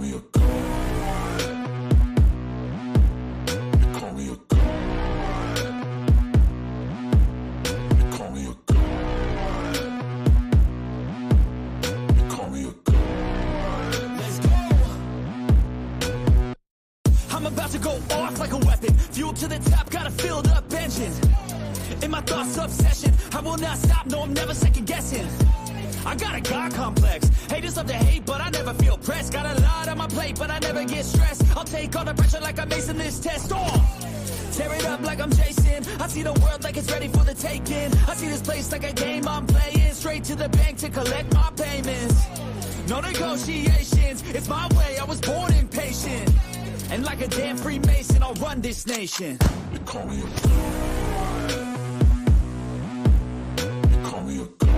me a god. You call me a god. You call me a god. You call me a god. Let's go. I'm about to go off like a weapon. Fuel to the top, got a filled up engine. In my thoughts, obsession. I will not stop, no, I'm never second guessing. I got a God complex. Haters love to hate, but I never feel pressed. Got a lot on my plate, but I never get stressed. I'll take all the pressure like I'm acing this test. Tear it up like I'm Jason. I see the world like it's ready for the taking. I see this place like a game I'm playing. Straight to the bank to collect my payments. No negotiations, it's my way, I was born impatient. And like a damn Freemason, I'll run this nation. You call me a god. You call me a god.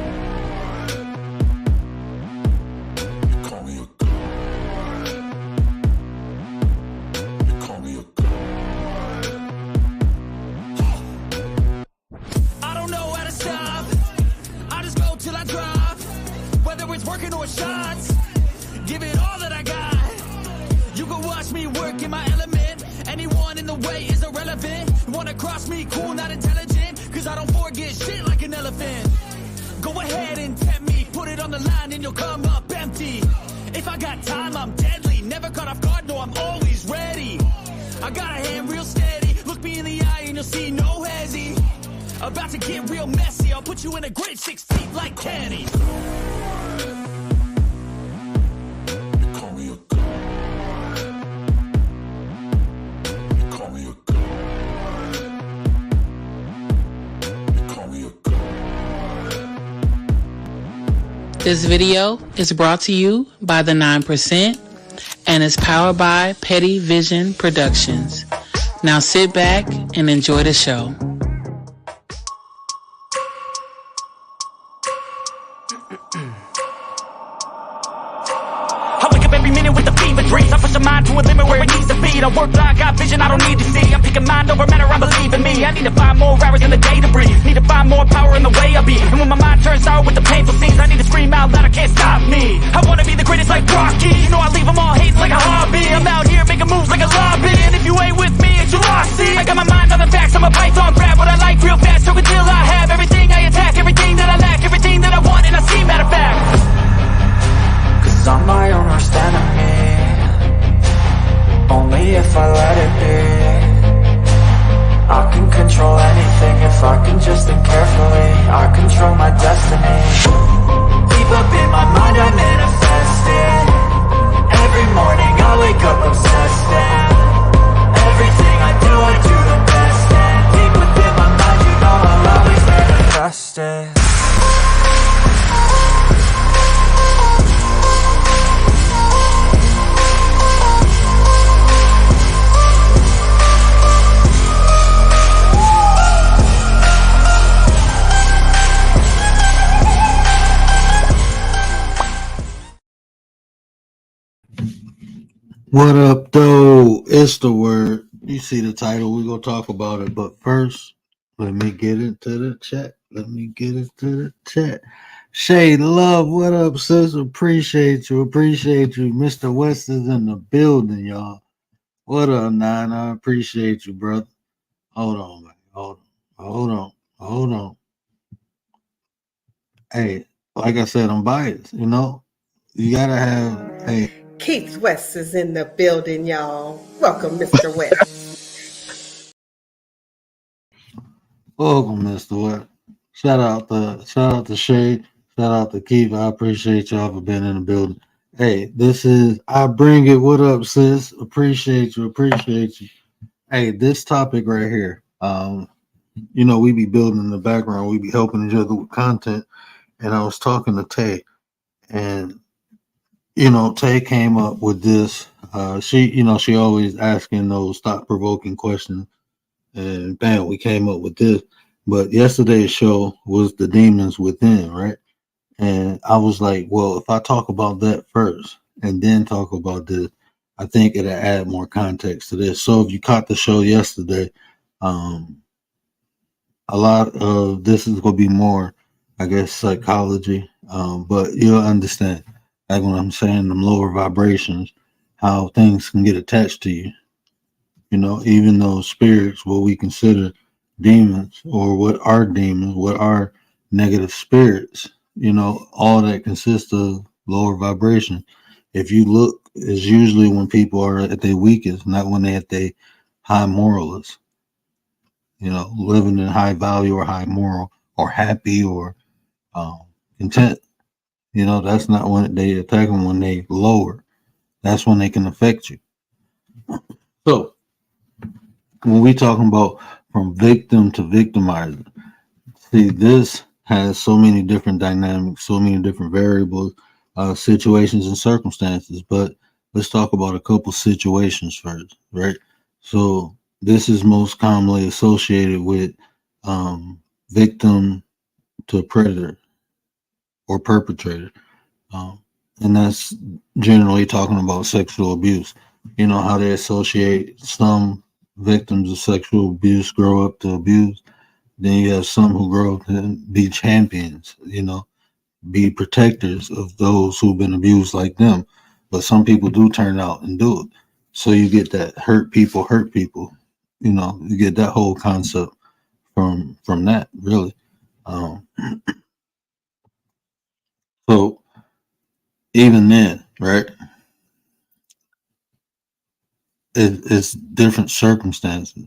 Working or shots, give it all that I got. You can watch me work in my element. Anyone in the way is irrelevant. You wanna cross me, cool, not intelligent. Cause I don't forget shit like an elephant. Go ahead and tempt me, put it on the line and you'll come up empty. If I got time, I'm deadly. Never caught off guard, no, I'm always ready. I got a hand real steady. Look me in the eye and you'll see no hezzy. About to get real messy. I'll put you in a grid 6 feet like Kenny. This video is brought to you by the 9% and is powered by Petty Vision Productions. Now sit back and enjoy the show. I wake up every minute with the fever dreams. I push my mind to a limit where it needs to be. I work blind, got vision I don't need to see. I'm picking mind over matter, I believe in me. I need to find more hours in the day to breathe. Need to find more power in the way I be. And when my mind turns sour with the painful scenes, I need to scream out loud, I can't stop me. I wanna be the greatest like Rocky. You know I leave them all hating like a hobby. I'm out here making moves like a lobby. And if you ain't with me, it's your loss. See, I got my mind on the facts, I'm a python, grab what I like real fast. So until I have everything I attack, everything that I lack, everything that I want, and I see, matter of fact. Cause I'm my own worst enemy. Only if I let it be. I can control anything if I can just think carefully. I control my destiny. Deep up in my mind I manifest it. Every morning I wake up obsessed and everything I do the best. And deep within my mind you know I'll always manifest it. What up, though? It's the word. You see the title. We're going to talk about it. But first, let me get into the chat. Shay Love, what up, sis? Appreciate you. Mr. West is in the building, y'all. What up, Nine? I appreciate you, brother. Hold on, man. Hold on. Hey, like I said, I'm biased, you know? You got to have, hey. Keith West is in the building, y'all. Welcome, Mr. West. Welcome, Mr. West. Shout out to Shay. Shout out to Keith. I appreciate y'all for being in the building. Hey, this is I Bring It. What up, sis? Appreciate you. Hey, this topic right here. You know, we be building in the background. We be helping each other with content. And I was talking to Tay, and you know, Tay came up with this. She always asking those thought-provoking questions, and bam, we came up with this. But yesterday's show was the demons within, right? And I was like, well, if I talk about that first and then talk about this, I think it'll add more context to this. So if you caught the show yesterday, a lot of this is going to be more, I guess, psychology, but you'll understand. Like when I'm saying them lower vibrations, how things can get attached to you. You know, even those spirits, what we consider demons, or what are demons, what are negative spirits, you know, all that consists of lower vibration. If you look, is usually when people are at their weakest, not when they're at their high moralist, you know, living in high value or high moral or happy or um, content. You know, that's not when they attack them, when they lower. That's when they can affect you. So when we talking about from victim to victimizer, see, this has so many different dynamics, so many different variables, situations, and circumstances. But let's talk about a couple situations first, right? So this is most commonly associated with victim to predator or perpetrator, um, and that's generally talking about sexual abuse. You know how they associate some victims of sexual abuse grow up to abuse, then you have some who grow up and be champions, you know, be protectors of those who've been abused like them. But some people do turn out and do it. So you get that hurt people. You know, you get that whole concept from that, really. Um, so even then, right, it's different circumstances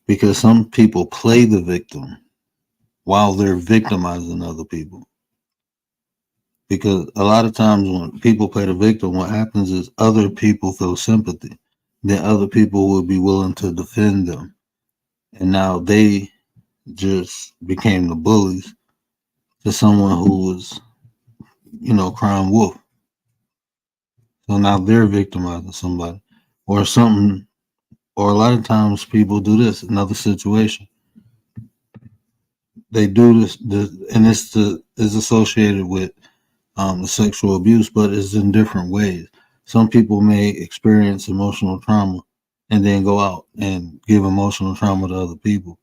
because some people play the victim while they're victimizing other people. Because a lot of times when people play the victim, what happens is other people feel sympathy. Then other people will be willing to defend them. And now they just became the bullies to someone who was, you know, crying wolf. So now they're victimizing somebody or something. Or a lot of times people do this, another situation. They do this and is associated with the sexual abuse, but it's in different ways. Some people may experience emotional trauma and then go out and give emotional trauma to other people.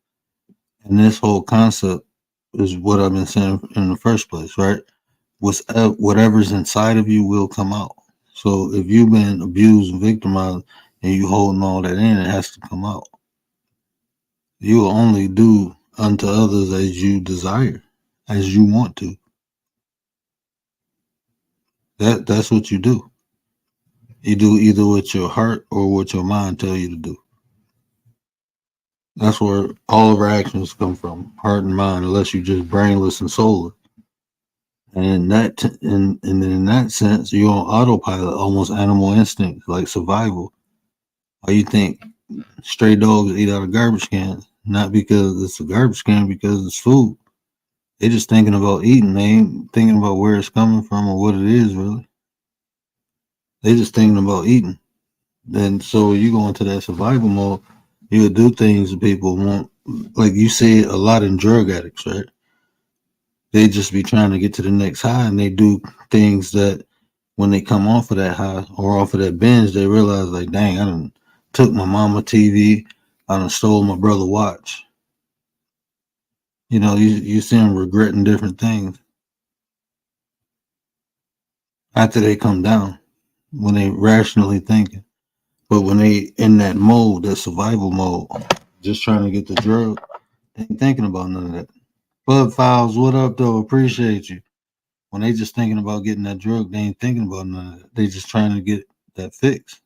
And this whole concept is what I've been saying in the first place, right? Whatever's inside of you will come out. So if you've been abused and victimized and you holding all that in, it has to come out. You will only do unto others as you desire, as you want to. That's what you do. You do either what your heart or what your mind tell you to do. That's where all of our actions come from, heart and mind, unless you're just brainless and soulless. And in that sense, you're on autopilot, almost animal instinct, like survival. Why you think stray dogs eat out of garbage cans? Not because it's a garbage can, because it's food. They just thinking about eating. They ain't thinking about where it's coming from or what it is really. They just thinking about eating. Then so you go into that survival mode, you would do things that people want. Like you see it a lot in drug addicts, right? They just be trying to get to the next high, and they do things that when they come off of that high or off of that binge, they realize like, dang, I done took my mama TV, I done stole my brother watch. You know, you see them regretting different things after they come down when they rationally thinking. But when they in that mode, that survival mode, just trying to get the drug, they ain't thinking about none of that. Bud Files, what up though? Appreciate you. When they just thinking about getting that drug, they ain't thinking about none of that. They just trying to get that fix.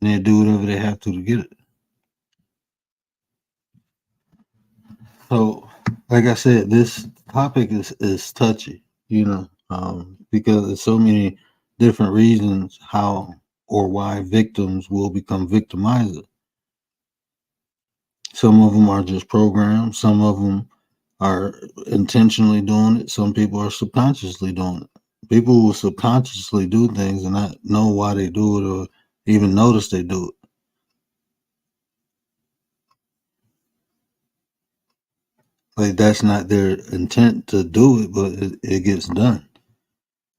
And they do whatever they have to get it. So, like I said, this topic is touchy, you know, because there's so many different reasons how or why victims will become victimizers. Some of them are just programmed. Some of them are intentionally doing it. Some people are subconsciously doing it. People will subconsciously do things and not know why they do it or even notice they do it. Like that's not their intent to do it, but it gets done.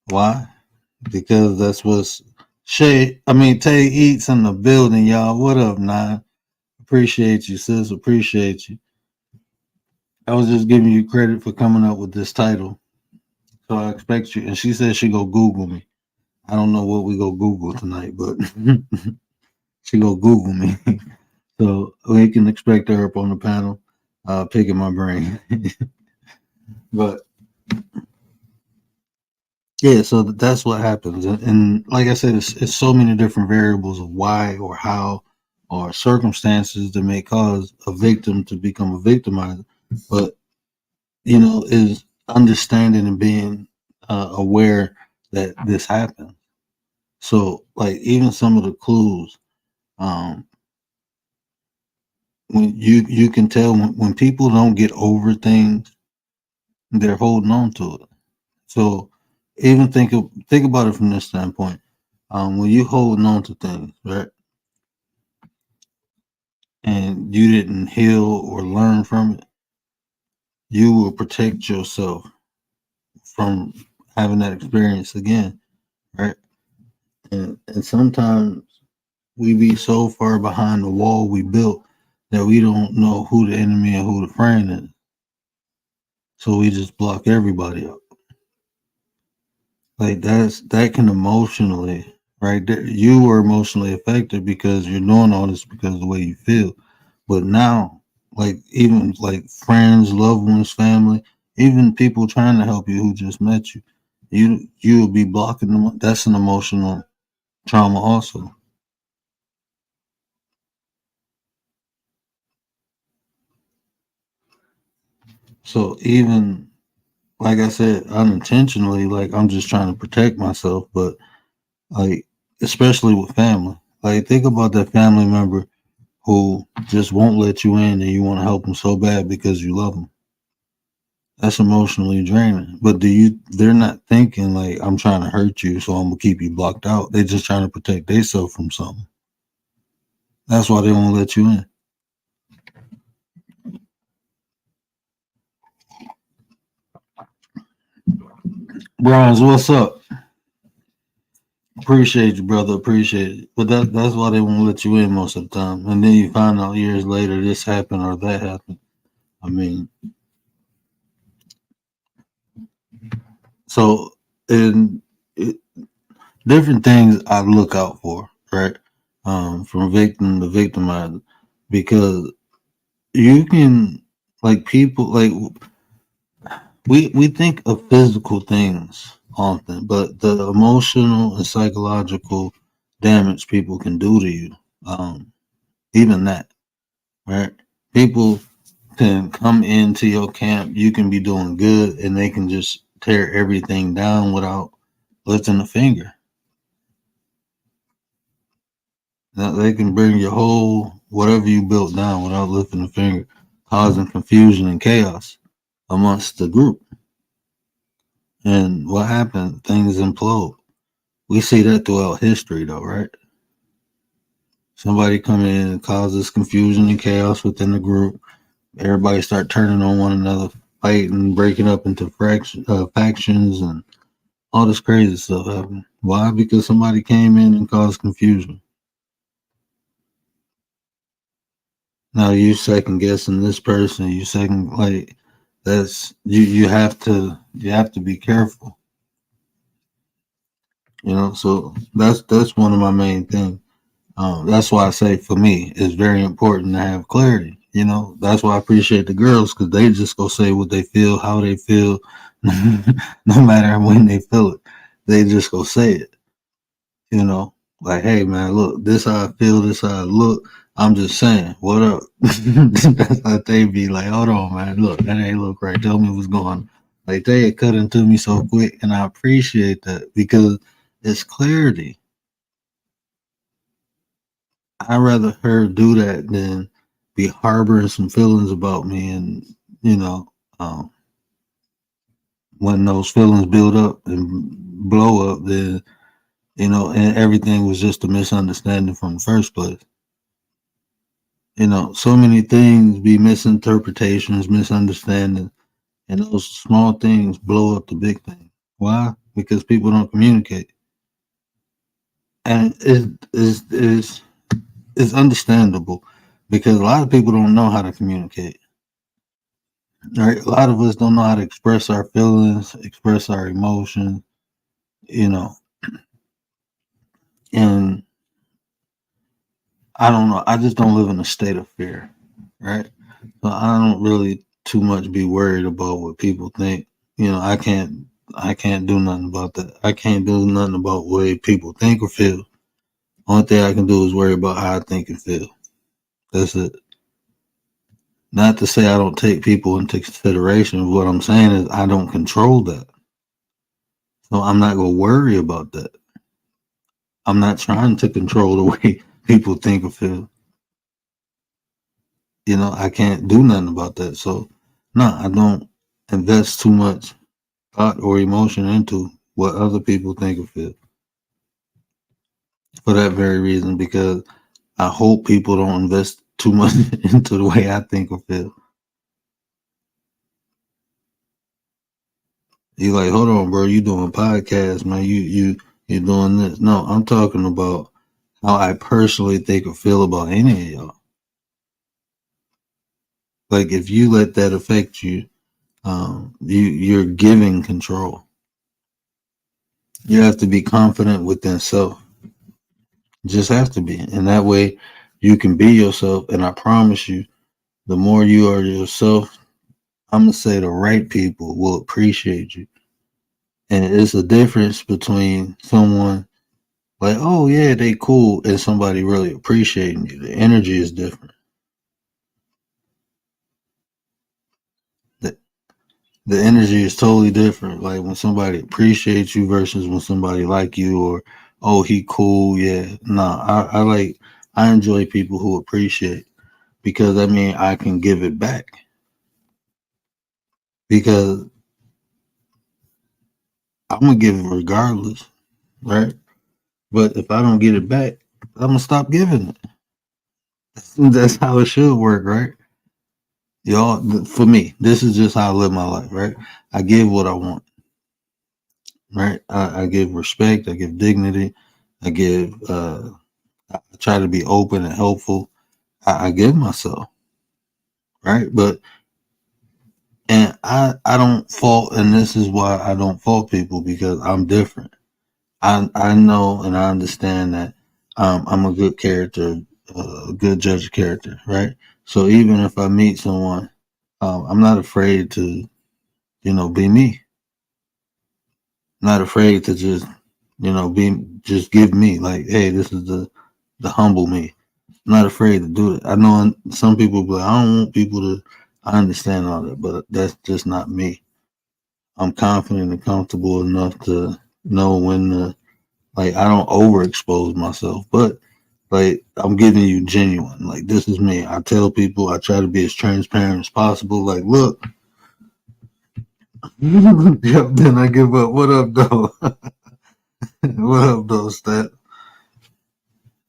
Why? Because that's what's Tay Eats in the building, y'all. What up, Nine? Appreciate you, sis. Appreciate you. I was just giving you credit for coming up with this title. So I expect you. And she said she go Google me. I don't know what we go Google tonight, but she go Google me. So we can expect her up on the panel, picking my brain. But yeah, so that's what happens, and like I said, it's so many different variables of why or how or circumstances that may cause a victim to become a victimizer. But is understanding and being aware that this happens. So, like even some of the clues, um, when you can tell when people don't get over things, they're holding on to it. So, even think about it from this standpoint. When you holding on to things, right, and you didn't heal or learn from it, you will protect yourself from having that experience again, right? And sometimes we be so far behind the wall we built that we don't know who the enemy and who the friend is. So we just block everybody up. Like that can emotionally, right there. You were emotionally affected because you're doing all this because of the way you feel. But now, like even like friends, loved ones, family, even people trying to help you who just met you, you will be blocking them. That's an emotional trauma also. So even like I said, unintentionally, like I'm just trying to protect myself, but like especially with family. Like think about that family member who just won't let you in and you want to help them so bad because you love them. That's emotionally draining. But they're not thinking like I'm trying to hurt you, so I'm gonna keep you blocked out. They're just trying to protect themselves from something. That's why they won't let you in. Bronze, what's up? Appreciate you, brother. Appreciate it. But that's why they won't let you in most of the time. And then you find out years later this happened or that happened. I mean, so in it, different things I look out for, right? From victim to victimizer, because you can like people like we think of physical things often, but the emotional and psychological damage people can do to you, even that, right? People can come into your camp, you can be doing good, and they can just tear everything down without lifting a finger. Now, they can bring your whole whatever you built down without lifting a finger, causing confusion and chaos amongst the group. And what happened? Things implode. We see that throughout history, though, right? Somebody come in and causes confusion and chaos within the group. Everybody start turning on one another, fighting, breaking up into factions, and all this crazy stuff happened. Why? Because somebody came in and caused confusion. Now you second guessing this person. You second like that's you have to be careful. So that's one of my main things. That's why I say for me it's very important to have clarity. That's why I appreciate the girls because they just go say what they feel, how they feel, no matter when they feel it. They just go say it. you know, like, hey man, look, this how I feel, this how I look. I'm just saying, what up? That's how they be like, hold on, man, look, that ain't look right. Tell me what's going on. Like they had cut into me so quick, and I appreciate that because it's clarity. I'd rather her do that than be harboring some feelings about me, and you know, um, when those feelings build up and blow up, then and everything was just a misunderstanding from the first place. So many things be misinterpretations, misunderstandings, and those small things blow up the big thing. Why? Because people don't communicate, and it's understandable because a lot of people don't know how to communicate. Right? A lot of us don't know how to express our feelings, express our emotions. You know, And I don't know. I just don't live in a state of fear, right? So I don't really too much be worried about what people think. I can't do nothing about that. I can't do nothing about the way people think or feel. Only thing I can do is worry about how I think and feel. That's it. Not to say I don't take people into consideration. What I'm saying is I don't control that. So I'm not gonna worry about that. I'm not trying to control the way people think or feel. I can't do nothing about that. So no, I don't invest too much thought or emotion into what other people think or feel. For that very reason, because I hope people don't invest too much into the way I think or feel. You like, hold on, bro, you doing podcasts, man. You doing this. No, I'm talking about how I personally think or feel about any of y'all. Like if you let that affect you, you're giving control. You have to be confident within self. Just have to be. And that way you can be yourself. And I promise you, the more you are yourself, I'm going to say the right people will appreciate you. And it's a difference between someone like, oh, yeah, they cool, and somebody really appreciating you. The energy is different. The, the energy is totally different. Like when somebody appreciates you versus when somebody like you or, oh, he cool. Yeah. Nah, I enjoy people who appreciate because I mean, I can give it back because I'm going to give it regardless. Right. But if I don't get it back, I'm going to stop giving it. That's how it should work, right? Y'all, for me, this is just how I live my life, right? I give what I want, right? I give respect, I give dignity, I try to be open and helpful. I give myself, right? And I don't fault, and this is why I don't fault people because I'm different. I know and I understand that I'm a good character, a good judge of character, right? So even if I meet someone, I'm not afraid to, be me. I'm not afraid to just, just give me like, hey, this is the humble me. I'm not afraid to do it. I know some people be like, I don't want people to. I understand all that, but that's just not me. I'm confident and comfortable enough to know when to, like, I don't overexpose myself, but like I'm giving you genuine. Like this is me. I tell people I try to be as transparent as possible. Like, look, yep. Then I give up. What up, though? What up, though, Stat?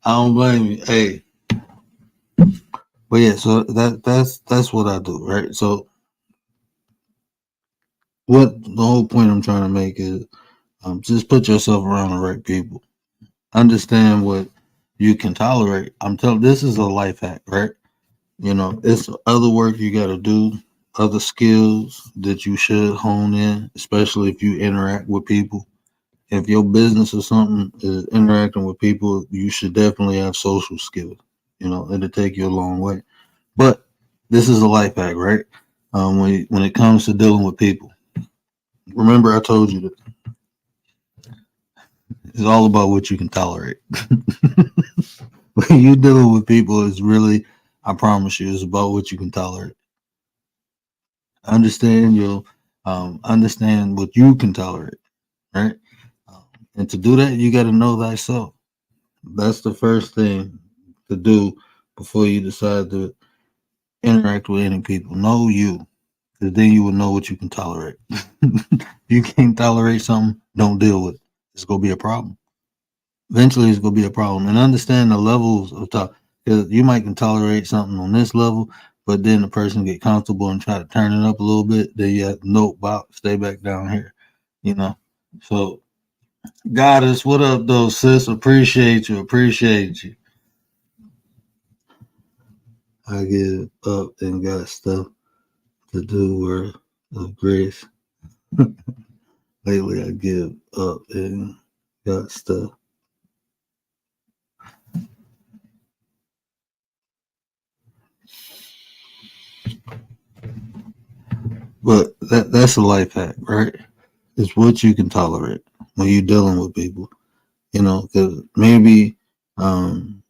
I don't blame you. Hey, but yeah. So that's what I do, right? So what the whole point I'm trying to make is just put yourself around the right people. Understand what you can tolerate. I'm telling this is a life hack, right? It's other work you got to do, other skills that you should hone in, especially if you interact with people. If your business or something is interacting with people, you should definitely have social skills. It'll take you a long way. But this is a life hack, right? When it comes to dealing with people, remember I told you that it's all about what you can tolerate. When you dealing with people, it's really, I promise you, it's about what you can tolerate. Understand what you can tolerate, right? Um, and to do that, you got to know thyself. That's the first thing to do before you decide to interact with any people. Know you, because then you will know what you can tolerate. If you can't tolerate something, don't deal with it. It's gonna be a problem. Eventually, it's gonna be a problem. And understand the levels of talk. Because you might can tolerate something on this level, but then the person get comfortable and try to turn it up a little bit. Then you have nope, Bob, stay back down here. You know. So, Goddess, what up, though, sis? Appreciate you. Appreciate you. I give up and got stuff to do worth of grace. Lately, I give up and got stuff But that's a life hack, right? It's what you can tolerate when you're dealing with people. You know, because maybe um,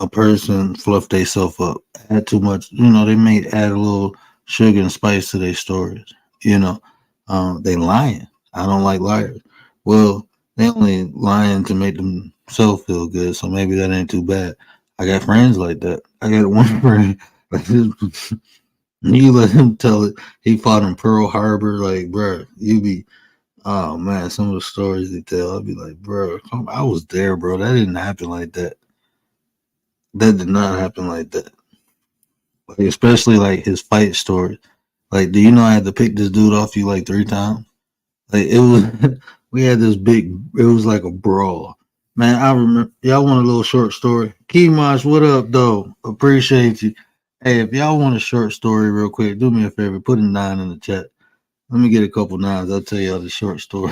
a person fluff themselves up, add too much. You know, they may add a little sugar and spice to their stories. You know, they lying. I don't like liars. Well, they only lying to make themselves feel good, so maybe that ain't too bad. I got friends like that. I got one friend like this. You let him tell it. He fought in Pearl Harbor. Like, bruh, you be, oh man, some of the stories they tell, I'd be like, bro, I was there, bro. That didn't happen like that. That did not happen like that. Like, especially like his fight story. Like, do you know I had to pick this dude off you like 3 times? Like, it was, we had this big, it was like a brawl. Man, I remember, y'all want a little short story? Keymosh, what up, though? Appreciate you. Hey, if y'all want a short story real quick, do me a favor, put a 9 in the chat. Let me get a couple 9s. I'll tell y'all the short story.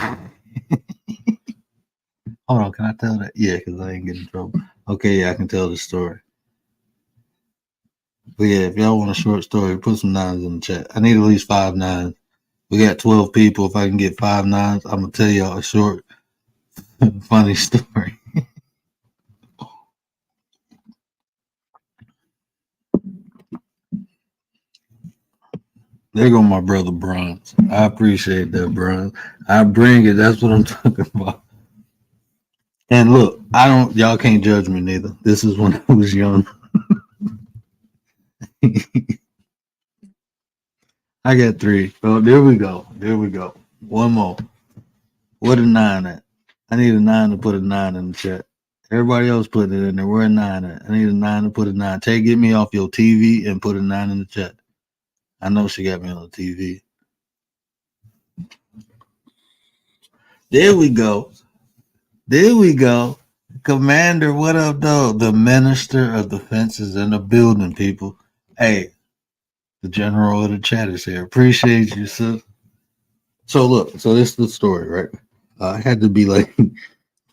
Hold on, can I tell that? Yeah, because I ain't getting in trouble. Okay, yeah, I can tell the story. But yeah, if y'all want a short story, put some 9s in the chat. I need at least 5 9s. We got 12 people. If I can get 5 9s, I'm gonna tell y'all a short, funny story. There go my brother Bronze. I appreciate that, Bronze. I bring it. That's what I'm talking about. And look, I don't. Y'all can't judge me neither. This is when I was young. I got 3. Oh, there we go. There we go. One more. What a 9 at? I need a 9 to put a 9 in the chat. Everybody else put it in there. Where a 9 at? I need a 9 to put a 9. Tay, get me off your TV and put a 9 in the chat. I know she got me on the TV. There we go. There we go. Commander, what up, though? The Minister of Defense is in the building, people. Hey, the General of the Chat is here. Appreciate you, sis. So look, so this is the story, right? I had to be like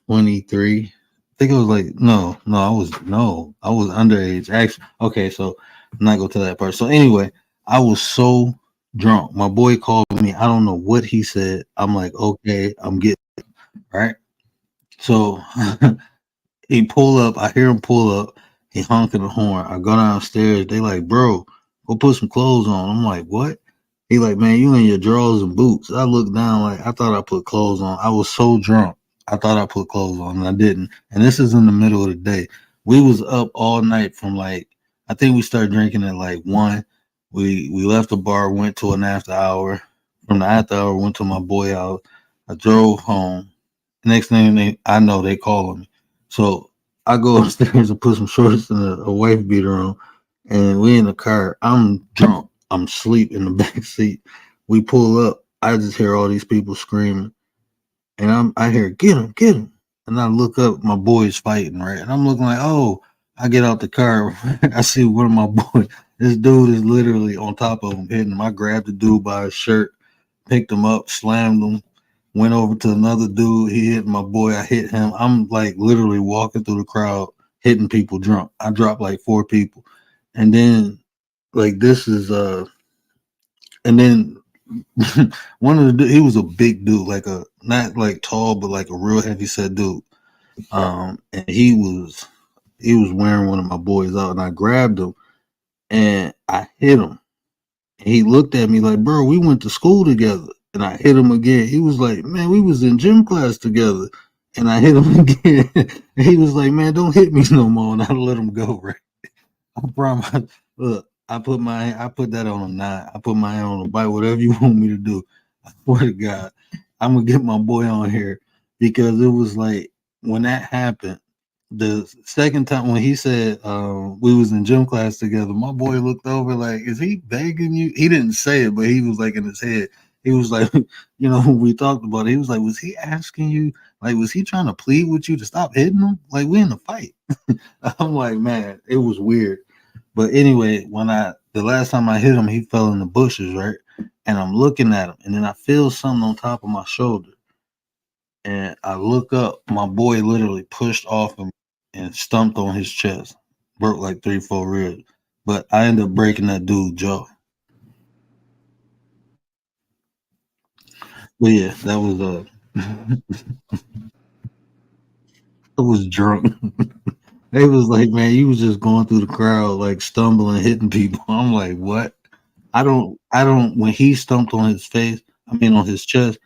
23. I think it was like I was underage. Actually, okay, so I'm not gonna tell that part. So anyway, I was so drunk. My boy called me. I don't know what he said. I'm like, okay, I'm getting it, right. So he pull up. I hear him pull up. He honking the horn. I go downstairs. They like, bro, go put some clothes on. I'm like, what? He like, man, you in your drawers and boots. I looked down like I thought I put clothes on. I was so drunk. I thought I put clothes on and I didn't. And this is in the middle of the day. We was up all night from like I think we started drinking at like 1. We left the bar, went to an after hour. From the after hour, went to my boy house. I drove home. Next thing I know, they calling me. So I go upstairs and put some shorts and a wife beater on, and we in the car. I'm drunk. I'm asleep in the back seat. We pull up. I just hear all these people screaming, and I hear get him, and I look up. My boy's fighting, right, and I'm looking like, oh. I get out the car. I see one of my boys. This dude is literally on top of him, hitting him. I grabbed the dude by his shirt, picked him up, slammed him, went over to another dude. He hit my boy. I hit him. I'm like literally walking through the crowd, hitting people drunk. I dropped like 4 people. And then like this is and then one of the he was a big dude, like a not like tall, but like a real heavy set dude. And he was wearing one of my boys out, and I grabbed him and I hit him. He looked at me like, bro, we went to school together. And I hit him again. He was like, man, we was in gym class together. And I hit him again. And he was like, man, don't hit me no more. And I let him go, right? I promise. Look, I put that on a 9. I put my hand on a bite, whatever you want me to do. I swear to God, I'm gonna get my boy on here because it was like when that happened, the second time when he said we was in gym class together, my boy looked over like, is he begging you? He didn't say it, but he was like in his head. He was like, when we talked about it, he was like, was he asking you? Like, was he trying to plead with you to stop hitting him? Like, we in a fight. I'm like, man, it was weird. But anyway, the last time I hit him, he fell in the bushes, right? And I'm looking at him, and then I feel something on top of my shoulder. And I look up, my boy literally pushed off him and stumped on his chest, broke like 3, 4 ribs. But I ended up breaking that dude's jaw. But yeah, that was I was drunk. They was like, man, you was just going through the crowd, like stumbling, hitting people. I'm like, what? I don't. When he stumped on his face, I mean on his chest,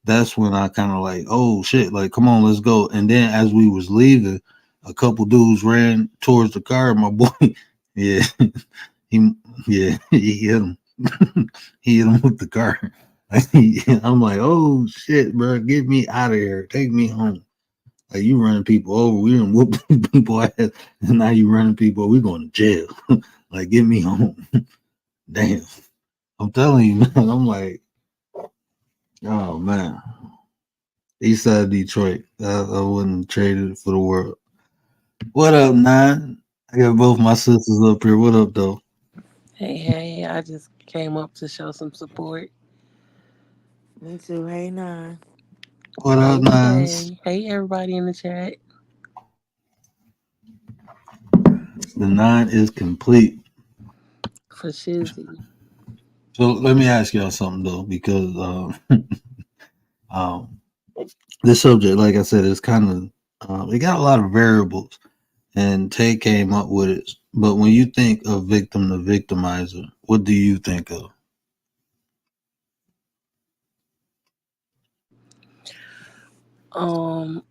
that's when I kind of like, oh shit, like come on, let's go. And then as we was leaving, a couple dudes ran towards the car. My boy, yeah, he, yeah, he hit him. He hit him with the car. I'm like, oh shit, bro, get me out of here, take me home. Like you running people over, we done whoop people ass, and now you running people. We going to jail. Like get me home. Damn. I'm telling you, man. I'm like, oh man, East side of Detroit. I wouldn't trade it for the world. What up, Nine? I got both my sisters up here. What up, though? Hey, hey, I just came up to show some support. Me too. Hey, nah. What up, Hey, Nines? hey, hey, everybody in the chat. The nine is complete. For Shizzy. So let me ask y'all something though, because um, this subject, like I said, is kind of it got a lot of variables, and Tay came up with it. But when you think of victim to victimizer, what do you think of? Um,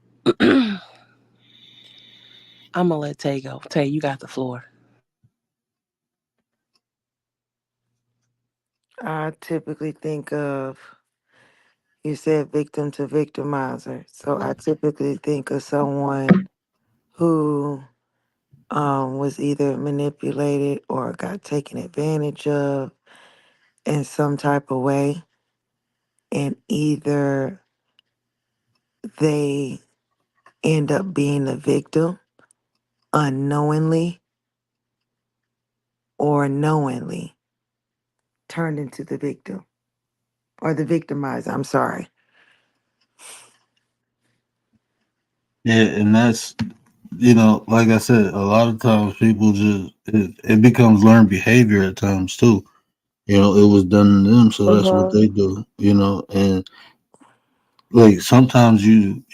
I'm gonna let Tay go. Tay, you got the floor. I typically think of, you said victim to victimizer. So I typically think of someone who was either manipulated or got taken advantage of in some type of way. And either they end up being the victim unknowingly or knowingly turned into the victim or the victimizer. I'm sorry. Yeah, and that's like I said, a lot of times people just it becomes learned behavior at times too. It was done to them, so that's what Uh-huh. they do. And like sometimes you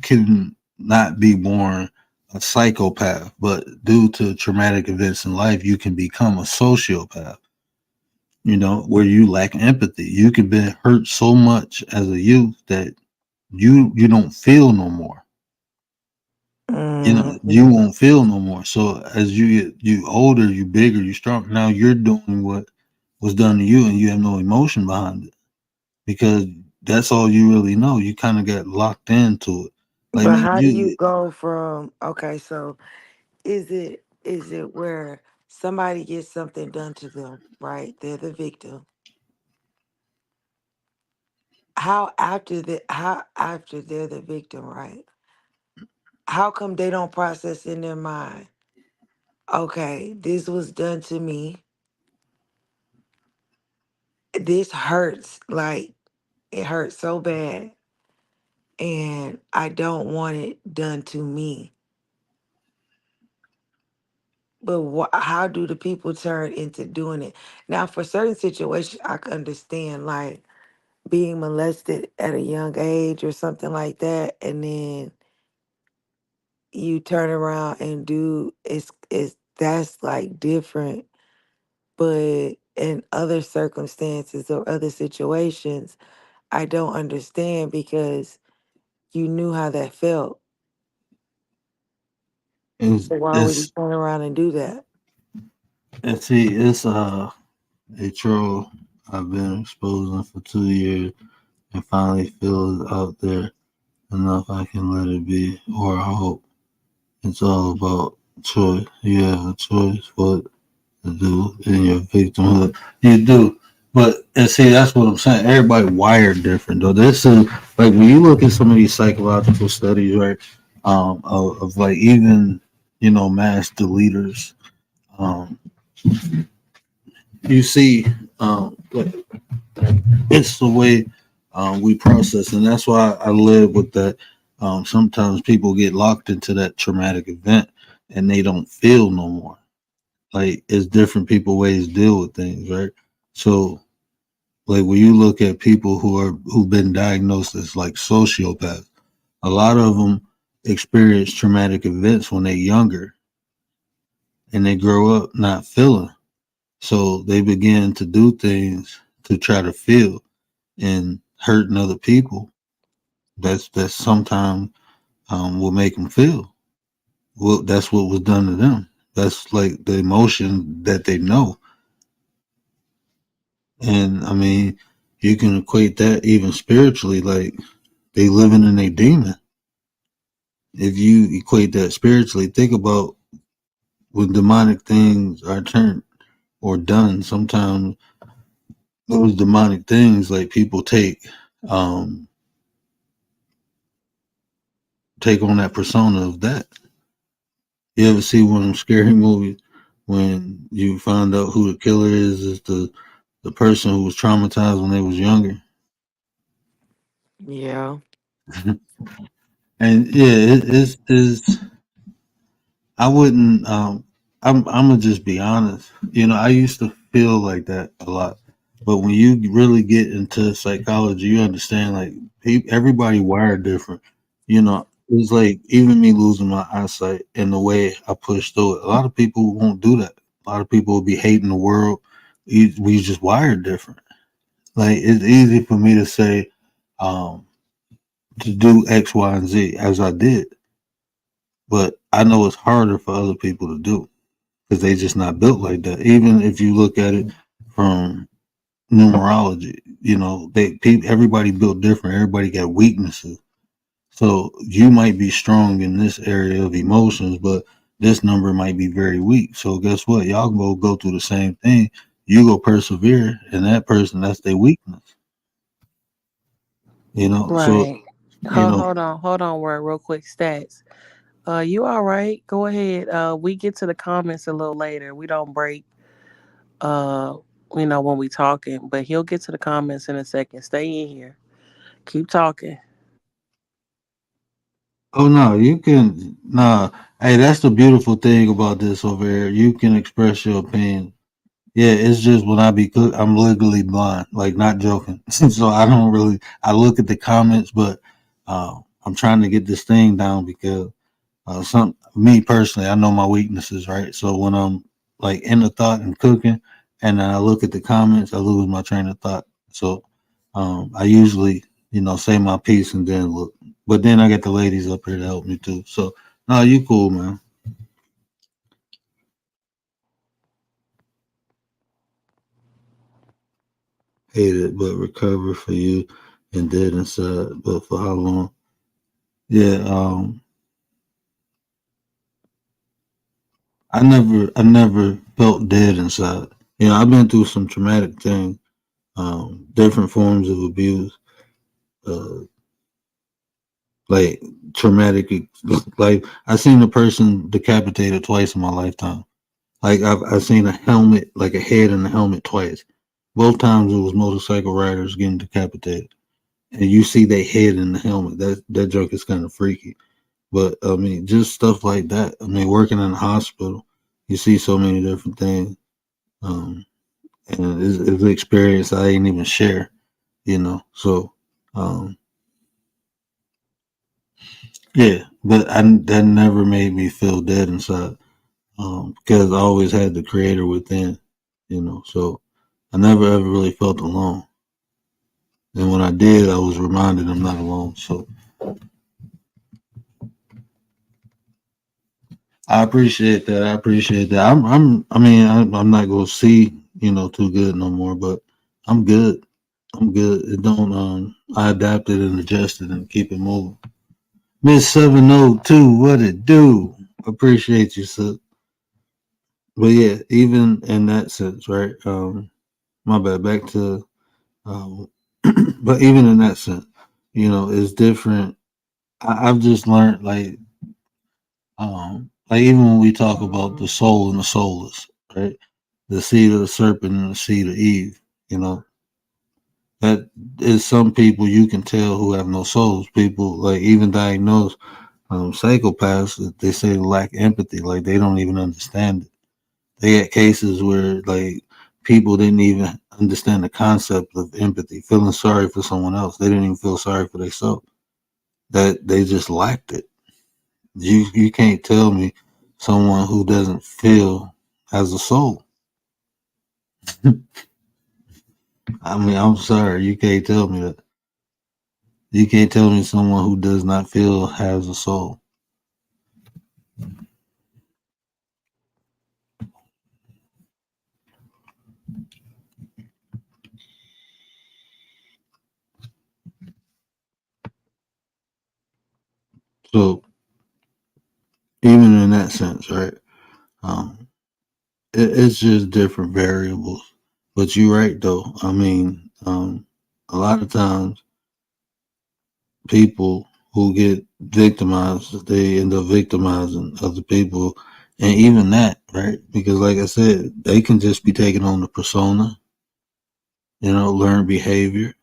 can not be born a psychopath, but due to traumatic events in life, you can become a sociopath. Where you lack empathy. You can be hurt so much as a youth that you don't feel no more. You Mhm. won't feel no more. So as you older, you bigger, you strong. Now you're doing what was done to you, and you have no emotion behind it because that's all you really know. You kind of got locked into it. Like But man, how do you you go from, okay, so is it where somebody gets something done to them, right? They're the victim. How after they're the victim, right? How come they don't process in their mind, okay, this was done to me. This hurts, like it hurts so bad, and I don't want it done to me. But how do the people turn into doing it? Now, for certain situations, I can understand, like being molested at a young age or something like that, and then you turn around and do it's that's like different. But in other circumstances or other situations, I don't understand because you knew how that felt. it's So why would you it's turn around and do that? it's see it's a troll I've been exposing for 2 years and finally feel it out there enough I can let it be or I hope. It's all about choice. You have a choice what to do in your victimhood. You do. But and see that's what I'm saying. Everybody wired different though. This is like when you look at some of these psychological studies, right? Of like even mass deleters. Um, you see, like it's the way we process, and that's why I live with that. Sometimes people get locked into that traumatic event, and they don't feel no more. Like it's different people ways to deal with things, right? So Like when you look at people who've been diagnosed as like sociopaths, a lot of them experience traumatic events when they're younger and they grow up not feeling. So they begin to do things to try to feel and hurting other people. That's sometimes will make them feel. Well, that's what was done to them. That's like the emotion that they know. And I mean, you can equate that even spiritually, like they living in a demon. If you equate that spiritually, think about when demonic things are turned or done. Sometimes those demonic things, like people um, take on that persona of that. You ever see one of them scary movies when you find out who the killer is the person who was traumatized when they was younger? Yeah. And yeah, it's I wouldn't. I'm gonna just be honest. You know, I used to feel like that a lot, but when you really get into psychology, you understand like everybody wired different. You know, it's like even me losing my eyesight and the way I push through it. A lot of people won't do that. A lot of people will be hating the world. We just wired different. Like it's easy for me to say um, to do X, Y, and Z as I did, but I know it's harder for other people to do because they just not built like that. Even if you look at it from numerology, you know, everybody built different. Everybody got weaknesses. So you might be strong in this area of emotions, but this number might be very weak. So guess what? Y'all go through the same thing. You go persevere, and that person that's their weakness. You know, so Right. you know. Hold on, word, real quick. Stats. You all right? Go ahead. We get to the comments a little later. We don't break. Uh, when we talking, but he'll get to the comments in a second. Stay in here. Keep talking. Oh no, you can nah. Hey, that's the beautiful thing about this over here. You can express your opinion. Yeah, it's just when I be cook, I'm legally blind, like not joking. So I don't really. I look at the comments, but I'm trying to get this thing down because some me personally, I know my weaknesses, right? So when I'm like in the thought and cooking, and I look at the comments, I lose my train of thought. So I usually, say my piece and then look. But then I get the ladies up here to help me too. So no, you cool, man. Hate it, but recover for you and dead inside. But for how long? Yeah, I never felt dead inside. You know, I've been through some traumatic things, different forms of abuse, uh, like traumatic. Like I seen a person decapitated twice in my lifetime. Like I've seen a helmet, like a head in a helmet twice. Both times it was motorcycle riders getting decapitated, and you see their head in the helmet. That joke is kind of freaky. But I mean, just stuff like that. I mean, working in a hospital, you see so many different things, um, and it's an experience I ain't even share. So um, yeah. But that never made me feel dead inside, because I always had the creator within. So I never ever really felt alone. And when I did, I was reminded I'm not alone. So I appreciate that. I appreciate that. I mean, I'm not gonna see, too good no more, but I'm good. I'm good. It don't. I adapted and adjusted and keep it moving. Miss 702, what it do? Appreciate you, sir. But yeah, even in that sense, right? My bad. Back to, um, but even in that sense, it's different. I've just learned like even when we talk about the soul and the soulless, right? The seed of the serpent and the seed of Eve, you know, that is some people you can tell who have no souls. People like even diagnosed psychopaths, they say they lack empathy, like they don't even understand it. They got cases where like people didn't even understand the concept of empathy, feeling sorry for someone else. They didn't even feel sorry for themselves. That they just lacked it. You can't tell me someone who doesn't feel has a soul. I mean, I'm sorry, you can't tell me that. You can't tell me someone who does not feel has a soul. So even in that sense, right? Um, it's just different variables. But you're right, though. I mean, a lot of times people who get victimized, they end up victimizing other people, and even that, right? Because, like I said, they can just be taking on the persona, learn behavior.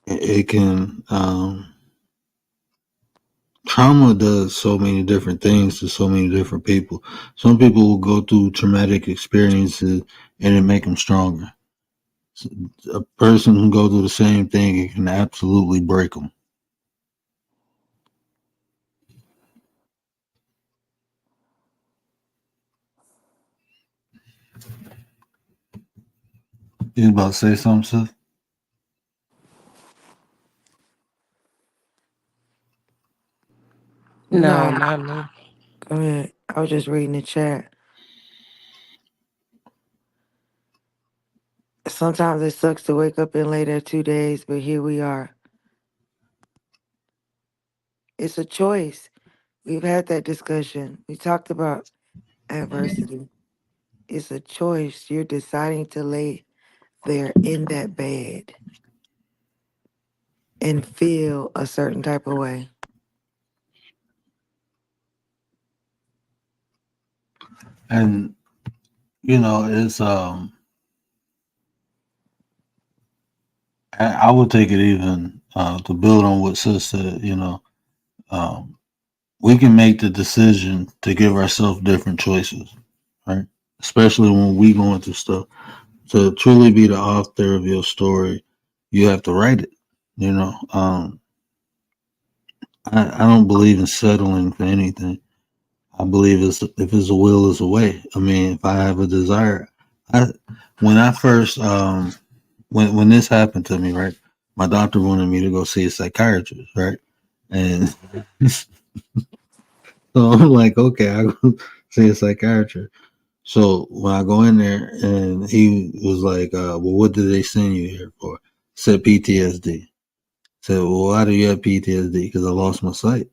It can trauma does so many different things to so many different people. Some people will go through traumatic experiences and it make them stronger. A person can go through the same thing, it can absolutely break them. You about to say something, sis? No, No, not me. go ahead. I was just reading the chat. Sometimes it sucks to wake up in later 2 days, but here we are. It's a choice. We've had that discussion. We talked about adversity. It's a choice. You're deciding to lay there in that bed and feel a certain type of way. And it's I would take it even to build on what sis said. Um, we can make the decision to give ourselves different choices, right? Especially when we going through stuff. To truly be the author of your story, you have to write it. I don't believe in settling for anything. I believe if it's a will, it's a way. I mean, if I have a desire, I when I first when this happened to me, right, my doctor wanted me to go see a psychiatrist, right, and so I'm like, okay, I go see a psychiatrist. So when I go in there, and he was like, "Well, what did they send you here for?" Said PTSD. Said, "Well, why do you have PTSD?" Because I lost my sight.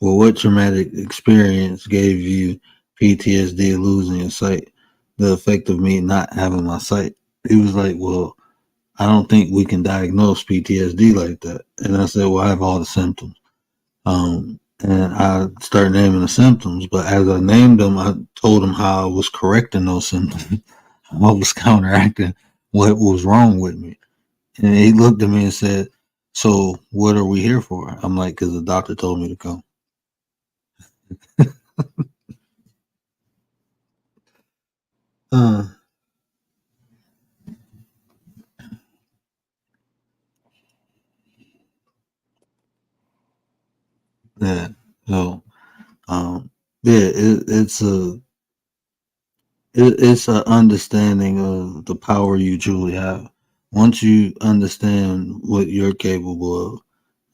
Well, what traumatic experience gave you PTSD of losing your sight? The effect of me not having my sight. He was like, "Well, I don't think we can diagnose PTSD like that." And I said, "Well, I have all the symptoms." And I started naming the symptoms, but as I named them, I told him how I was correcting those symptoms. I was counteracting what was wrong with me. And he looked at me and said, "So what are we here for?" I'm like, "Because the doctor told me to come." Uh, yeah. So, yeah, it's a understanding of the power you truly have. Once you understand what you're capable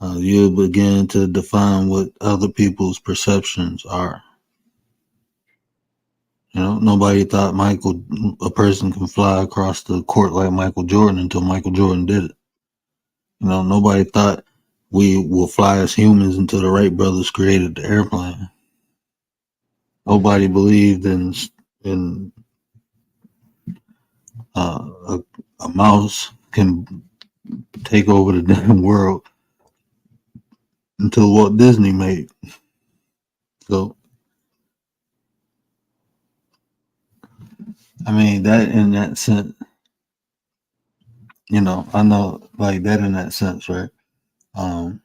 of, you'll begin to define what other people's perceptions are. Nobody thought a person can fly across the court like Michael Jordan until Michael Jordan did it. Nobody thought we will fly as humans until the Wright brothers created the airplane. Nobody believed in a mouse can take over the damn world until Walt Disney made. So, I mean, that in that sense, I know like that in that sense, right? Um,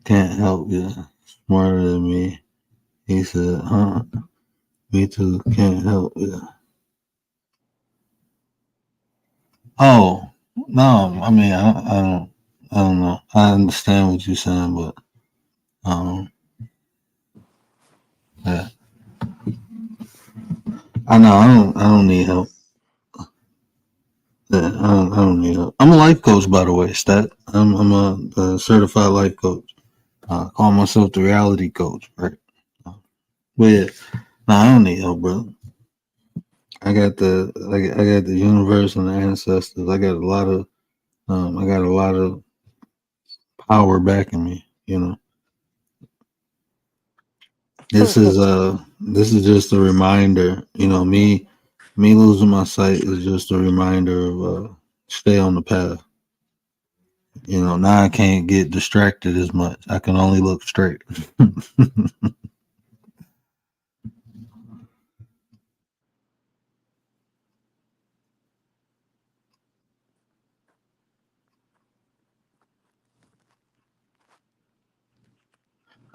can't help you smarter than me. He said, huh? Me too. Can't help it. Oh, no. I mean, I don't know. I understand what you're saying, but, um, yeah. I don't need help. Yeah, I don't need help. I'm a life coach, by the way, Stat. I'm a certified life coach. I call myself the reality coach, right? But yeah, no, I don't need help, bro. I got the universe and the ancestors. I got a lot of power backing me. You know, this is just a reminder. You know, me losing my sight is just a reminder of stay on the path. You know, now I can't get distracted as much. I can only look straight.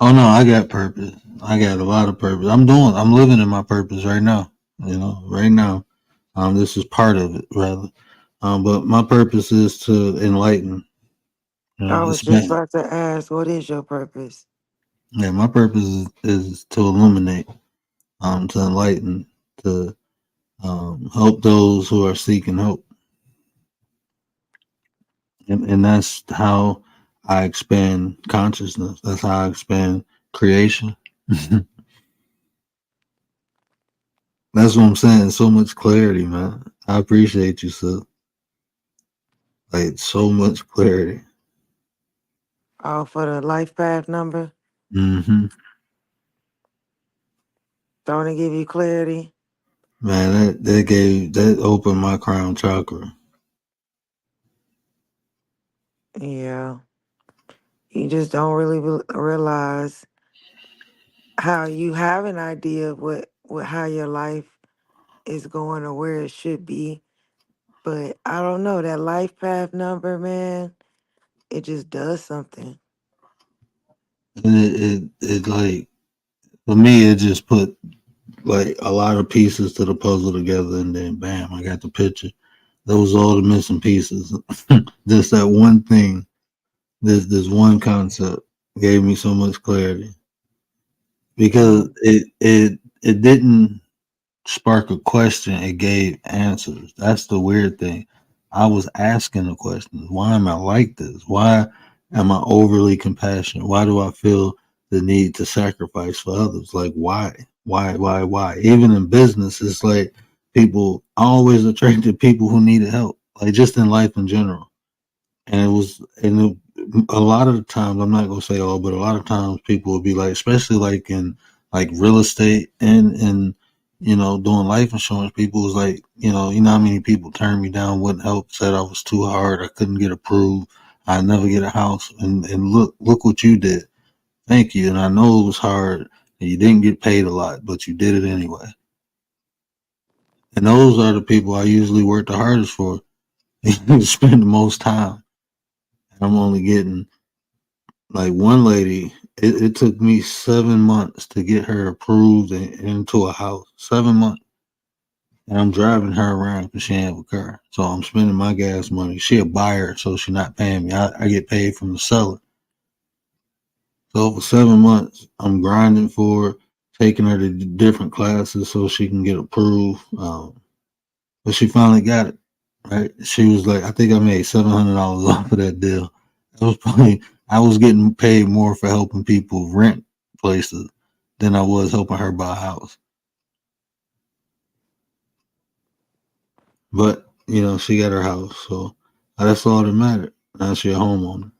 Oh no, I got purpose. I got a lot of purpose. I'm living in my purpose right now. You know, right now. This is part of it, rather. But my purpose is to enlighten. You I know, was it's just been, about to ask, what is your purpose? yeah, my purpose is to illuminate, to enlighten, to help those who are seeking hope, and that's how I expand consciousness. That's how I expand creation. That's what I'm saying. So much clarity, man. I appreciate you, sir. Like so much clarity. Oh, for the life path number? Hmm. Don't it give you clarity? Man, that opened my crown chakra. Yeah. You just don't really realize how you have an idea of what how your life is going or where it should be. But I don't know, that life path number, man, it just does something. And it like for me, it just put like a lot of pieces to the puzzle together, and then bam, I got the picture. Those all the missing pieces. Just that one thing, this one concept gave me so much clarity because Mm. it didn't spark a question, it gave answers. That's the weird thing. I was asking the questions. Why am I like this? Why am I overly compassionate? Why do I feel the need to sacrifice for others? Like why? Why? Even in business, it's like people I always attracted people who needed help. Like just in life in general. And a lot of the times, I'm not gonna say all, but a lot of times people will be like, especially like in like real estate and doing life insurance, people was like, you know how many people turned me down, wouldn't help, said I was too hard, I couldn't get approved, I never get a house, and look what you did. Thank you. And I know it was hard and you didn't get paid a lot, but you did it anyway. And those are the people I usually work the hardest for. Spend the most time. And I'm only getting like one lady, it took me 7 months to get her approved and into a house. 7 months. And I'm driving her around because she ain't have a car. So I'm spending my gas money. She a buyer, so she not paying me. I get paid from the seller. So for 7 months, I'm grinding for her, taking her to different classes so she can get approved. But she finally got it. Right? She was like, I think I made $700 off of that deal. It was probably I was getting paid more for helping people rent places than I was helping her buy a house. But she got her house, so that's all that mattered. Now she a homeowner.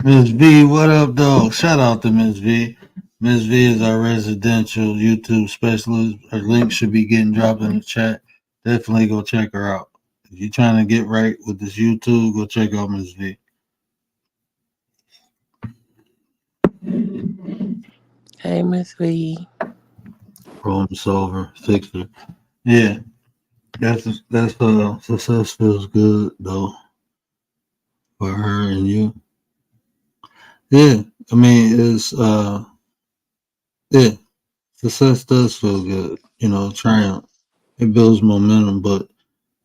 Miss V, what up, dog? Shout out to Miss V. Miss V is our residential YouTube specialist. Her link should be getting dropped in the chat. Definitely go check her out. If you're trying to get right with this YouTube, go check out Miss V. Hey, Miss V. Problem solver, fixer. Yeah, that's success feels good though. for her and you. Yeah, I mean, yeah, success does feel good. Triumph. It builds momentum, but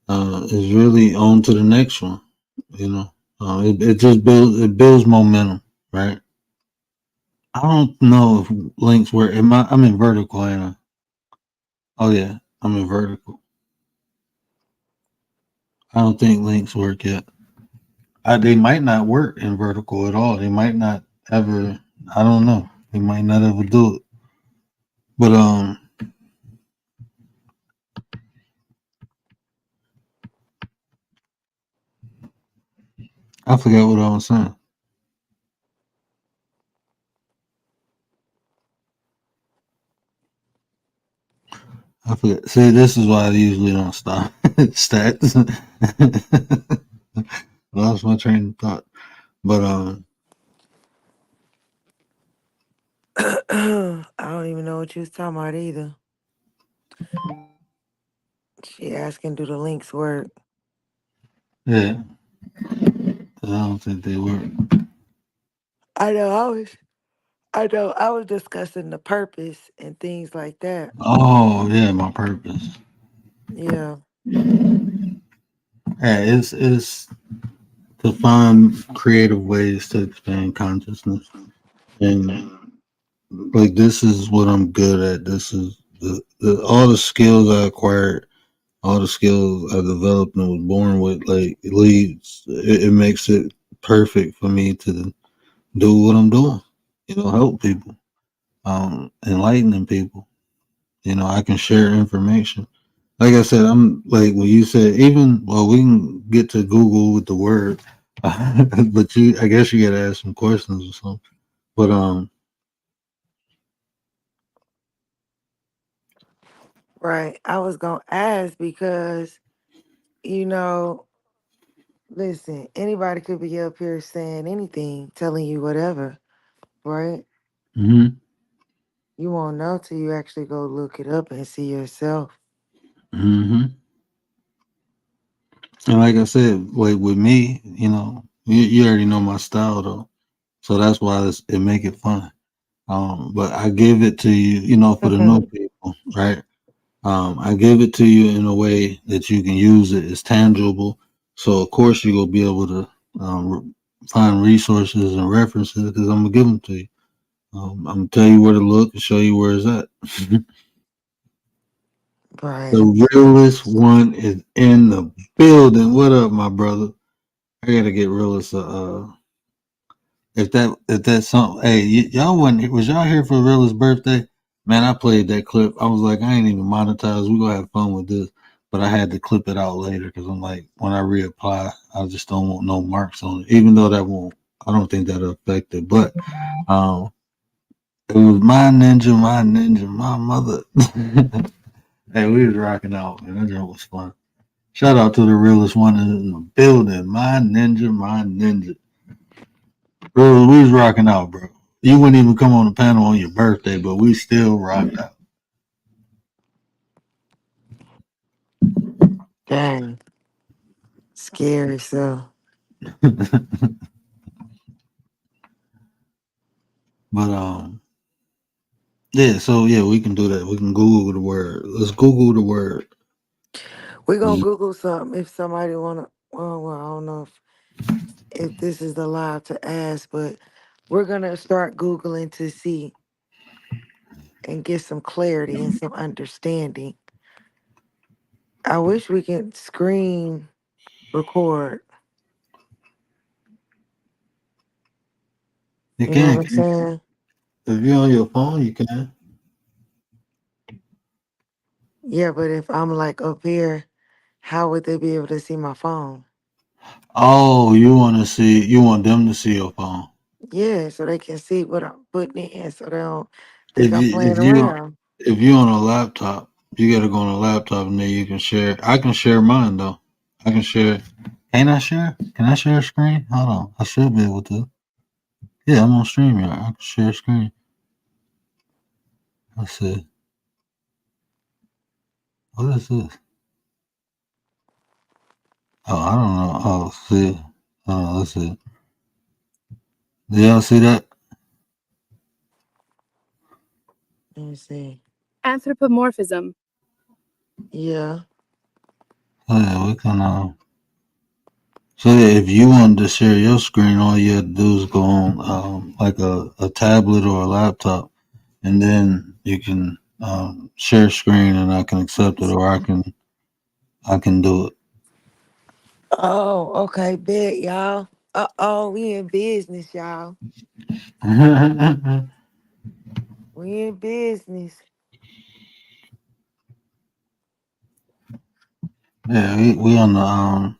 it's really on to the next one. You know, it builds momentum, right? I don't know if links work. I'm in vertical, ain't I? Oh yeah, I'm in vertical. I don't think links work yet. They might not work in vertical at all. They might not ever. I don't know. They might not ever do it. But I forgot what I was saying. I forget. See, this is why I usually don't stop stats. Lost my train of thought. But I don't even know what you was talking about either. She asking, do the links work? yeah, I don't think they work. I know I was discussing the purpose and things like that. Oh yeah, my purpose. Yeah. Yeah, it's to find creative ways to expand consciousness, and like this is what I'm good at. This is all the skills I acquired, all the skills I developed and was born with. Like it makes it perfect for me to do what I'm doing. Help people, enlightening people. I can share information. Like I said, I'm like when you said even well, we can get to Google with the word, but I guess you got to ask some questions or something. But Right. I was gonna ask because, you know, listen, anybody could be up here saying anything, telling you whatever, right? hmm You won't know till you actually go look it up and see yourself. hmm and like I said, like with me, you already know my style though, so that's why it make it fun. But I give it to you, for the new people, right? I give it to you in a way that you can use it. It's tangible. So of course you're gonna be able to find resources and references because I'm gonna give them to you. I'm gonna tell you where to look and show you where it's at. Right. The realest one is in the building. What up, my brother? I gotta get realist. If that's something, hey, y'all wasn't was y'all here for realist birthday? Man, I played that clip. I was like, I ain't even monetized. We gonna have fun with this, but I had to clip it out later because I'm like, when I reapply, I just don't want no marks on it. Even though that won't, I don't think that'll affect it. But it was my ninja, my mother. Hey, we was rocking out, man. That joke was fun. Shout out to the realest one in the building. My ninja, my ninja. Bro, we was rocking out, bro. You wouldn't even come on the panel on your birthday, but we still rocked out. Dang. Scary so. But yeah. So yeah, we can do that. We can Google the word. Let's Google the word. We're gonna Google something if somebody wanna well, I don't know if this is allowed to ask, but we're gonna start Googling to see and get some clarity and some understanding. I wish we could screen record. You You know what can. I'm saying? If you're on your phone, you can. Yeah, but if I'm like up here, how would they be able to see my phone? Oh, you want to see? You want them to see your phone? Yeah, so they can see what I'm putting in so they don't think If I'm you playing if you around. if you're on a laptop, you got to go on a laptop and then you can share. I can share mine though. I can share. Can I share? Can I share a screen? Hold on. I should be able to. Yeah, I'm on StreamYard. I can share a screen. Let's see. What is this? Oh, I don't know. Oh, see. Let's see. Do y'all see that? Let me see. Anthropomorphism. Yeah. Yeah, we can. So yeah, if you wanted to share your screen, all you had to do is go on like a tablet or a laptop, and then you can share screen, and I can accept it, or I can do it. Oh, okay, bet, y'all. Uh-oh, we in business, y'all. We in business. Yeah, we on the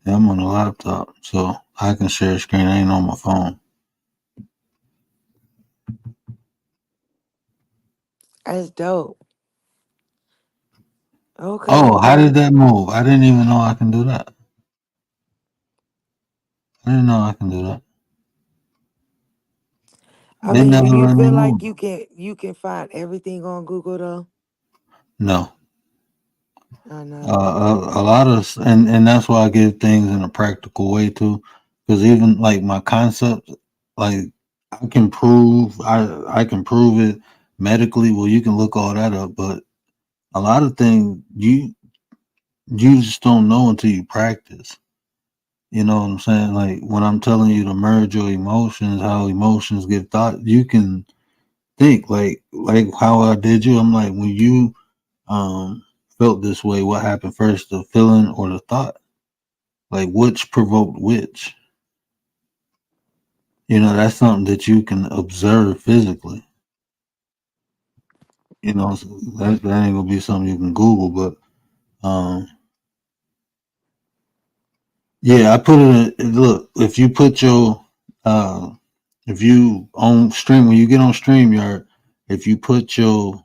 yeah, I'm on the laptop, so I can share screen. I ain't on my phone. That's dope. Okay, Oh, how did bet. that move? I didn't even know I can do that. I didn't know I can do that. I They mean, do never you let me feel move. like you can find everything on Google though? No, I know. a lot of, and that's why I give things in a practical way too, because even like my concepts, like I can prove it medically. Well, you can look all that up, but a lot of things you just don't know until you practice. You know what I'm saying? Like when I'm telling you to merge your emotions, how emotions get thought, you can think like how I did you. I'm like when you felt this way, what happened first, the feeling or the thought? Like which provoked which? You know, that's something that you can observe physically. You know, so that ain't gonna be something you can Google, but yeah, I put it in, look, if you put your uh if you on stream when you get on StreamYard, if you put your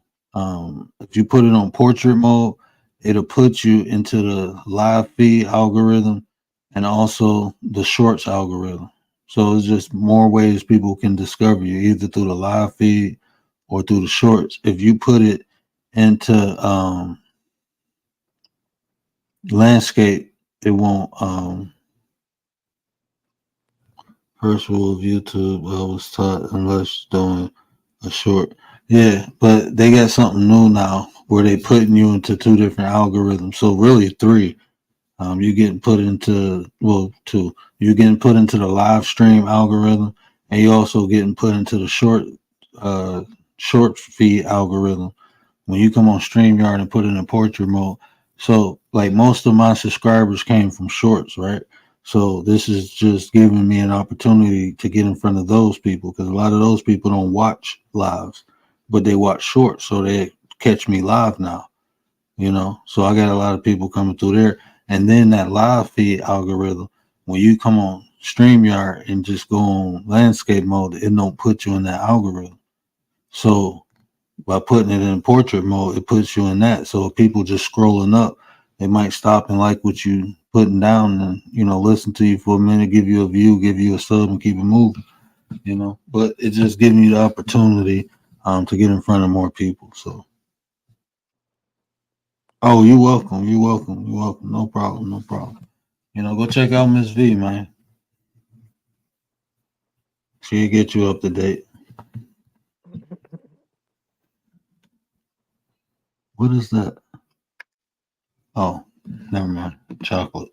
if you put it on portrait mode, it'll put you into the live feed algorithm and also the shorts algorithm. So it's just more ways people can discover you either through the live feed or through the shorts. If you put it into landscape, it won't first rule of YouTube I was taught unless doing a short. Yeah, but they got something new now where they putting you into two different algorithms. So really three. You getting put into well two. You getting put into the live stream algorithm, and you also getting put into the uh short feed algorithm. When you come on StreamYard and put it in portrait mode, so like most of my subscribers came from shorts, right? So this is just giving me an opportunity to get in front of those people because a lot of those people don't watch lives, but they watch shorts, so they catch me live now. You know, so I got a lot of people coming through there, and then that live feed algorithm. When you come on StreamYard and just go on landscape mode, it don't put you in that algorithm. So by putting it in portrait mode, it puts you in that. So if people just scrolling up, they might stop and like what you putting down and listen to you for a minute, give you a view, give you a sub, and keep it moving. But it's just giving you the opportunity to get in front of more people. So oh, you're welcome. You're welcome. You're welcome. No problem. No problem. Go check out Miss V, man. She'll get you up to date. What is that? Oh, never mind. Chocolate.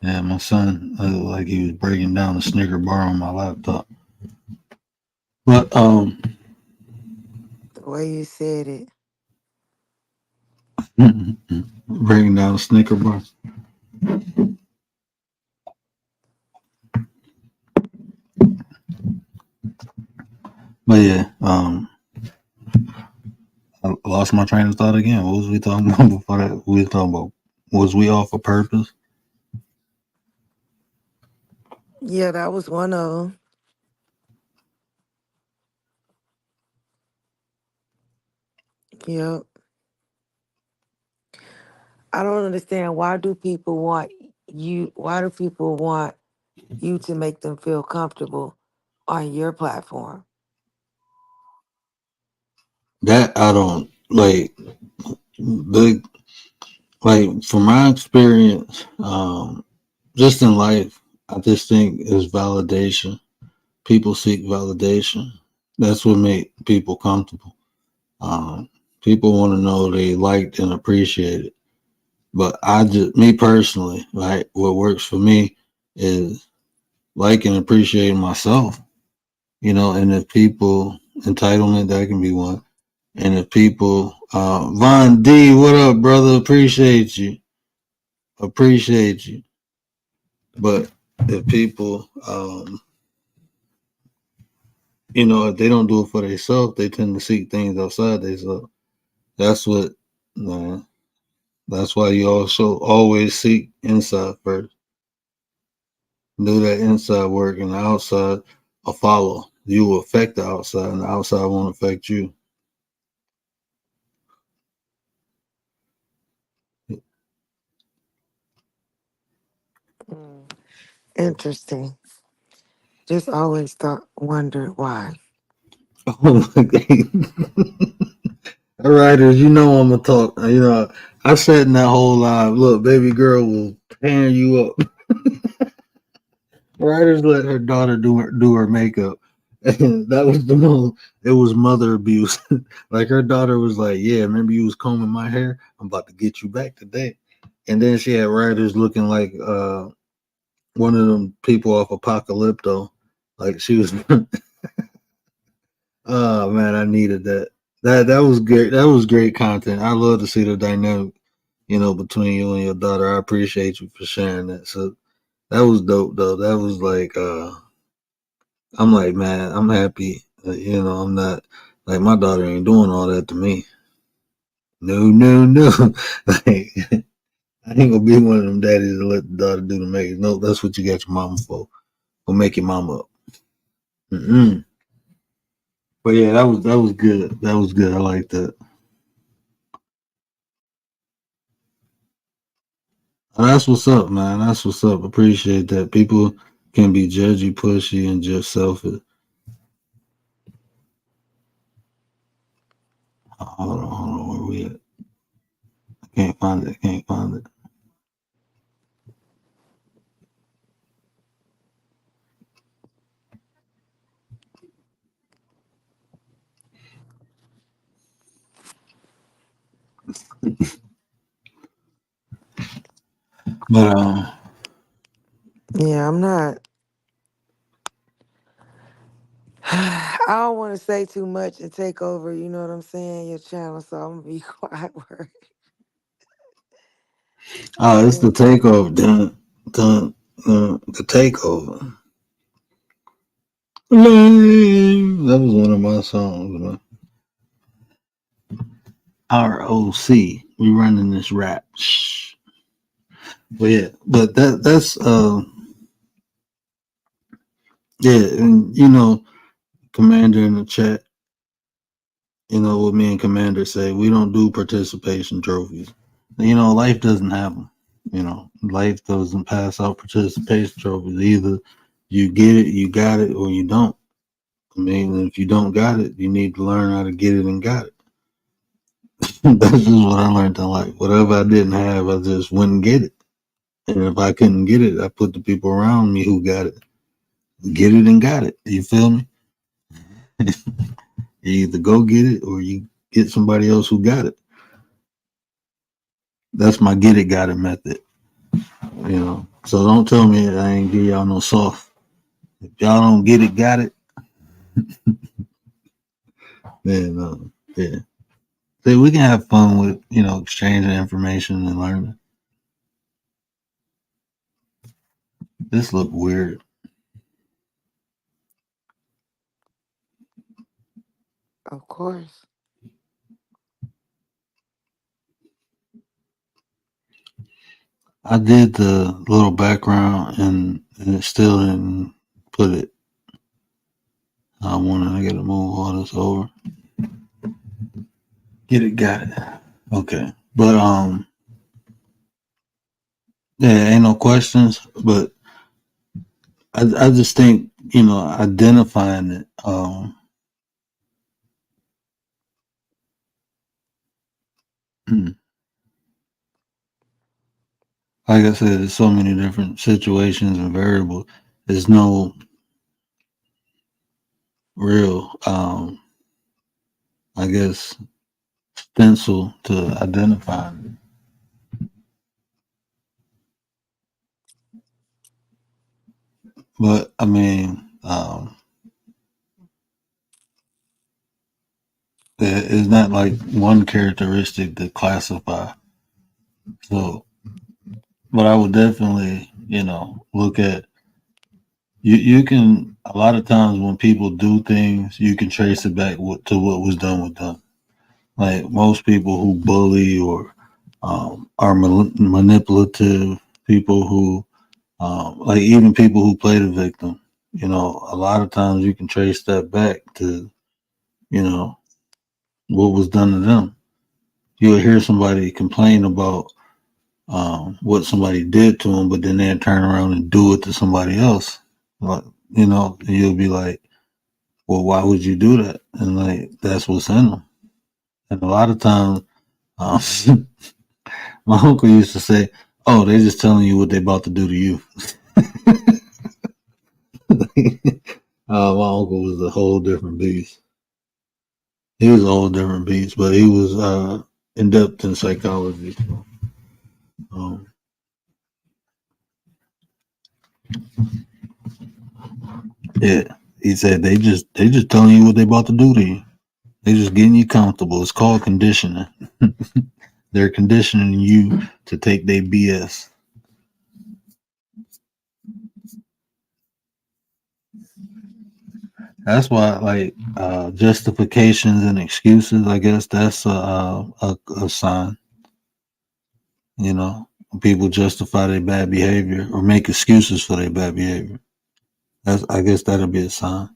Yeah, my son like he was breaking down the Snicker bar on my laptop. But The way you said it. breaking down the Snicker bar. But yeah, I lost my train of thought again. What was we talking about before that? We were talking about was we off a purpose? Yeah, that was one of them. Yep. I don't understand why do people want you to make them feel comfortable on your platform? That I don't like. The Like from my experience, just in life, I just think is validation. People seek validation. That's what make people comfortable. Um, People want to know they liked and appreciated. But me personally, right, what works for me is liking and appreciating myself, and if people, entitlement, that can be one. And if people, Von D, what up, brother? Appreciate you. Appreciate you. But if people, if they don't do it for themselves, they tend to seek things outside themselves. That's what, uh, that's why you also always seek inside first. Do that inside work, and the outside will follow. You will affect the outside, and the outside won't affect you. Mm, interesting. Just always wondered why. Oh my god! All right, as you know, I'm gonna talk. I said in that whole live, look, baby girl will tear you up. Writers let her daughter do her makeup. And that was the most. It was mother abuse. Like her daughter was like, "Yeah, remember you was combing my hair? I'm about to get you back today." And then she had writers looking like one of them people off Apocalypto. Like she was. Oh man, I needed that. That was great. That was great content. I love to see the dynamic, between you and your daughter. I appreciate you for sharing that. So that was dope though. That was like I'm like, man, I'm happy. I'm not like my daughter ain't doing all that to me. No, no, no. Like I ain't gonna be one of them daddies that let the daughter do the makeup. No, that's what you got your mama for. Go make your mama up. Mm-mm. But yeah, that was good. That was good. I like that. That's what's up, man. That's what's up. Appreciate that. People can be judgy, pushy, and just selfish. Hold on, where we at? I can't find it. I can't find it. But Yeah, I'm not. I don't want to say too much and take over, you know what I'm saying, your channel, so I'm gonna be quiet word. it's the takeover. Dun, the takeover. That was one of my songs, man. ROC. We running this rap. Shh. But yeah, but that's yeah, and Commander in the chat. What me and Commander say, we don't do participation trophies. Life doesn't have them. Life doesn't pass out participation trophies. Either you get it, you got it, or you don't. I mean, if you don't got it, you need to learn how to get it and got it. That's just what I learned in life. Whatever I didn't have, I just wouldn't get it. And if I couldn't get it, I put the people around me who got it. Get it and got it. You feel me? You either go get it or you get somebody else who got it. That's my get it, got it method. So don't tell me I ain't give y'all no soft. If y'all don't get it, got it, then yeah. So we can have fun with exchanging information and learning. This look weird. Of course. I did the little background and it still didn't put it. I gotta move all this over. Get it, got it. Okay. But yeah, ain't no questions. But I just think, identifying it, hmm, like I said, there's so many different situations and variables. There's no real, I guess, stencil to identify. But I mean, it's not like one characteristic to classify. So, but I would definitely, look at you. You can a lot of times when people do things, you can trace it back to what was done with them. Like most people who bully or are manipulative, people who like even people who play the victim. A lot of times you can trace that back to you know what was done to them. You'll hear somebody complain about what somebody did to them, but then they turn around and do it to somebody else. Like, you'll be like, well, why would you do that? And like, that's what's in them. And a lot of times, my uncle used to say, oh, they just telling you what they about to do to you. My uncle was a whole different beast. He was a whole different beast, but he was in depth in psychology. So, um, yeah, he said they just telling you what they about to do to you. They just getting you comfortable. It's called conditioning. They're conditioning you to take their BS. That's why, like justifications and excuses. I guess that's a sign. When people justify their bad behavior or make excuses for their bad behavior. I guess that'll be a sign.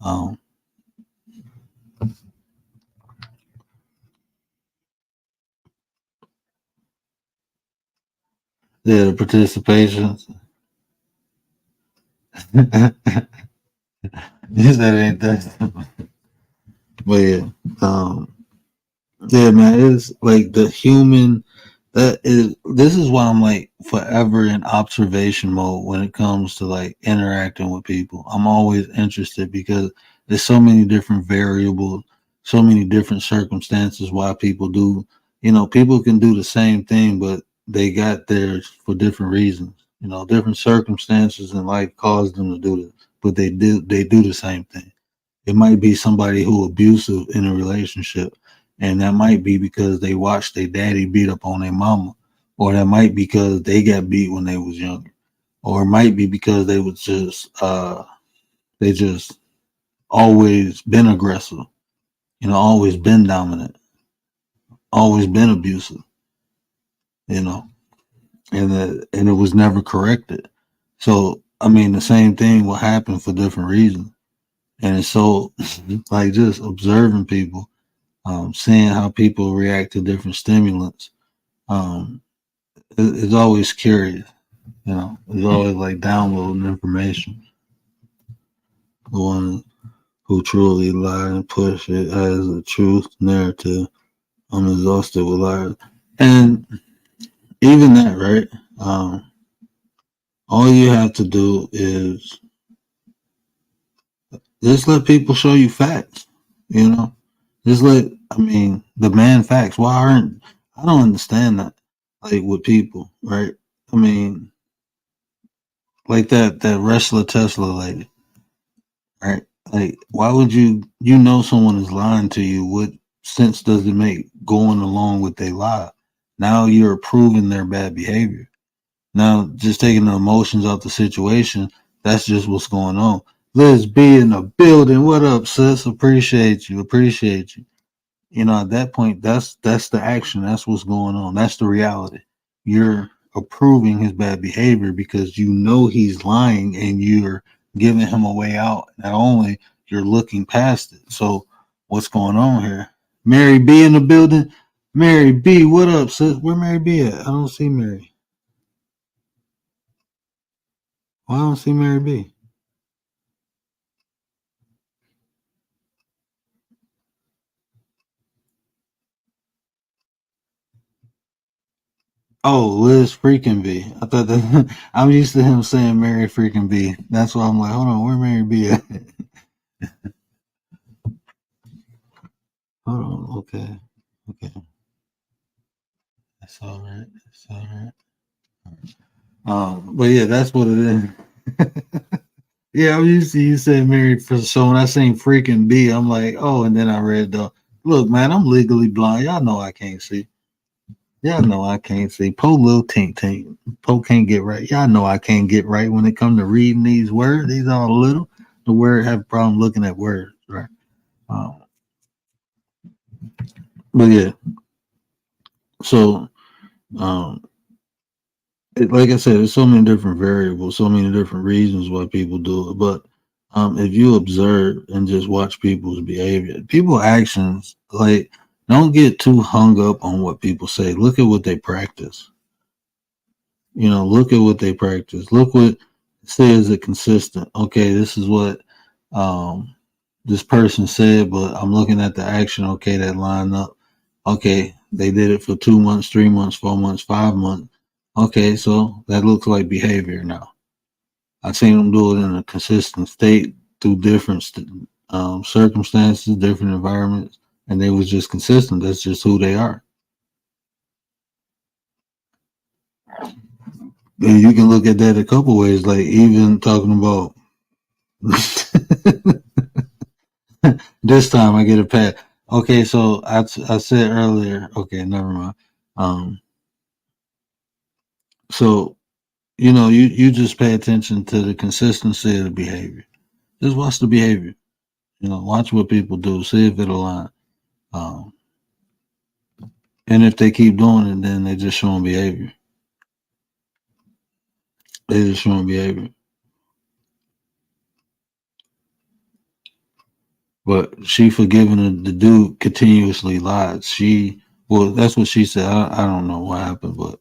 Um, yeah, the participations. You said it ain't that, but yeah, um, yeah, man, it's like the human. That is. This is why I'm like forever in observation mode when it comes to like interacting with people. I'm always interested because there's so many different variables, so many different circumstances why people do. People can do the same thing, but they got theirs for different reasons. Different circumstances in life cause them to do this, but they do the same thing. It might be somebody who abusive in a relationship, and that might be because they watched their daddy beat up on their mama, or that might be because they got beat when they was younger, or it might be because they just always been aggressive, always been dominant, always been abusive, you know, and it was never corrected. So I mean, the same thing will happen for different reasons, and it's so like just observing people, seeing how people react to different stimulants. Um, it's always curious, It's always like downloading information. The one who truly lie and push it as a truth narrative. I'm exhausted with lies, and even that, right? All you have to do is just let people show you facts. You know, just let. I mean, demand facts. Why aren't I don't understand that? Like with people, right? I mean, like that wrestler Tesla lady, right? Like, why would someone is lying to you? What sense does it make going along with their lie? Now you're approving their bad behavior. Now, just taking the emotions out the situation, that's just what's going on. Let's be in the building. What up, sis? Appreciate you. Appreciate you. At that point, that's the action. That's what's going on. That's the reality. You're approving his bad behavior because you know he's lying and you're giving him a way out. Not only you're looking past it. So what's going on here? Mary B in the building. Mary B, what up, sis? Where Mary B at? I don't see Mary. Why I don't see Mary B? Oh, Liz freaking B. I thought that I'm used to him saying Mary freaking B. That's why I'm like, hold on, where Mary B at? Hold on, okay, okay, that's all right, that's all right. But yeah, that's what it is. Yeah, I'm used to you saying married for so when I seen freaking B, I'm like, oh, and then I read the look, man, I'm legally blind. Y'all know I can't see. Y'all know I can't see. Po little tink tink. Po can't get right. Y'all know I can't get right when it comes to reading these words. These all little. The word have a problem looking at words, right? Um, but yeah, so um, like I said, there's so many different variables, so many different reasons why people do it. But if you observe and just watch people's behavior, people actions, like don't get too hung up on what people say. Look at what they practice. You know, look at what they practice. Look what says it consistent. Okay, this is what um, this person said, but I'm looking at the action. Okay, that line up. Okay, they did it for 2 months, 3 months, 4 months, 5 months. Okay, so that looks like behavior now. I've seen them do it in a consistent state through different circumstances, different environments, and they was just consistent. That's just who they are. And you can look at that a couple ways, like even talking about this time I get a pat. Okay, so I said earlier. Okay, never mind. Um, so you just pay attention to the consistency of the behavior. Just watch the behavior. Watch what people do. See if it'll align. Um, and if they keep doing it, then they just showing behavior. They just showing behavior. But she forgiving the dude continuously lied. Well, that's what she said. I don't know what happened, but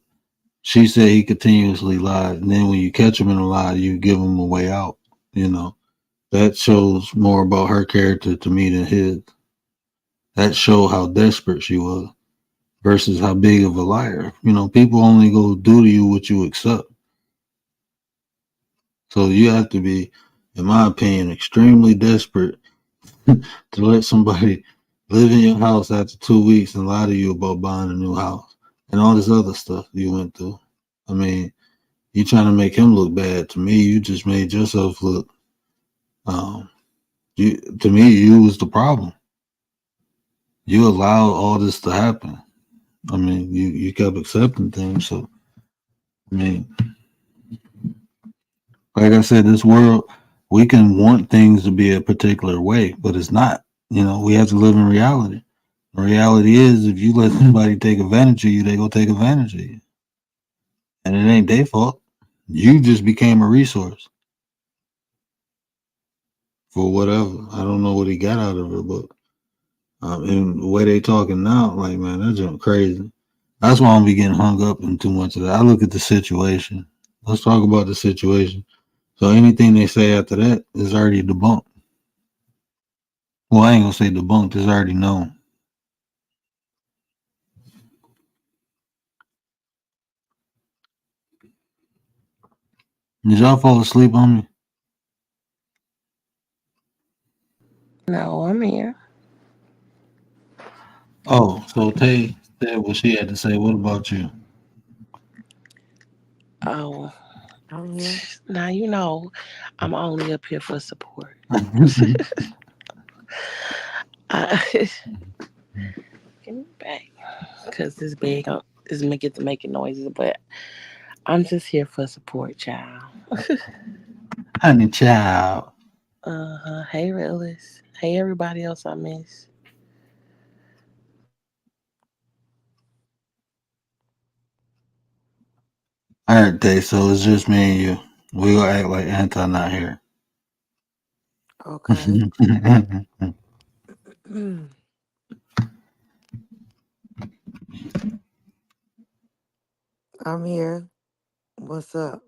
she said he continuously lied. And then when you catch him in a lie, you give him a way out. You know, that shows more about her character to me than his. That showed how desperate she was versus how big of a liar. People only go do to you what you accept. So you have to be, in my opinion, extremely desperate to let somebody live in your house after 2 weeks and lie to you about buying a new house and all this other stuff you went through. I mean, you trying to make him look bad. To me, you just made yourself look. Um, to me, you was the problem. You allowed all this to happen. I mean, you kept accepting things. So, I mean, like I said, this world, we can want things to be a particular way, but it's not. We have to live in reality. The reality is, if you let somebody take advantage of you, they go take advantage of you, and it ain't their fault. You just became a resource for whatever. I don't know what he got out of it, but and the way they talking now, like man, that's just crazy. That's why I don't be getting hung up in too much of that. I look at the situation. Let's talk about the situation. So anything they say after that is already debunked. Well, I ain't gonna say debunked. It's already known. Did y'all fall asleep on me? No, I'm here. Oh, so Tay said what she had to say. What about you? Oh, I'm here. now I'm only up here for support. I, Give me back, cause this bag is get to making noises, but I'm just here for support, child. Honey child. Hey, Realist. Hey, everybody else I miss. All right, Tay. So it's just me and you. We gonna act like Anton not here. Okay. I'm here. What's up?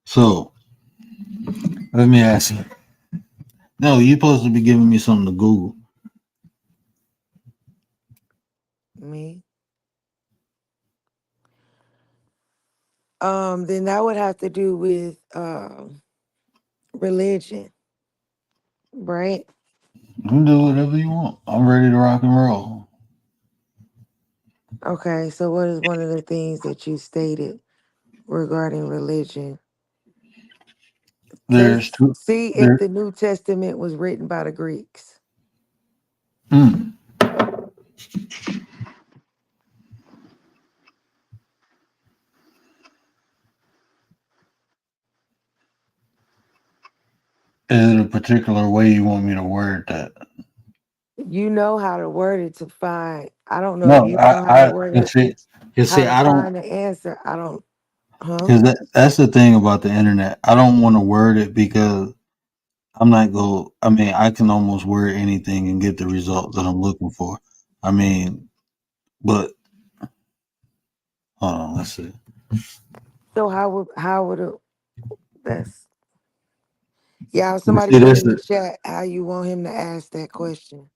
So let me ask you. No, you're supposed to be giving me something to Google. Me. Then that would have to do with religion, right? You can do whatever you want. I'm ready to rock and roll. Okay, so what is one of the things that you stated regarding religion? There's Let's two. see if There. the New Testament was written by the Greeks. Mm, is it a particular way you want me to word that? You know how to word it to find. I don't know if No, you know how to word you it, see, how to I don't, find the answer. I don't, huh? because that's the thing about the internet. I don't want to word it because I'm not go. I mean, I can almost word anything and get the result that I'm looking for. I mean, but hold on, let's see. So how would it, that's, yeah, You somebody see put this? in the chat how you want him to ask that question.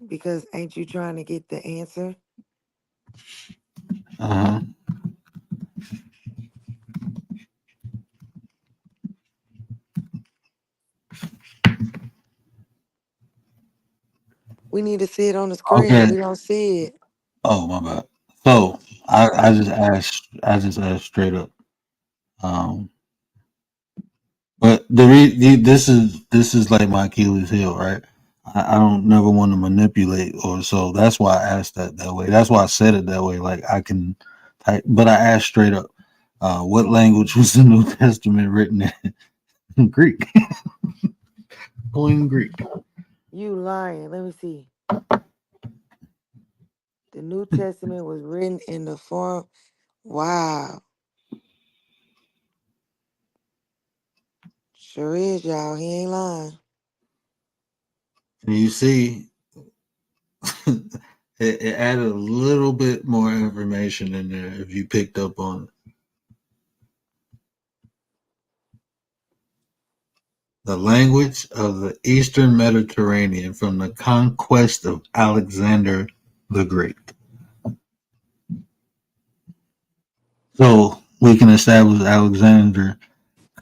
Because ain't you trying to get the answer? Uh-huh. We need to see it on the screen. Okay. We don't see it. Oh my bad. So I just asked straight up. Um, but this is like my Achilles heel, right? I don't never want to manipulate, or so that's why I asked that way. That's why I said it that way. Like I can type, but I asked straight up, what language was the New Testament written in? Greek, plain Greek. You lying. Let me see. The New Testament was written in the form. Wow. Sure is, y'all. He ain't lying. And you see, it added a little bit more information in there if you picked up on it. The language of the Eastern Mediterranean from the conquest of Alexander the Great. So we can establish Alexander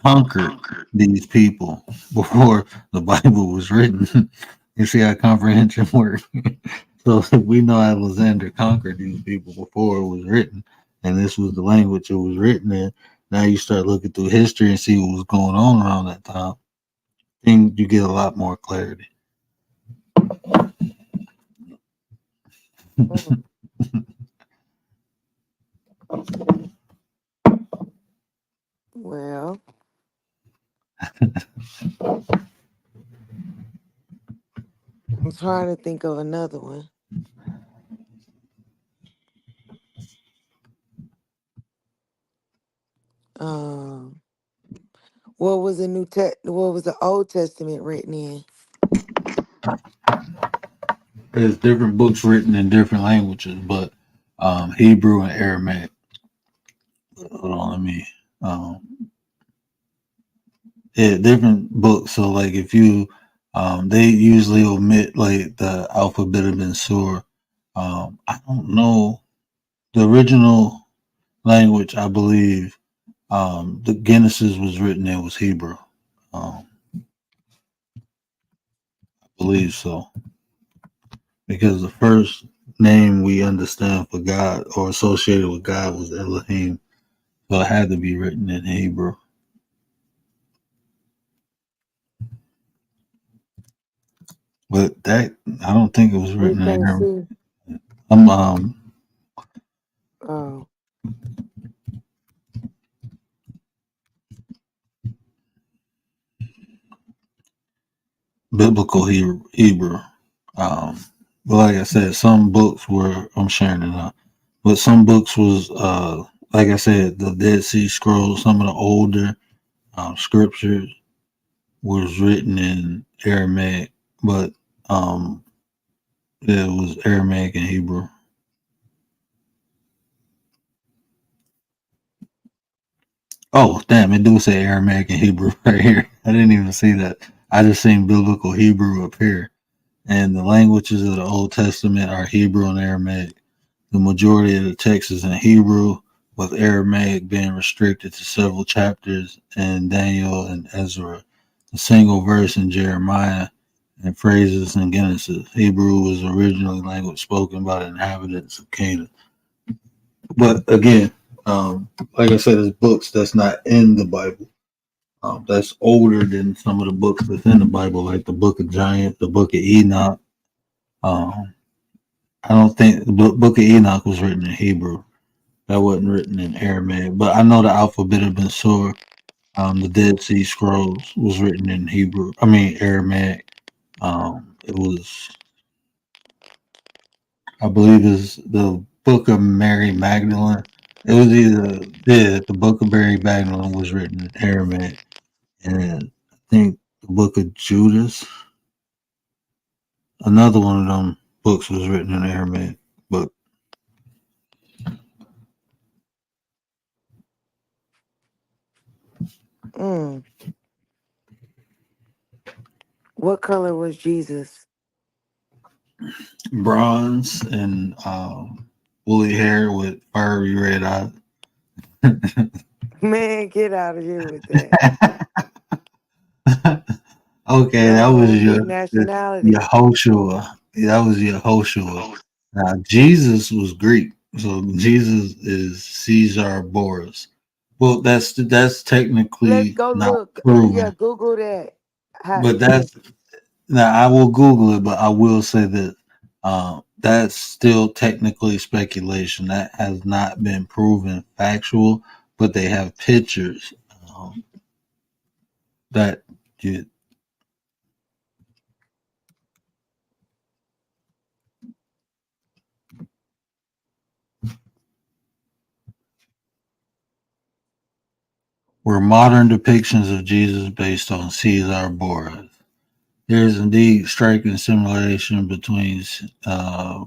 conquered these people before the Bible was written. You see how comprehension works. So we know Alexander conquered these people before it was written, and this was the language it was written in. Now you start looking through history and see what was going on around that time. Then you get a lot more clarity. Mm. Well, I'm trying to think of another one. Um, what was the Old Testament written in? There's different books written in different languages, but Hebrew and Aramaic. Hold on, let me. Um, yeah, different books. So like if you, they usually omit like the alphabet of Bensur. I don't know the original language. I believe the Genesis was written in was Hebrew. I believe so because the first name we understand for God or associated with God was Elohim. So it had to be written in Hebrew. But that I don't think it was We written in can't Arabic. see. I'm Oh, biblical Hebrew. Um, but like I said, some books were I'm sharing it out. But some books was like I said, the Dead Sea Scrolls, some of the older scriptures was written in Aramaic, but it was Aramaic and Hebrew. Oh, damn! It do say Aramaic and Hebrew right here. I didn't even see that. I just seen biblical Hebrew up here. And the languages of the Old Testament are Hebrew and Aramaic. The majority of the text is in Hebrew, with Aramaic being restricted to several chapters in Daniel and Ezra, a single verse in Jeremiah, and phrases in Genesis. Hebrew was originally language spoken by the inhabitants of Canaan. But again, like I said, there's books that's not in the Bible. That's older than some of the books that's in the Bible, like the Book of Giant, the Book of Enoch. Um, I don't think the Book of Enoch was written in Hebrew. That wasn't written in Aramaic. But I know the alphabet of Ben the Dead Sea Scrolls was written in Hebrew. I mean Aramaic. It was, I believe, is the Book of Mary Magdalene. It was either, yeah, the Book of Mary Magdalene was written in Aramaic, and I think the Book of Judas, another one of them books, was written in Aramaic. But Mm. What color was Jesus? bronze and woolly hair with fiery red eyes. Man, get out of here with that. Okay, that was What nationality? Yehoshua. That was Yehoshua. Now Jesus was Greek, so Jesus is Caesar Boris. Well, that's Let's technically go not look. Yeah, proven, Google that. but Yeah. that's, now I will Google it, but I will say that that's still technically speculation. That has not been proven factual, but they have pictures um, that you, were modern depictions of Jesus based on Caesar Boras. There is indeed striking similation between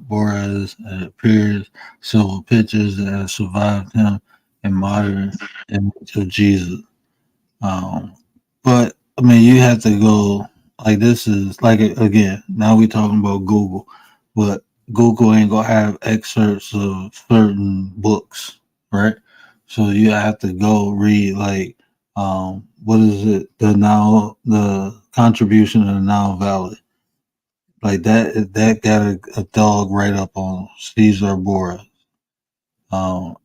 Boras and it appears several pictures that have survived him and modern image of Jesus. Um, but I mean, you have to go, like, this is like, again. Now we talking about Google, but Google ain't gonna have excerpts of certain books, right? So you have to go read, like, what is it? The contribution of the Now Valley, like that. That got a dog right up on Caesar Bora. Um,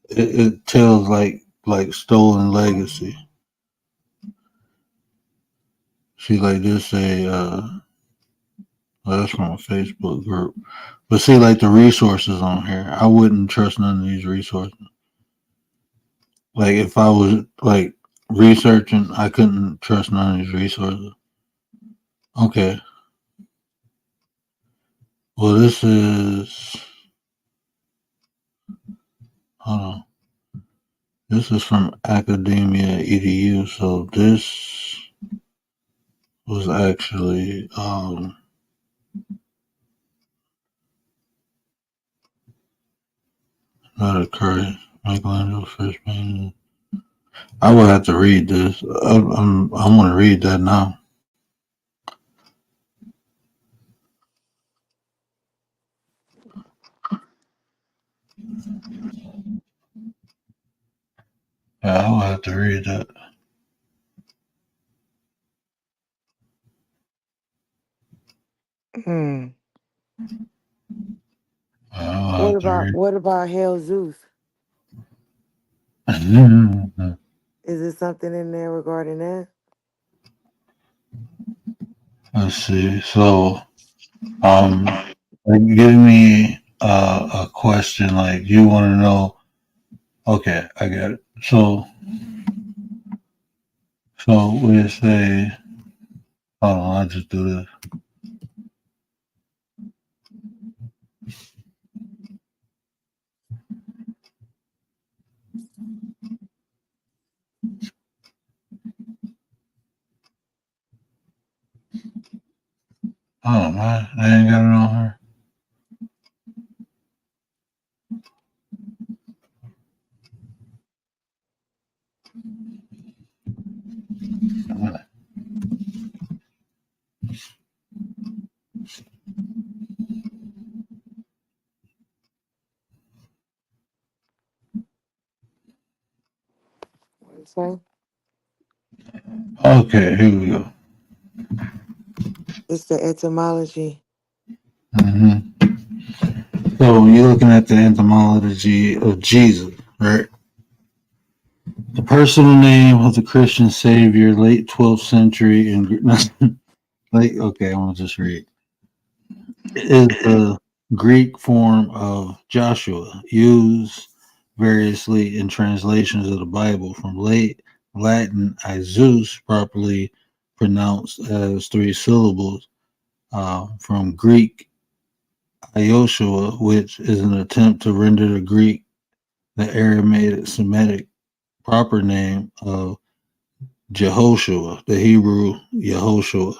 it tells like stolen legacy. See, like this well, that's from a Facebook group. But see, like the resources on here, I wouldn't trust none of these resources. Like if I was like researching, I couldn't trust none of these resources. Okay. Well, this is, hold on. This is from Academia Edu. So this was actually not a curse. Michelangelo's first painting. I would have to read this. I want to read that now. Yeah, I will have to read that. Hmm. I will have to read. What about Hell Zeus? Is there something in there regarding that? Let's see. So, like, give me a question. Like, you want to know? Okay, I get it. So we say, hold on, I'll just do this. Oh man, I ain't got it on her. say? Okay, here we go. It's the etymology. hmm So you're looking at the etymology of Jesus, right? The personal name of the Christian Savior, late 12th century, and late. Okay, I'm gonna just read. Is the Greek form of Joshua, used variously in translations of the Bible from late Latin Isus, properly pronounced as three syllables, from Greek Ioshua, which is an attempt to render the Greek the Aramaic Semitic proper name of Jehoshua, the Hebrew Yehoshua.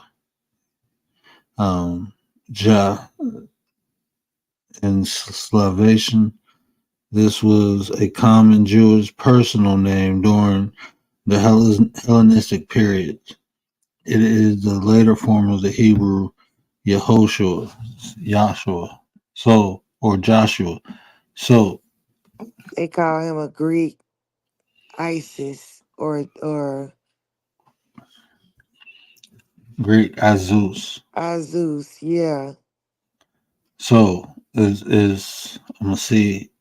Jah in Slavation. This was a common Jewish personal name during the Hellenistic period. It is the later form of the Hebrew Yehoshua, Yahshua, so or Joshua. So They call him a Greek Isis or Greek Azus. Azus. Yeah. So is I'm gonna see.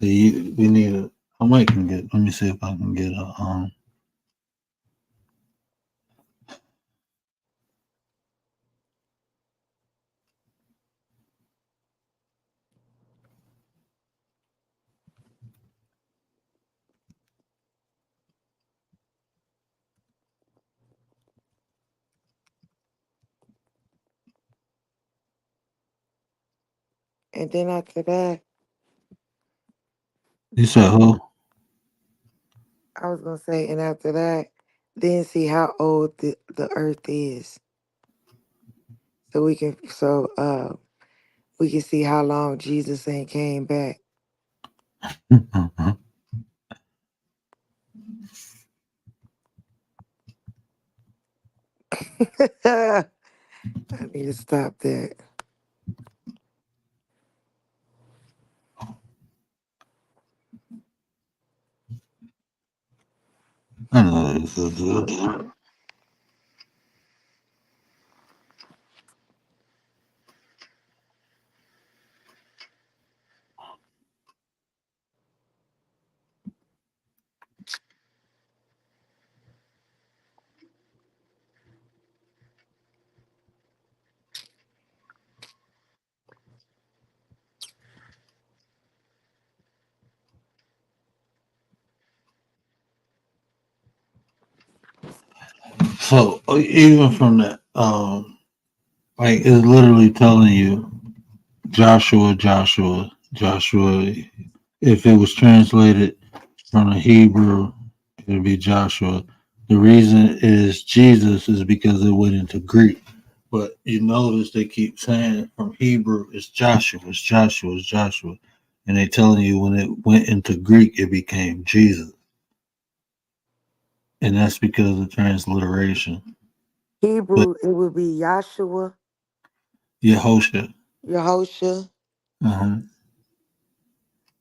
We need a. I might can get. Let me see if I can get a. And then after that, You said how who? I was gonna say, and after that, then see how old the earth is. So we can see how long Jesus ain't came back. I need to stop that. I know this is good. So even from that, like it's literally telling you Joshua, Joshua, Joshua. If it was translated from the Hebrew, it would be Joshua. The reason is Jesus is because it went into Greek. But you notice they keep saying from Hebrew it's Joshua, it's Joshua, it's Joshua. And they telling you when it went into Greek it became Jesus. And that's because of transliteration. But Hebrew, it would be Yahshua, Yehosha. Yahosha, Uh-huh.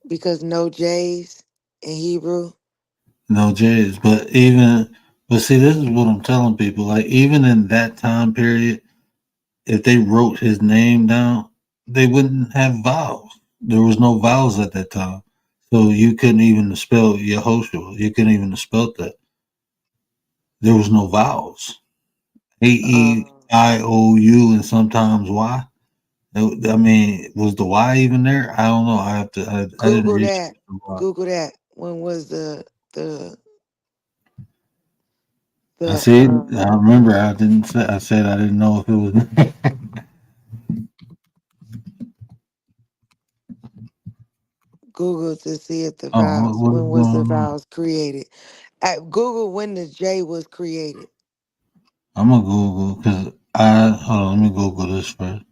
because no J's in Hebrew. No J's. But see, this is what I'm telling people. Like, even in that time period, if they wrote his name down, they wouldn't have vowels. There was no vowels at that time. So you couldn't even spell Yehoshua. You couldn't even spell that. There was no vowels. Uh, AEIOU and sometimes Y. I mean, was the Y even there? I don't know. I have to. I didn't Google research that. the Y. Google that. When was the I the see. I remember. I didn't say. I said I didn't know if it was. Google to see if the Oh, vowels, what when is was the going on? vowels created? At Google when the J was created. I'm gonna Google because I hold on. Let me Google this first.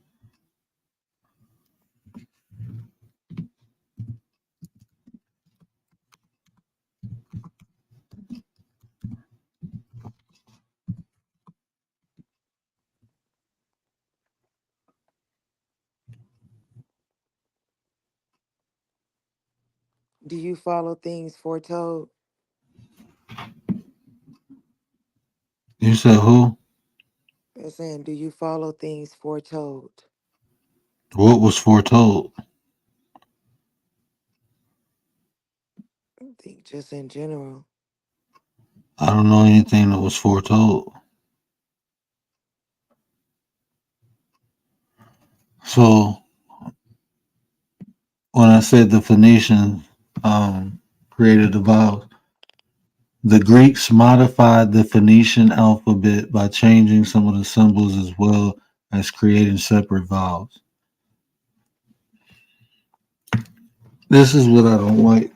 Do you follow things foretold? You said who? They're saying, do you follow things foretold? What was foretold? I think just in general. I don't know anything that was foretold. So when I said the Phoenicians created the vowels, the Greeks modified the Phoenician alphabet by changing some of the symbols as well as creating separate vowels. This is what I don't like.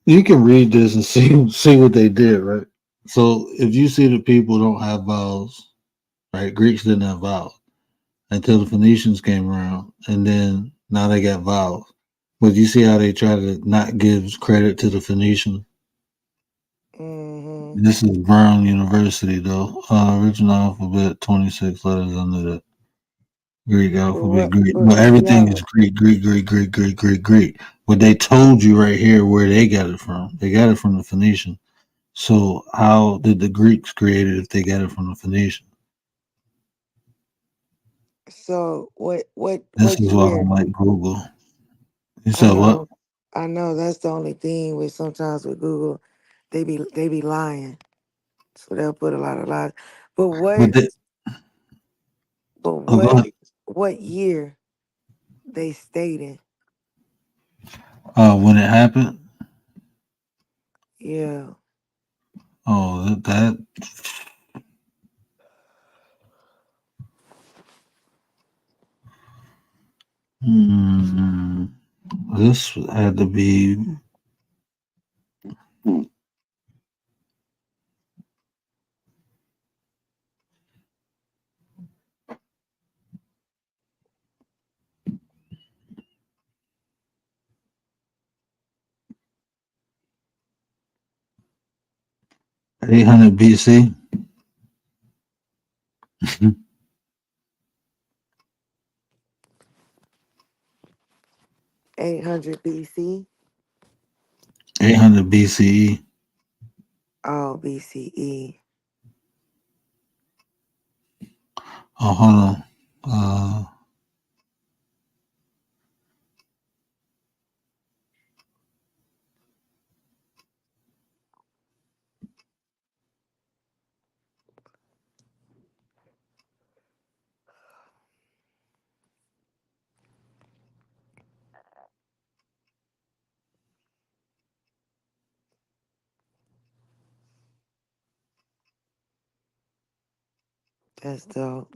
You can read this and see what they did, right? So if you see that people don't have vowels, right? Greeks didn't have vowels until the Phoenicians came around, and then now they got vowels. But you see how they try to not give credit to the Phoenicians. Mm-hmm. This is Brown University, though. Original alphabet, 26 letters under the Greek alphabet, What? Greek. But But everything yeah. is Greek, Greek, Greek, Greek, Greek, Greek, Greek. But they told you right here where they got it from. They got it from the Phoenicians. So how did the Greeks create it if they got it from the Phoenicians? So This what is why I don't year? like Google. You I said what? know. I know that's the only thing with sometimes with Google, they be lying. So they'll put a lot of lies. But But what they, but oh, go what ahead. what year they stated? When it happened, Yeah. that mm, this had to be 800 BC. 800 BC. 800 BCE. Oh, BCE. Oh, hold on. Uh, That's dope.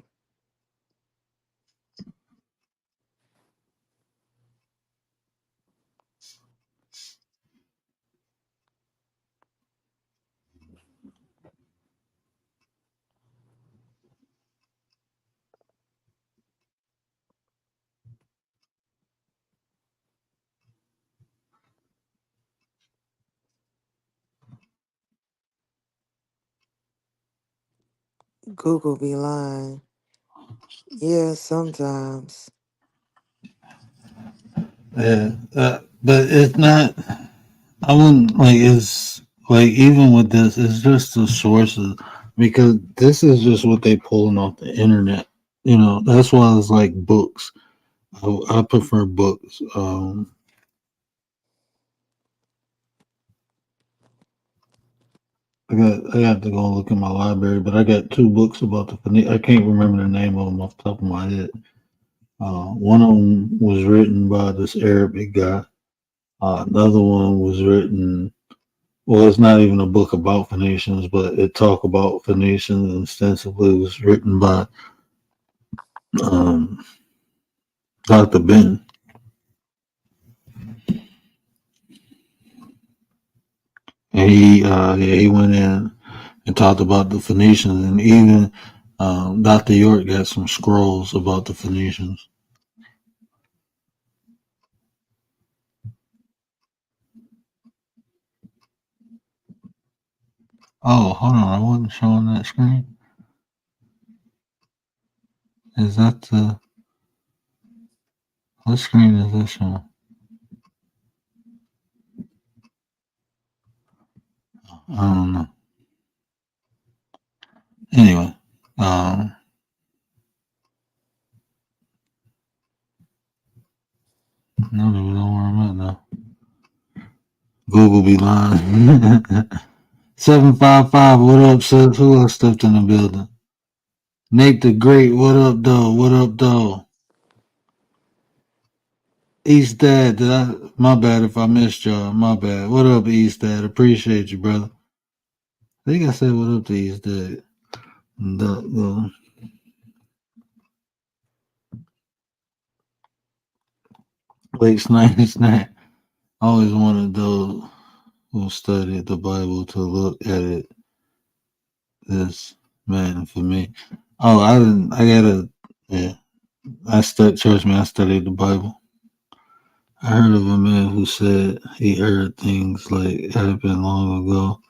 Google be lying. Yeah, sometimes. yeah, but it's not. I wouldn't like. It's like even with this, it's just the sources because this is just what they pulling off the internet. That's why it's like books. I prefer books. I got to go look in my library, but I got two books about the I can't remember the name of them off the top of my head. One of them was written by this Arabic guy. Another one was written. Well, it's not even a book about Phoenicians, but it talk about Phoenicians and ostensibly it was written by um, Dr. Ben. And he went in and talked about the Phoenicians, and even Dr. York got some scrolls about the Phoenicians. Oh, hold on, I wasn't showing that screen. Is that the what screen is this on? I don't know. Anyway, I don't even know where I'm at now. Google be lying. 755, what up, sis? Who else stepped in the building? Nate the Great, what up, though? What up, though? East Dad, my bad if I missed y'all. My bad. What up, East Dad? Appreciate you, brother. I think I said what up to East Dad. Late Sniper Snack. I always wanted those who studied the Bible to look at it this man for me. Oh, I didn't. I gotta. Yeah, trust me. I studied the Bible. I heard of a man who said he heard things like happened long ago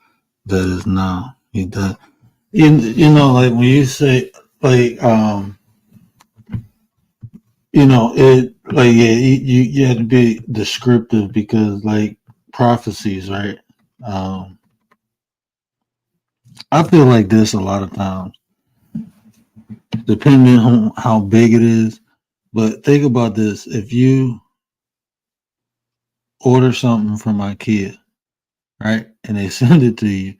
that is now. He died. You know, like when you say like you know it like yeah you have to be descriptive because like prophecies, right? Um, I feel like this a lot of times, depending on how big it is. But think about this: if you order something from IKEA, right, and they send it to you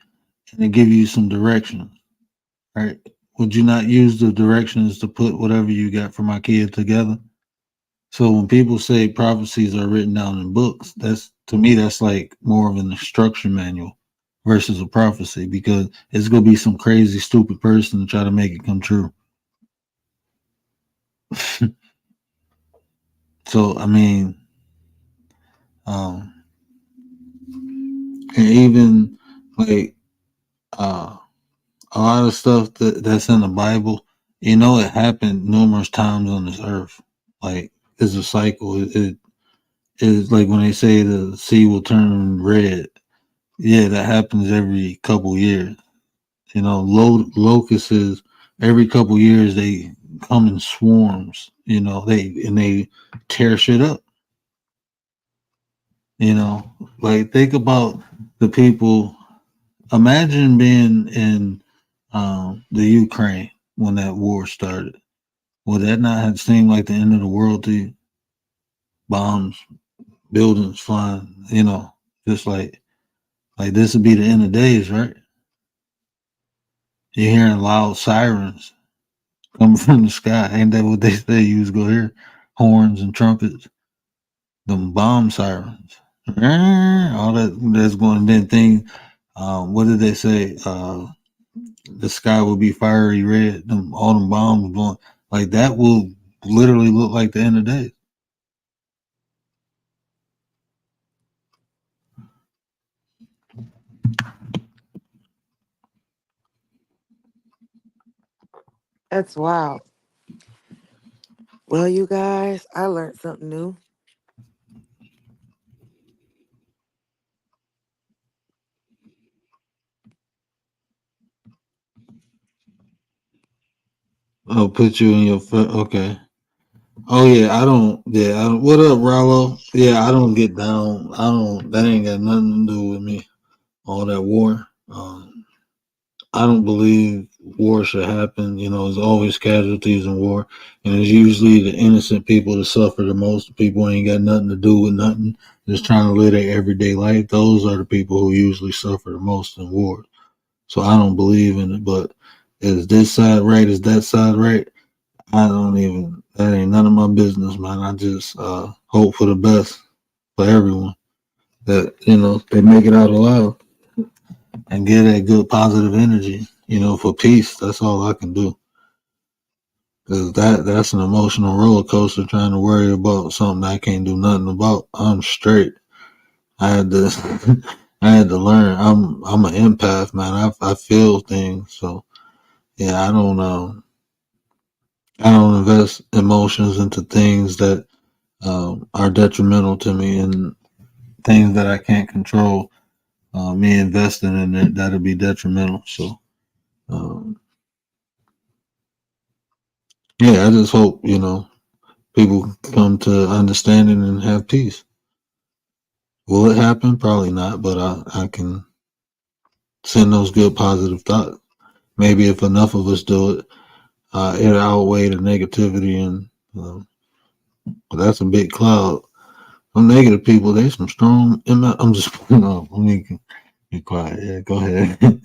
and they give you some directions, right? Would you not use the directions to put whatever you got from IKEA together? So when people say prophecies are written down in books, that's to me that's like more of an instruction manual versus a prophecy because it's gonna be some crazy stupid person to try to make it come true. So I mean, um, and even like a lot of stuff that's in the Bible, you know, it happened numerous times on this earth. Like it's a cycle. It is like when they say the sea will turn red. Yeah, that happens every couple years. You know, locusts every couple years they come in swarms. You know, they tear shit up. You know, like think about the people. Imagine being in the Ukraine when that war started. Would that not have seemed like the end of the world to you? Bombs, buildings flying, you know, just like this would be the end of days, right? You're hearing loud sirens coming from the sky. Ain't that what they say you was gonna hear? Horns and trumpets, them bomb sirens. All that's going then thing. What did they say? The sky will be fiery red. All them bombs going like that will literally look like the end of days. That's wild. Well, you guys, I learned something new. I'll put you in your foot. Okay. Oh yeah, I don't. Yeah, I don't, what up, Rollo? Yeah, I don't get down. I don't. That ain't got nothing to do with me. All that war. I don't believe war should happen. You know, there's always casualties in war, and it's usually the innocent people that suffer the most. The people ain't got nothing to do with nothing, just trying to live their everyday life. Those are the people who usually suffer the most in war. So I don't believe in it. But is this side right? Is that side right? I don't even. That ain't none of my business, man. I just hope for the best for everyone. That you know they make it out alive and get that good positive energy. You know, for peace. That's all I can do. Cause that's an emotional roller coaster trying to worry about something I can't do nothing about. I'm straight. I had to I had to learn. I'm an empath, man. I feel things. So yeah, I don't invest emotions into things that are detrimental to me and things that I can't control. Me investing in it that'll be detrimental. So um, yeah, I just hope people come to understanding and have peace. Will it happen? Probably not, but I can send those good positive thoughts. Maybe if enough of us do it, it outweigh the negativity, and but that's a big cloud. Some negative people, they some strong. I'm just no. Let me be quiet. Yeah, go ahead.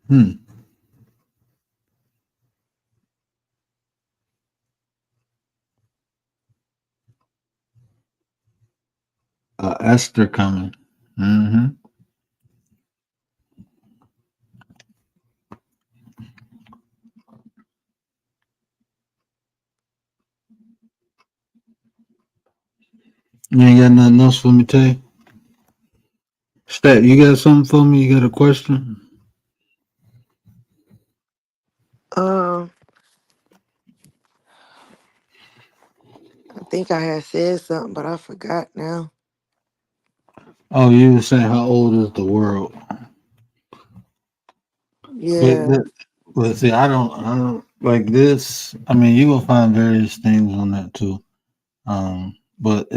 hmm. Esther coming. hmm You ain't got nothing else for me, Tay? Stat, you got something for me? You got a question? Um, I think I had said something, but I forgot now. Oh, you were saying how old is the world? But, Yeah. that, but see, I don't like this. I mean, you will find various things on that too. But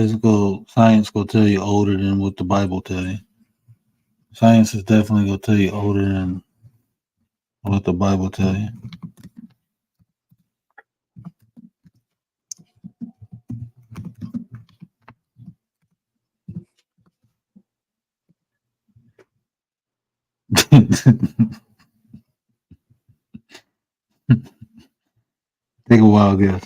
science will tell you older than what the Bible tell you. Science is definitely gonna tell you older than what the Bible tell you. Take a wild guess.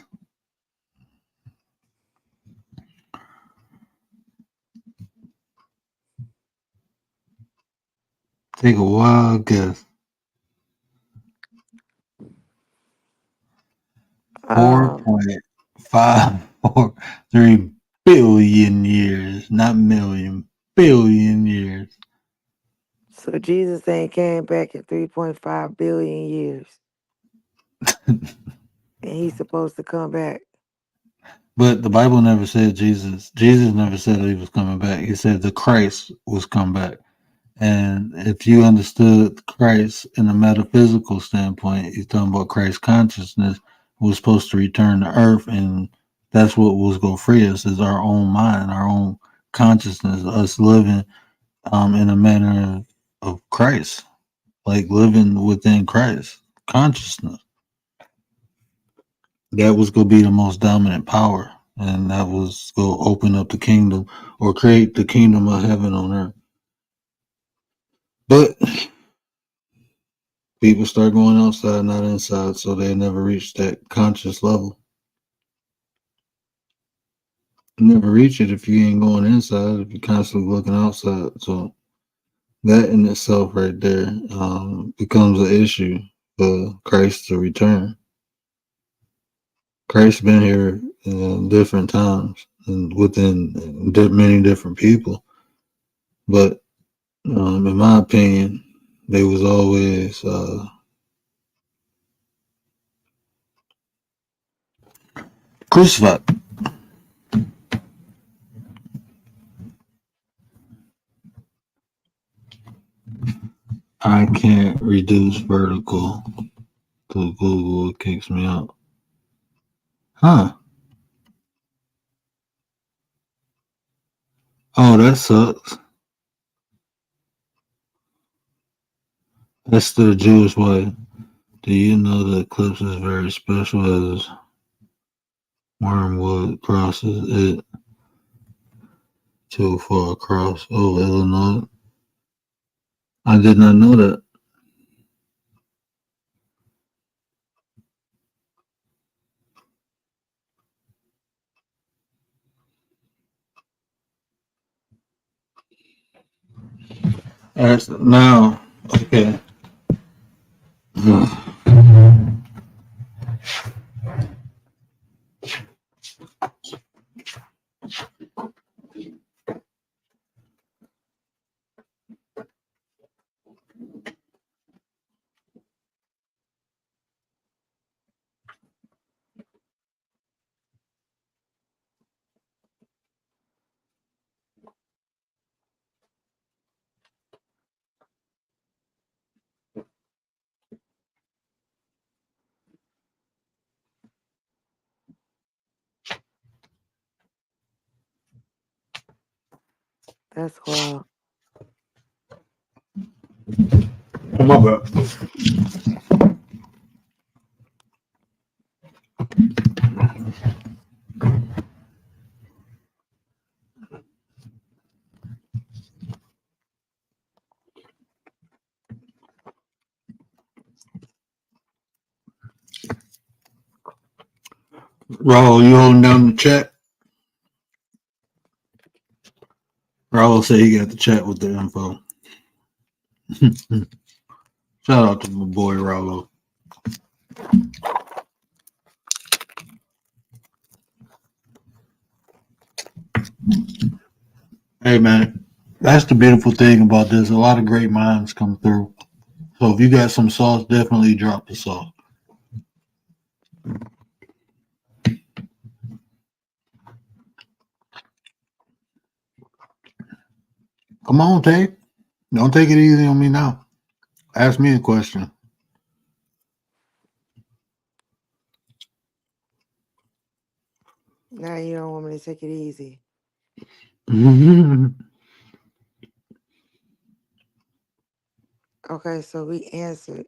Take a wild guess. Four Um, point 543 billion years, not million, billion years. so Jesus ain't came back in 3.5 billion years, and he's supposed to come back. But the Bible never said Jesus. Jesus never said he was coming back. He said the Christ was come back. And if you understood Christ in a metaphysical standpoint, he's talking about Christ consciousness was supposed to return to earth, and that's what was going to free us is our own mind, our own consciousness, us living in a manner of Christ, like living within Christ consciousness. That was going to be the most dominant power, and that was going to open up the kingdom or create the kingdom of heaven on earth. But people start going outside, not inside, so they never reach that conscious level. You never reach it if you ain't going inside, if you're constantly looking outside. So that in itself right there becomes an issue for Christ to return. Christ's been here in different times and within many different people. But in my opinion, they was always crucified. I can't reduce vertical to Google. It kicks me out. Huh. Oh, that sucks. That's the Jewish way. Do you know the eclipse is very special as wormwood crosses it too far across over Illinois? I did not know that. That's now okay. That's wild. Oh, my bad. Raul, you holding down the chat? Raul said he got the chat with the info. Shout out to my boy Raul. Hey man, that's the beautiful thing about this. A lot of great minds come through. So if you got some sauce, definitely drop the sauce. Come on, Tay. Don't take it easy on me now. Ask me a question. Now you don't want me to take it easy. Okay, so we answered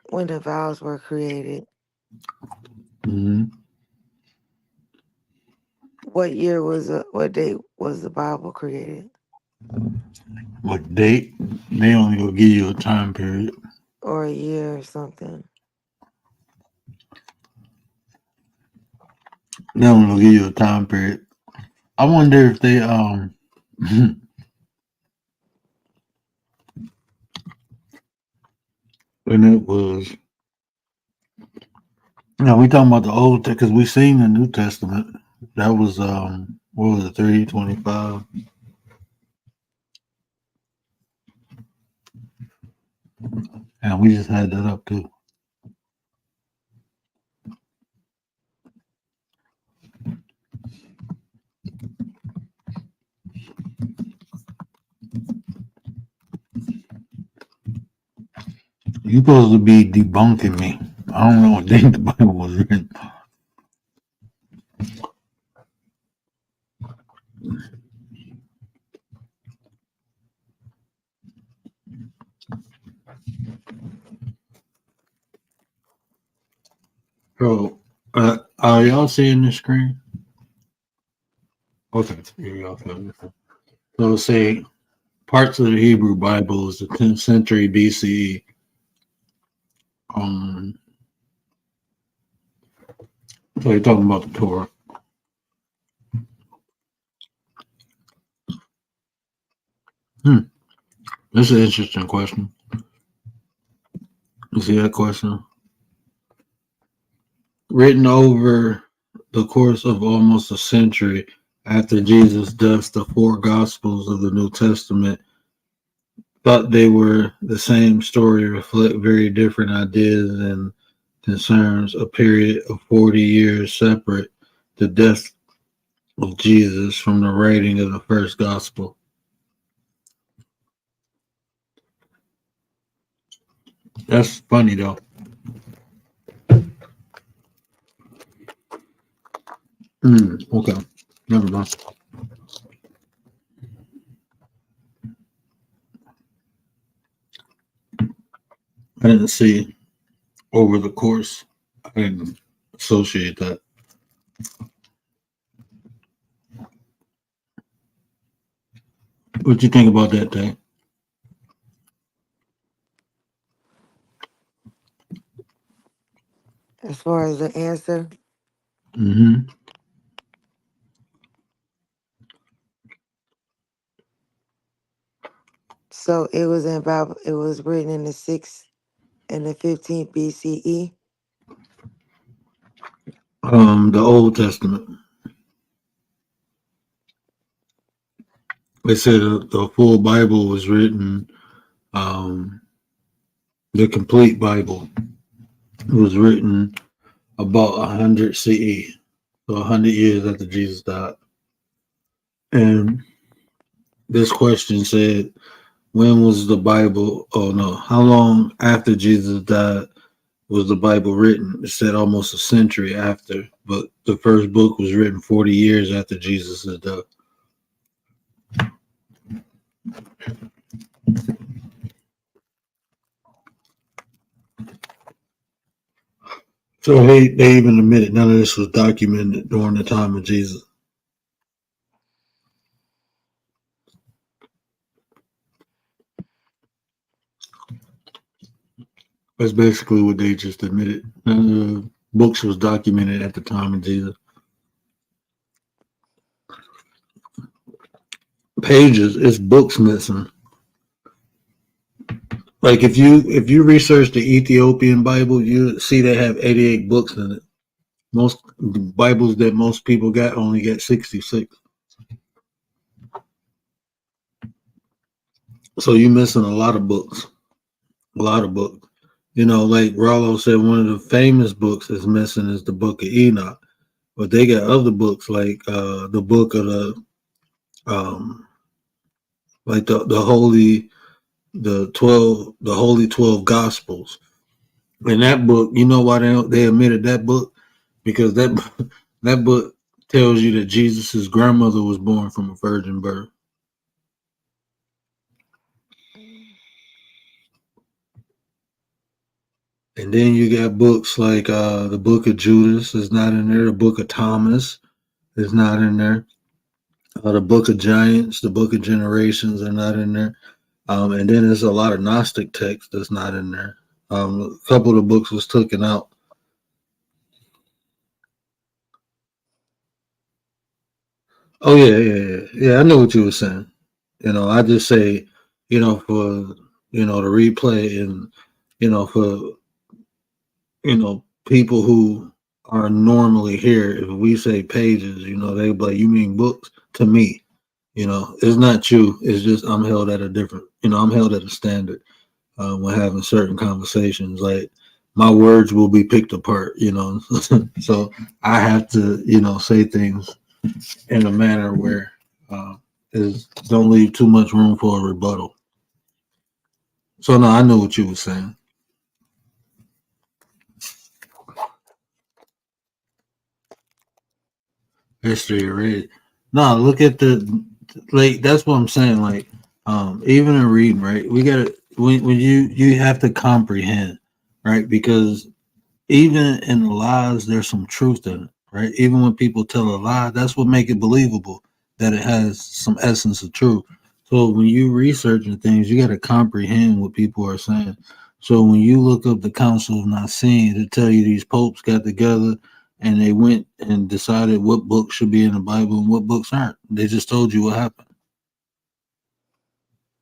when the vowels were created. What year what date was the Bible created? What date? They only gonna give you a time period. Or a year or something. They only gonna give you a time period. I wonder if they when it was. No, we talking about the old because we seen the New Testament. That was what was it, 325? And we just had that up too. You supposed to be debunking me. I don't know what date the Bible was written. Bro, are y'all seeing the screen? Okay, here y'all go. So say parts of the Hebrew Bible is the 10th century BCE. So you're talking about the Torah. This is an interesting question. You see that question? Written over the course of almost a century after Jesus' death, the four Gospels of the New Testament thought they were the same story, reflect very different ideas and concerns. A period of 40 years separate the death of Jesus from the writing of the first Gospel. That's funny though. Okay, never mind. I didn't see over the course. I didn't associate that. What you think about that, Tay? As far as the answer, so it was in Bible. It was written in the 6th and the 15th BCE. The Old Testament. They said the full Bible was written. The complete Bible was written about 100 CE, so 100 years after Jesus died. And this question said, when was the Bible? Oh no, how long after Jesus died was the Bible written. It said almost a century after, but the first book was written 40 years after Jesus' death. So they even admitted none of this was documented during the time of Jesus. That's basically what they just admitted. None of the books was documented at the time of Jesus. Pages, it's books missing. Like if you research the Ethiopian Bible, you see they have 88 books in it. Most Bibles that most people got only get 66. So you're missing a lot of books. A lot of books. You know, like Rollo said, one of the famous books that's missing is the Book of Enoch. But they got other books like the book of um like the holy 12 gospels. And that book, you know why they admitted that book? Because that book tells you that Jesus's grandmother was born from a virgin birth. And then you got books like the Book of Judas is not in there. The Book of Thomas is not in there. The Book of Giants, the Book of Generations are not in there. And then there's a lot of Gnostic text that's not in there. A couple of the books was taken out. Oh yeah. I know what you were saying. You know, I just say, for the replay and for people who are normally here, if we say pages, they be like, you mean books to me. It's not you. It's just I'm held at a different, I'm held at a standard when having certain conversations. Like my words will be picked apart, so I have to, say things in a manner where is don't leave too much room for a rebuttal. So no, I know what you were saying. History already. No, look at the like. That's what I'm saying. Like, even in reading, right? We gotta when you have to comprehend, right? Because even in the lies, there's some truth in it, right? Even when people tell a lie, that's what make it believable that it has some essence of truth. So when you researching things, you got to comprehend what people are saying. So when you look up the Council of Nicene to tell you these popes got together and they went and decided what books should be in the Bible and what books aren't, they just told you what happened.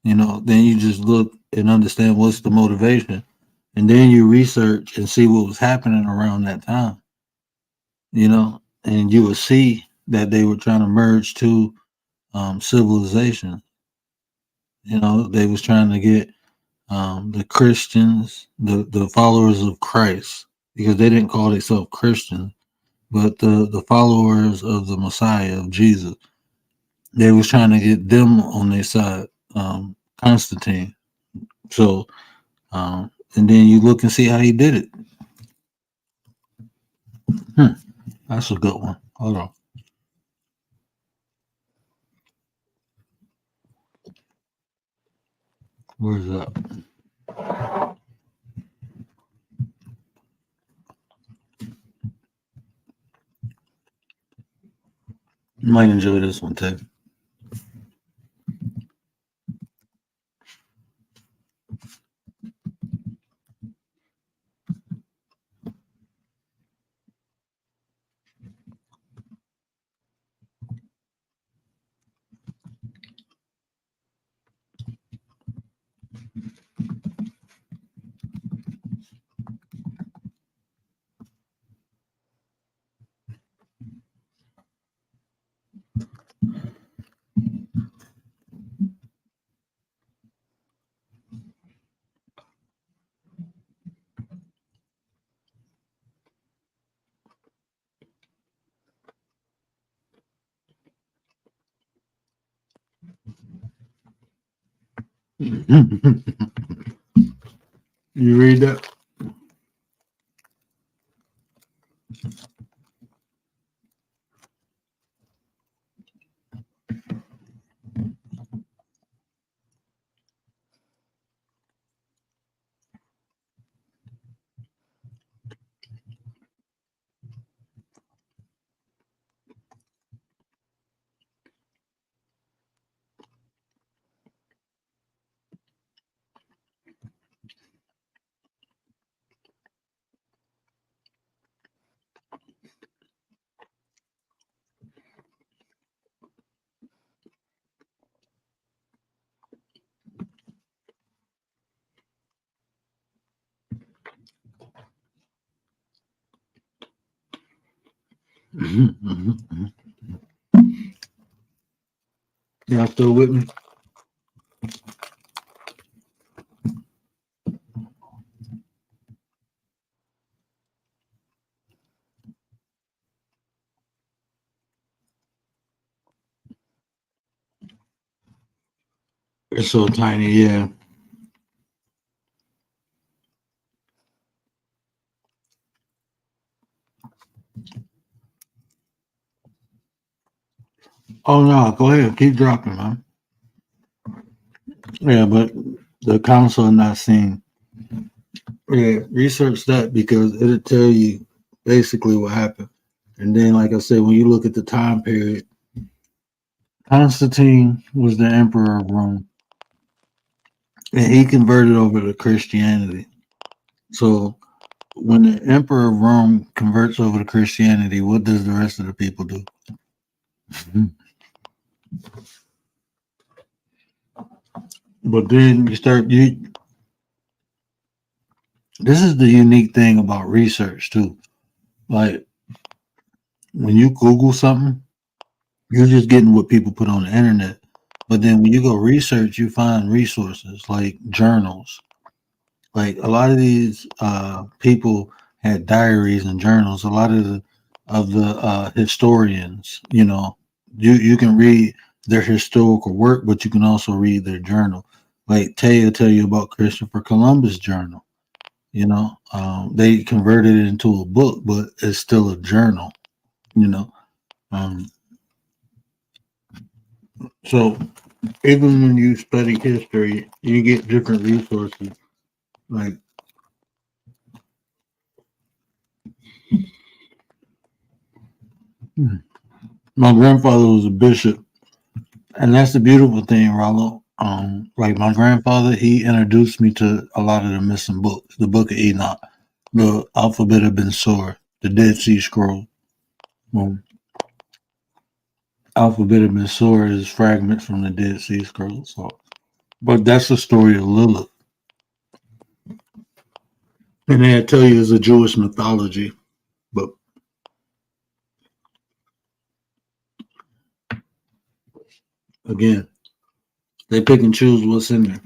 Then you just look and understand what's the motivation, and then you research and see what was happening around that time. And you will see that they were trying to merge two civilizations. They was trying to get the Christians, the followers of Christ, because they didn't call themselves Christians, but the followers of the Messiah of Jesus. They was trying to get them on their side, Constantine. So, and then you look and see how he did it. That's a good one. Hold on. Where's that? You might enjoy this one too. You read that? Y'all still with me? It's so tiny, yeah. Oh no, go ahead, keep dropping, man. Yeah, but the council are not seeing. Yeah, research that because it'll tell you basically what happened. And then, like I said, when you look at the time period, Constantine was the emperor of Rome, and he converted over to Christianity. So when the emperor of Rome converts over to Christianity, what does the rest of the people do? But then you start you. This is the unique thing about research too. Like when you Google something, you're just getting what people put on the internet. But then when you go research, you find resources like journals. Like a lot of these people had diaries and journals. A lot of the historians, you can read their historical work, but you can also read their journal. Like Tay will tell you about Christopher Columbus' journal. They converted it into a book, but it's still a journal. You know, um, so even when you study history, you get different resources. Like my grandfather was a bishop, and that's the beautiful thing, Rollo. Like my grandfather, he introduced me to a lot of the missing books, the Book of Enoch, the Alphabet of Ben Sor, the Dead Sea Scroll. Um, Alphabet of Ben Sor is fragments from the Dead Sea Scrolls. So, but that's the story of Lilith, and they tell you it's a Jewish mythology. But again, they pick and choose what's in there.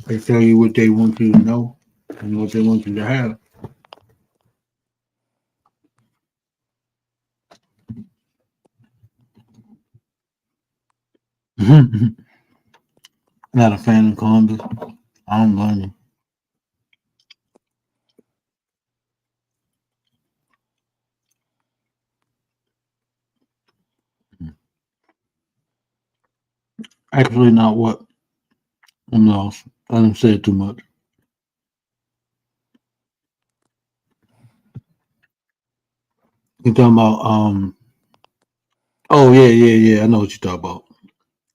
They tell you what they want you to know and what they want you to have. Not a fan of Columbus. I don't blame you. Actually, not what. I'm lost. I didn't say it too much. You talking about Oh yeah. I know what you talk about.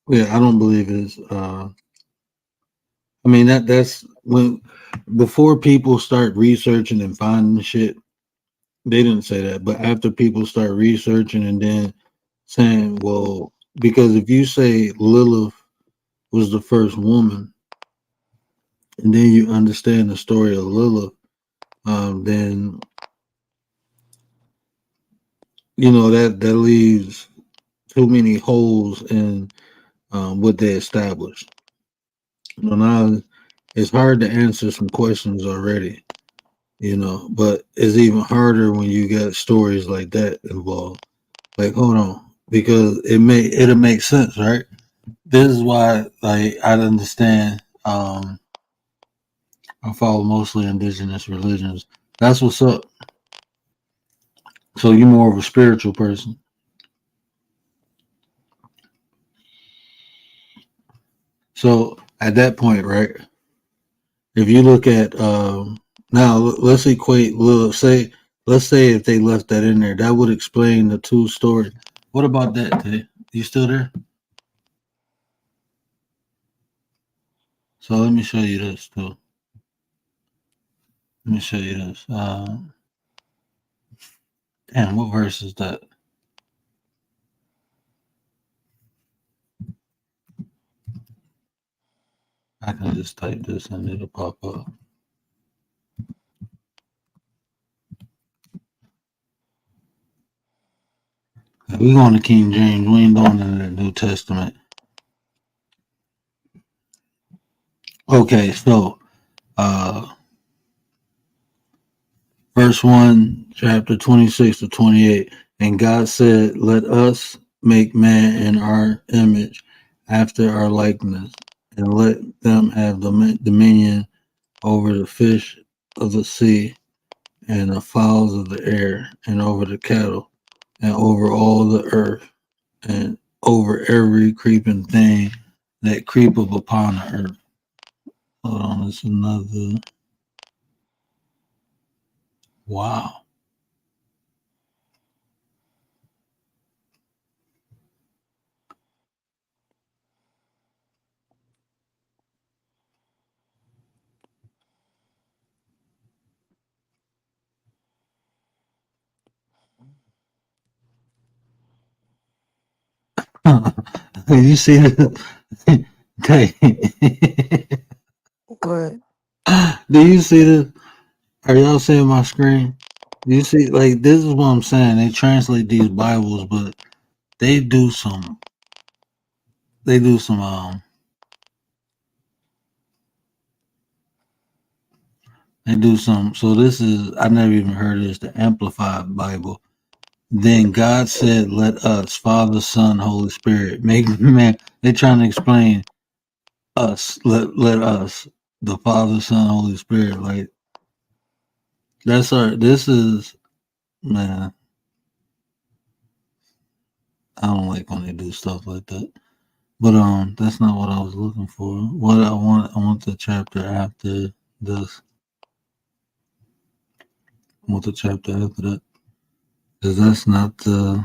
Yeah, I don't believe it's I mean that's when before people start researching and finding shit, they didn't say that. But after people start researching and then saying, well, because if you say Lilith was the first woman, and then you understand the story of Lilith, then that leaves too many holes in what they established. Now it's hard to answer some questions already, but it's even harder when you got stories like that involved. Like, hold on, because it'll make sense, right? This is why, like, I understand. I follow mostly indigenous religions. That's what's up. So you're more of a spiritual person. So at that point, right? If you look at now, let's equate. Let's say if they left that in there, that would explain the two stories. What about that, Tay? You still there? So let me show you this too. Let me show you this. Damn, what verse is that? I can just type this and it'll pop up. We going to King James. We ain't doing in the New Testament. Okay, so verse 1, chapter 26 to 28. And God said, let us make man in our image, after our likeness, and let them have dominion over the fish of the sea, and the fowls of the air, and over the cattle, and over all the earth, and over every creeping thing that creepeth upon the earth. Hold on, it's another. Wow. You see the But do you see the are y'all seeing my screen? Do you see like this is what I'm saying. They translate these Bibles, but they do some they do some they do some so this is I never even heard of this, the Amplified Bible. Then God said, let us, Father, Son, Holy Spirit, make man. They trying to explain us, let us, the Father, Son, Holy Spirit. Like that's our this is man, I don't like when they do stuff like that. But that's not what I was looking for. What I want the chapter after this. I want the chapter after that. Because that's not the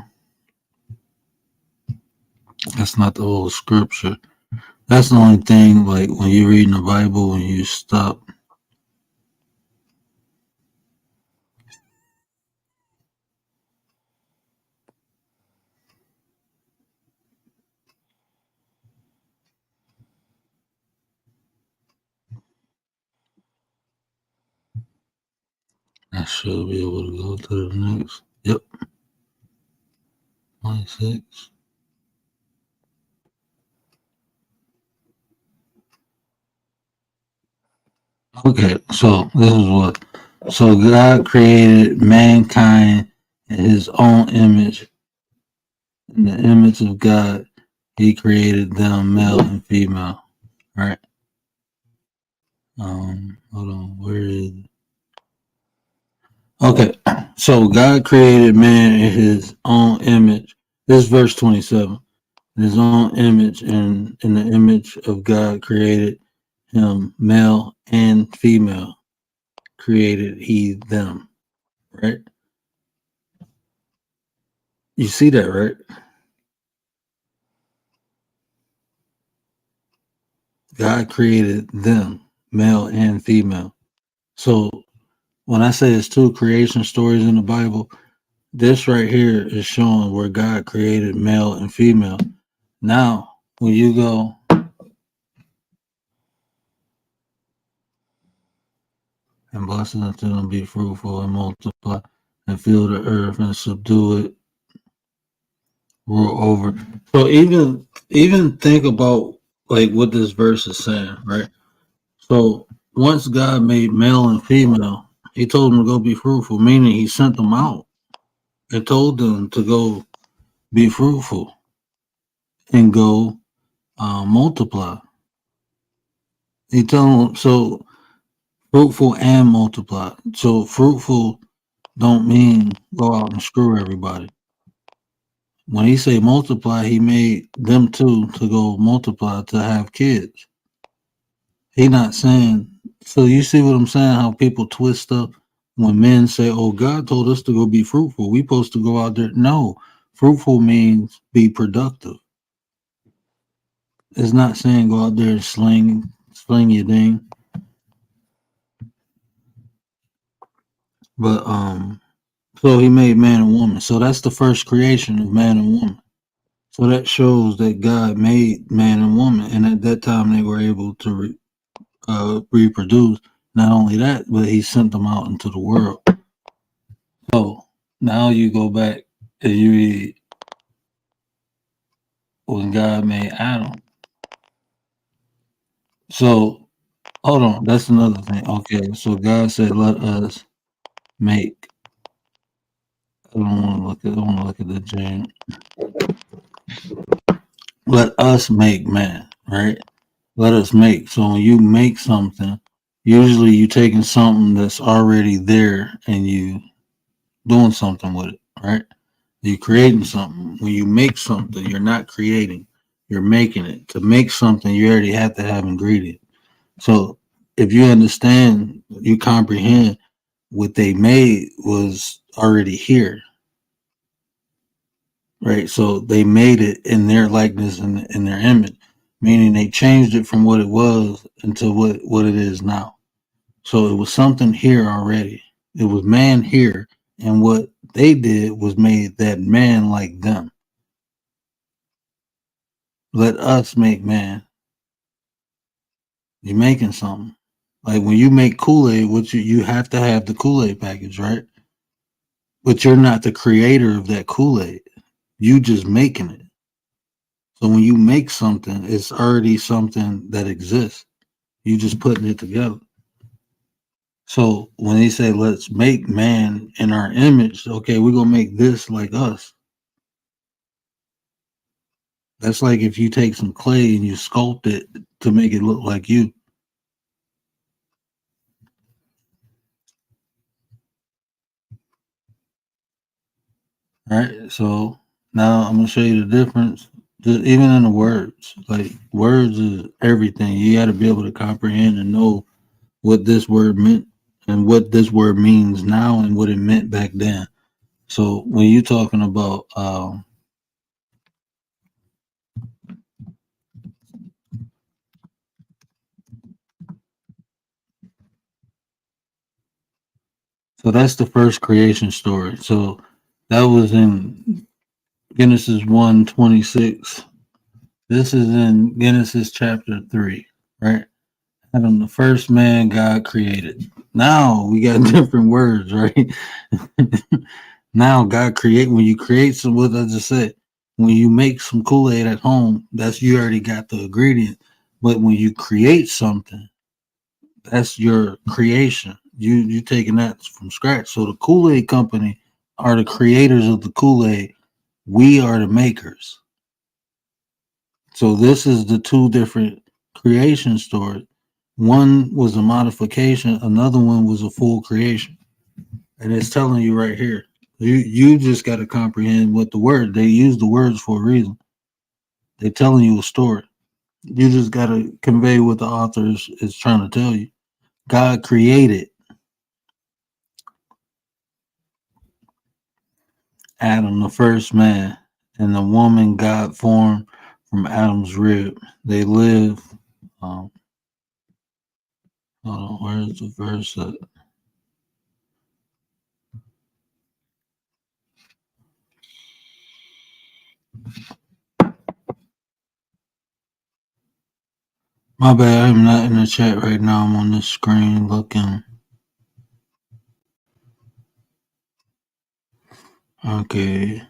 whole scripture. That's the only thing like when you're reading the Bible when you stop. I should be able to go to the next. Yep. 26. Okay, so this is what. So God created mankind in his own image. In the image of God, he created them male and female. Right? Hold on. Where is it? Okay. So God created man in his own image. This is verse 27. In his own image, and in the image of God created him, male and female created he them. Right? You see that, right? God created them, male and female. So when I say it's two creation stories in the Bible, this right here is showing where God created male and female. Now, when you go and bless it unto them, be fruitful and multiply and fill the earth and subdue it, rule over. So even think about like what this verse is saying, right? So once God made male and female, he told them to go be fruitful, meaning he sent them out and told them to go be fruitful and go multiply. He told them so fruitful and multiply. So fruitful don't mean go out and screw everybody. When he say multiply, he made them two to go multiply to have kids. He not saying so you see what I'm saying, how people twist up when men say, oh, God told us to go be fruitful. We supposed to go out there. No, fruitful means be productive. It's not saying go out there and sling your thing. But so he made man and woman. So that's the first creation of man and woman. So that shows that God made man and woman, and at that time they were able to reproduce. Not only that, but he sent them out into the world. So now you go back and you read when God made Adam. So hold on, that's another thing. Okay, so God said, "Let us make." I don't want to look at. I want to look at the James. Let us make man, right? Let us make. So when you make something, usually you taking something that's already there and you doing something with it, right? You're creating something. When you make something, you're not creating, you're making it. To make something, you already have to have ingredients. So if you understand, you comprehend what they made was already here, right? So they made it in their likeness and in their image, meaning they changed it from what it was into what it is now. So it was something here already. It was man here, and what they did was made that man like them. Let us make man. You're making something. Like when you make Kool-Aid, which you have to have the Kool-Aid package, right? But you're not the creator of that Kool-Aid. You just making it. So when you make something, it's already something that exists. You just putting it together. So when they say let's make man in our image, okay, we're gonna make this like us. That's like if you take some clay and you sculpt it to make it look like you. Right? So now I'm gonna show you the difference. Just even in the words. Like words is everything. You gotta be able to comprehend and know what this word meant and what this word means now and what it meant back then. So when you're talking about so that's the first creation story. So that was in Genesis 1:26. This is in Genesis chapter 3, right? Adam, the first man God created. Now we got different words, right? Now God create when you create some what I just said, when you make some Kool-Aid at home, that's you already got the ingredient. But when you create something, that's your creation. You taking that from scratch. So the Kool-Aid company are the creators of the Kool-Aid. We are the makers. So this is the two different creation stories. One was a modification, another one was a full creation. And it's telling you right here. You just got to comprehend what the word they use the words for a reason. They're telling you a story. You just got to convey what the author is trying to tell you. God created Adam, the first man, and the woman God formed from Adam's rib. They live. Um, hold on, where's the verse? My bad, I'm not in the chat right now. I'm on the screen looking. Okay.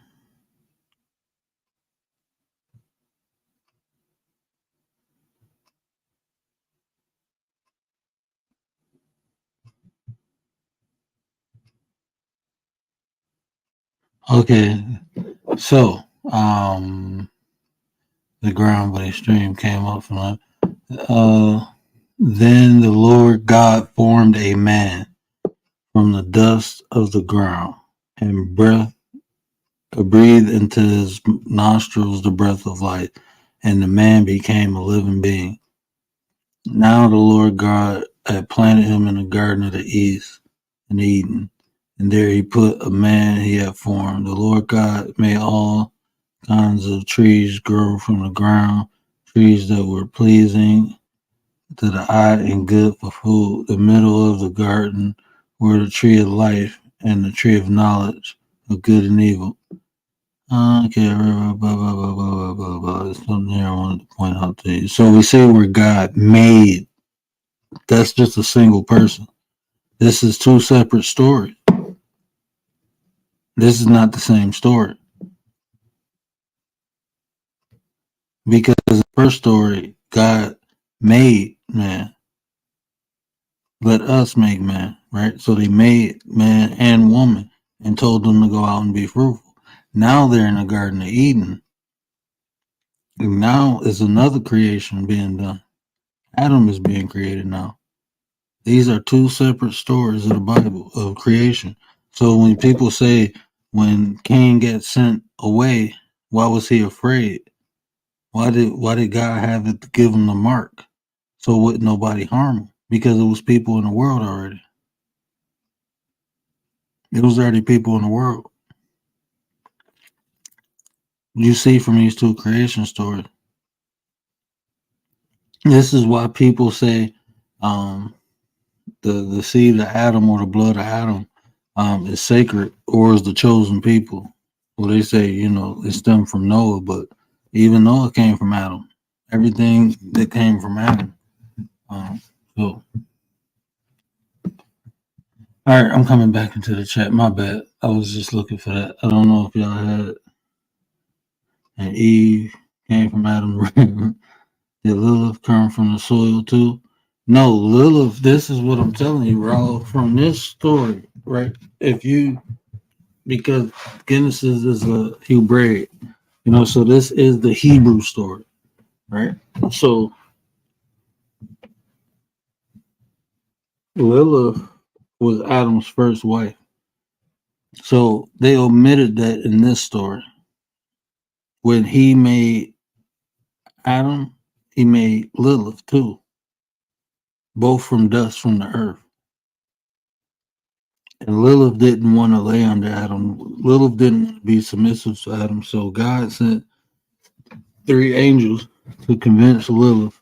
Okay. So, the ground by the stream came up from that. Then the Lord God formed a man from the dust of the ground and breathed into his nostrils the breath of life, and the man became a living being. Now the Lord God had planted him in the garden of the east in Eden, and there he put a man he had formed. The Lord God made all kinds of trees grow from the ground, trees that were pleasing to the eye and good for food. The middle of the garden were the tree of life and the tree of knowledge of good and evil. Okay, blah, blah, blah, blah, blah, blah, blah. There's something here I wanted to point out to you. So we say where God made. That's just a single person. This is two separate stories. This is not the same story. Because the first story, God made man. Let us make man, right? So they made man and woman and told them to go out and be fruitful. Now they're in the Garden of Eden. And now is another creation being done. Adam is being created now. These are two separate stories of the Bible of creation. So when people say when Cain got sent away, why was he afraid? Why did God have it give him the mark? So wouldn't nobody harm him? Because it was people in the world already. It was already people in the world. You see from these two creation stories. This is why people say um, the seed of Adam or the blood of Adam is sacred or is the chosen people. Well, they say, it stemmed from Noah, but even Noah came from Adam. Everything that came from Adam. So, all right, I'm coming back into the chat. My bad. I was just looking for that. I don't know if y'all had. And Eve came from Adam. Did Lilith come from the soil too? No, Lilith, this is what I'm telling you, Raul, from this story, right? Because Genesis is a Hebraic, so this is the Hebrew story, right? So Lilith was Adam's first wife. So they omitted that in this story. When he made Adam, he made Lilith too, both from dust from the earth. And Lilith didn't want to lay under Adam. Lilith didn't want to be submissive to Adam. So God sent 3 angels to convince Lilith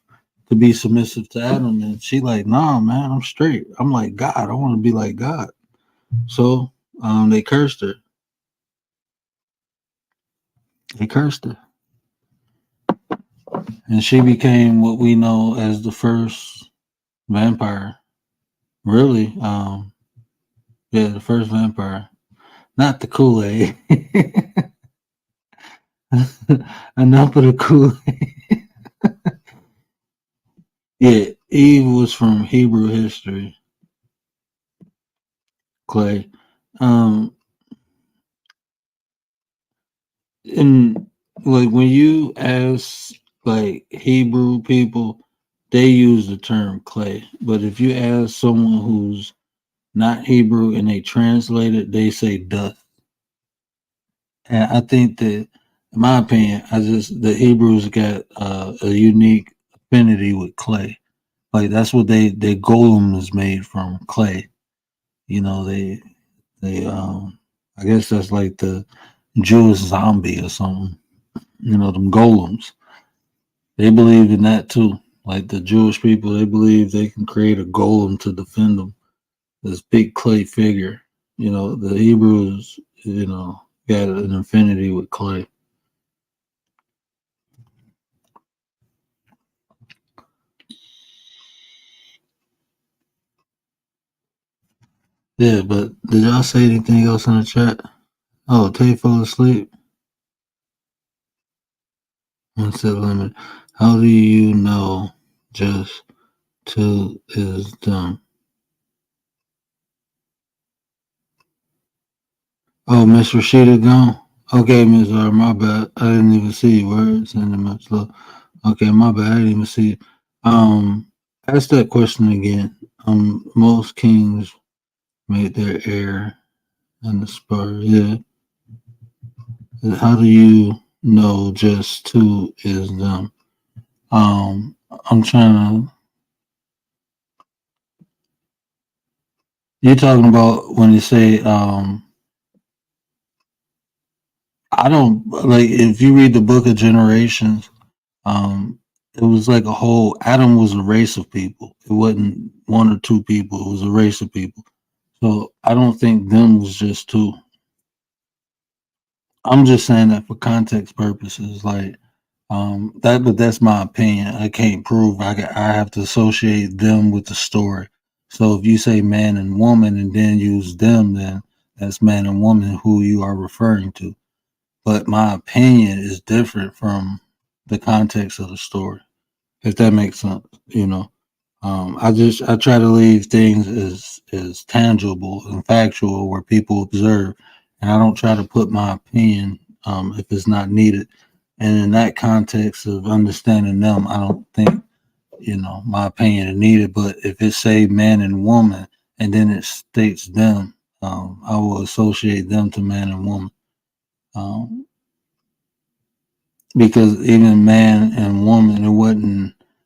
to be submissive to Adam. And she like, nah, man, I'm straight. I'm like God. I want to be like God. So they cursed her. And she became what we know as the first vampire. Really, the first vampire. Not the Kool-Aid. Enough of the Kool-Aid. Yeah, Eve was from Hebrew history. Clay. And like when you ask like Hebrew people, they use the term clay. But if you ask someone who's not Hebrew and they translate it, they say dust. And I think that, in my opinion, the Hebrews got a unique affinity with clay. Like that's what their golem is made from, clay. They I guess that's like the Jewish zombie or something. Them golems. They believe in that too. Like the Jewish people, they believe they can create a golem to defend them. This big clay figure. The Hebrews, got an affinity with clay. Yeah, but did y'all say anything else in the chat? Oh, Tay fell asleep. One set limit. How do you know just two is dumb? Oh, Miss Rashida gone? Okay, Miss R, my bad. I didn't even see words in the much love. Okay, my bad. I didn't even see it. Ask that question again. Most kings made their heir and the spur. Yeah. How do you know just two is them? I'm trying to. You're talking about when you say I don't like if you read the book of generations, it was like a whole Adam was a race of people. It wasn't one or two people, it was a race of people. So I don't think them was just two. I'm just saying that for context purposes, like but that's my opinion. I can't prove. I have to associate them with the story. So if you say man and woman and then use them, then that's man and woman who you are referring to. But my opinion is different from the context of the story, if that makes sense. I try to leave things as tangible and factual where people observe, and I don't try to put my opinion if it's not needed. And in that context of understanding them, I don't think my opinion is needed. But if it say man and woman, and then it states them, I will associate them to man and woman. Um, because even man and woman,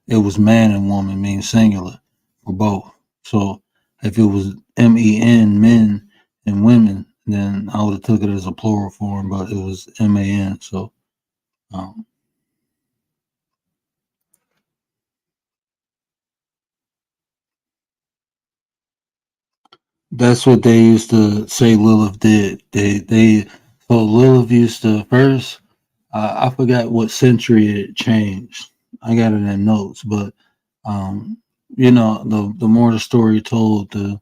it was man and woman means singular for both. So if it was men and women, then I would have took it as a plural form, but it was man. So um, that's what they used to say Lilith did. So Lilith used to first. I forgot what century it changed. I got it in notes, but um, the more the story told, through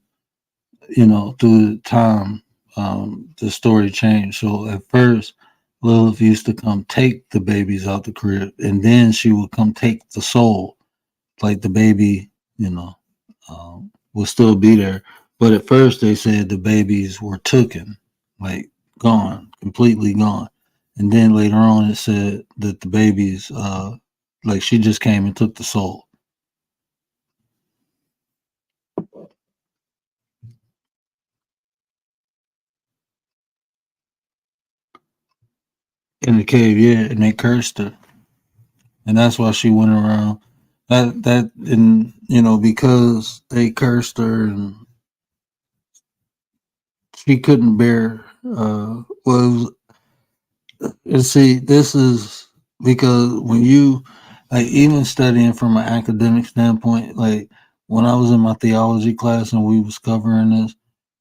time, the story changed. So at first, Lilith used to come take the babies out the crib, and then she would come take the soul, like the baby, will still be there. But at first, they said the babies were taken, like gone, completely gone. And then later on, it said that the babies, like she just came and took the soul. In the cave, yeah, and they cursed her, and that's why she went around. And because they cursed her, and she couldn't bear. And see, this is because when you like even studying from an academic standpoint, like when I was in my theology class and we was covering this,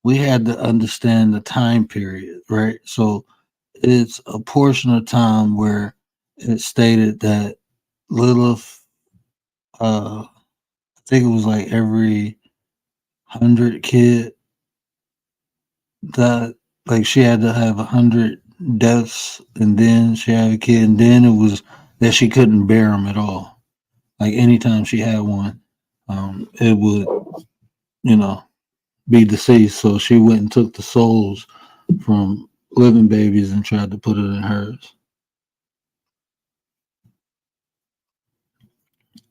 we had to understand the time period, right? So it's a portion of time where it stated that Lilith, I think it was like every 100 kid that like she had to have 100 deaths, and then she had a kid, and then it was that she couldn't bear them at all. Like anytime she had one, it would you know be deceased. So she went and took the souls from living babies and tried to put it in hers.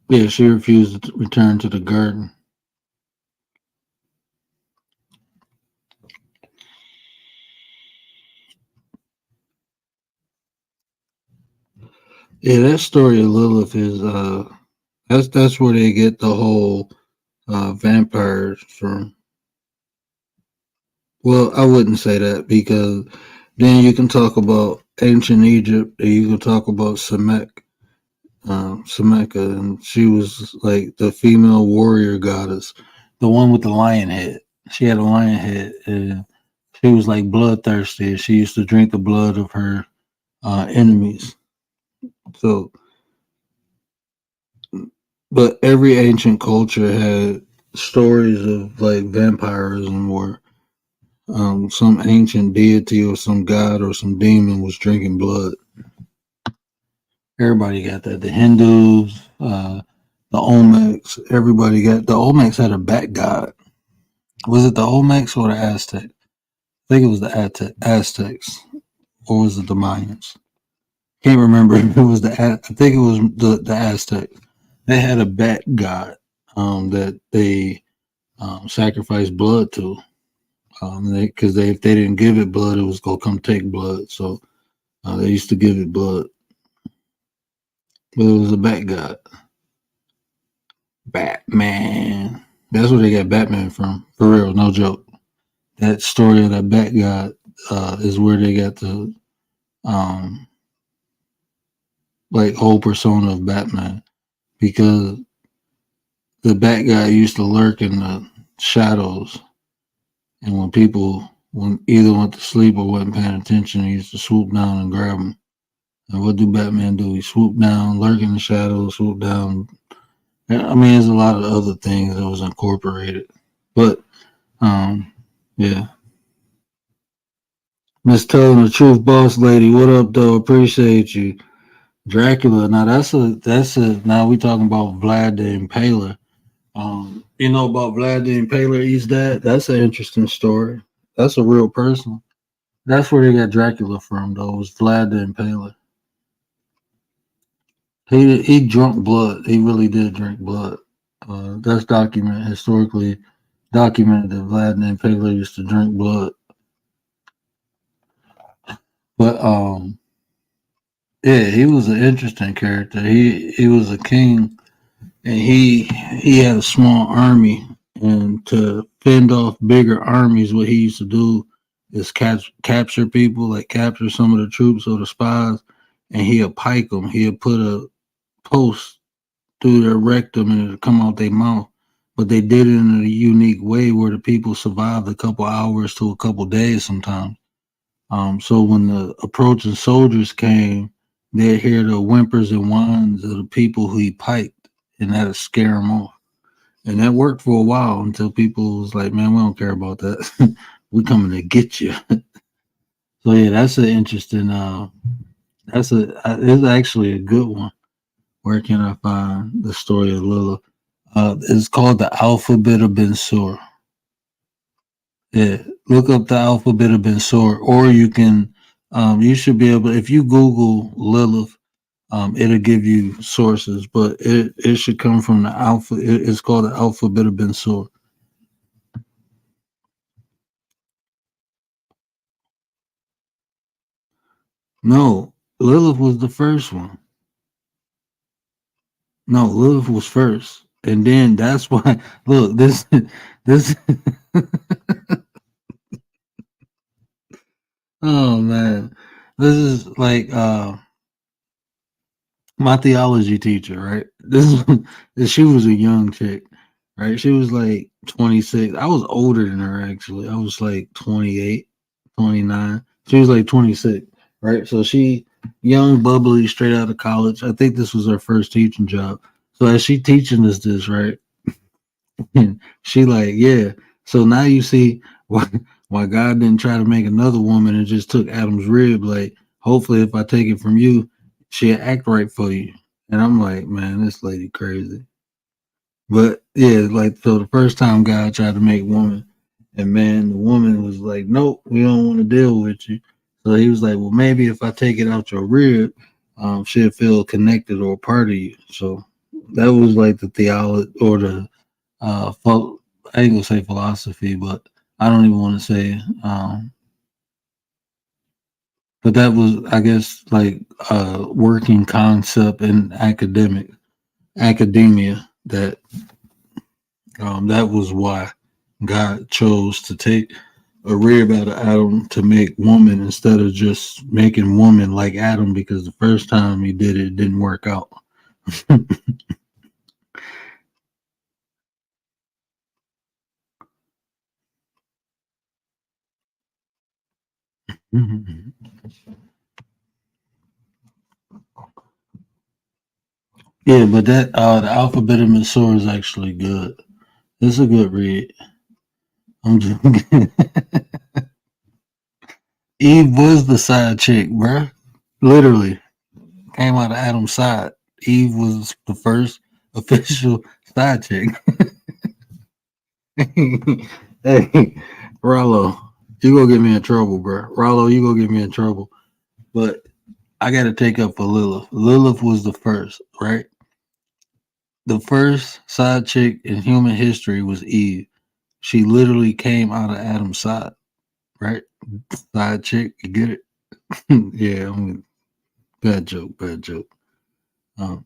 Yeah, she refused to return to the garden. Yeah, that story of Lilith is that's where they get the whole vampires from. Well, I wouldn't say that because then you can talk about ancient Egypt and you can talk about Semeka, and she was like the female warrior goddess, the one with the lion head. She had a lion head, and she was like bloodthirsty. She used to drink the blood of her enemies. So, but every ancient culture had stories of like vampirism where some ancient deity or some god or some demon was drinking blood. Everybody got that. The Hindus, the Olmecs, everybody got the Olmecs had a bat god. Was it the Olmecs or the Aztecs? I think it was the Aztecs, or was it the Mayans? Can't remember if it was I think it was the Aztecs. They had a bat god that they sacrificed blood to. Because if they didn't give it blood, it was gonna come take blood. So they used to give it blood, but it was a bat god. Batman. That's where they got Batman from. For real, no joke. That story of that bat god is where they got the um like whole persona of Batman, because the bat guy used to lurk in the shadows, and when people either went to sleep or wasn't paying attention, he used to swoop down and grab them. And what do Batman do? He swoop down, lurk in the shadows, swoop down. I mean, there's a lot of other things that was incorporated, but yeah. Miss Telling the Truth Boss Lady, what up, though? Appreciate you. Dracula. Now that's a now we talking about Vlad the Impaler. You know about Vlad the Impaler? He's that. That's an interesting story. That's a real person. That's where they got Dracula from, though. Was Vlad the Impaler? He drunk blood. He really did drink blood. That's documented historically documented that Vlad the Impaler used to drink blood. But yeah, he was an interesting character. He was a king, and he had a small army, and to fend off bigger armies, what he used to do is capture people, like capture some of the troops or the spies, and he'll pike them. He'll put a post through their rectum and it'll come out their mouth. But they did it in a unique way where the people survived a couple hours to a couple days sometimes. So when the approaching soldiers came, they'd hear the whimpers and whines of the people who he piked, and that'd scare them off. And that worked for a while until people was like, "Man, we don't care about that. We coming to get you." So yeah, that's an interesting. It's actually a good one. Where can I find the story of Lilith? It's called the Alphabet of Ben Sur. Yeah, look up the Alphabet of Ben Sur, or you can. You should be able. If you Google Lilith, it'll give you sources, but it should come from the alpha. It's called the Alphabet of Ben Sur. No, Lilith was the first one. No, Lilith was first, and then that's why. Look, this. Oh man, this is like my theology teacher, right? She was a young chick, right? She was like 26. I was older than her actually. I was like 28, 29. She was like 26, right? So she young, bubbly, straight out of college. I think this was her first teaching job. So as she teaching us this, right? She like, yeah. So now you see why God didn't try to make another woman and just took Adam's rib. Like, hopefully, if I take it from you, she'll act right for you. And I'm like, man, this lady crazy. But yeah, like so the first time God tried to make woman, and man, the woman was like, nope, we don't want to deal with you. So he was like, well, maybe if I take it out your rib, she'll feel connected or a part of you. So that was like the theology or the I ain't gonna say philosophy, but I don't even want to say. But that was, I guess, like a working concept in academia that was why God chose to take a rib out of Adam to make woman instead of just making woman like Adam because the first time he did it, it didn't work out. Yeah, but that the Alphabet of Missouri is actually good. It's a good read. I'm joking. Eve was the side chick, bruh. Literally came out of Adam's side. Eve was the first official side chick. Hey, Rollo, you gonna get me in trouble, bro. Rollo, you gonna get me in trouble. But I gotta take up for Lilith. Lilith was the first, right? The first side chick in human history was Eve. She literally came out of Adam's side, right? Side chick, you get it? Yeah, bad joke, bad joke. Um,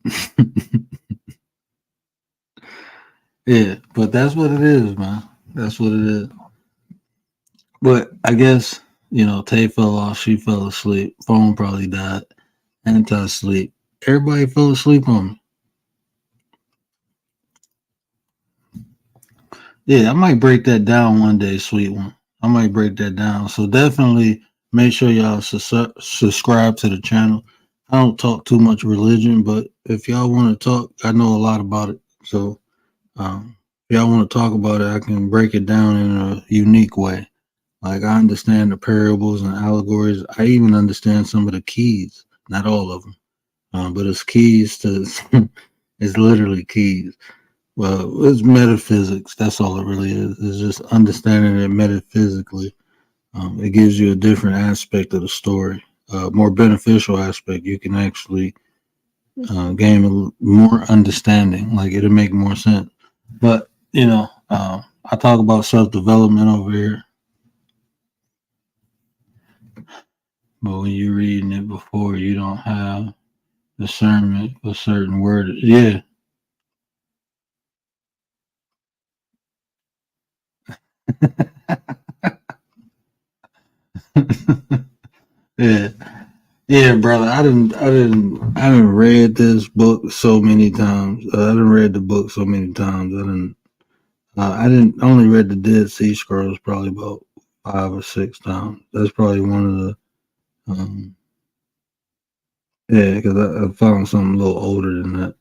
yeah, but that's what it is, man. That's what it is. But I guess, Tay fell off, she fell asleep, phone probably died, anti sleep. Everybody fell asleep on me. Yeah, I might break that down one day, sweet one. I might break that down. So definitely make sure y'all subscribe to the channel. I don't talk too much religion, but if y'all want to talk, I know a lot about it. So if y'all want to talk about it, I can break it down in a unique way. Like I understand the parables and allegories. I even understand some of the keys, not all of them. but it's keys to. It's literally keys. Well, it's metaphysics. That's all it really is. It's just understanding it metaphysically. It gives you a different aspect of the story, more beneficial aspect. You can actually gain more understanding. Like it'll make more sense. But I talk about self development over here, but when you're reading it before, you don't have discernment for certain words. Yeah. Yeah. Yeah, brother. I didn't read this book so many times. I didn't read the book so many times. I didn't only read the Dead Sea Scrolls probably about 5 or 6 times. That's probably one of the yeah, because I found something a little older than that.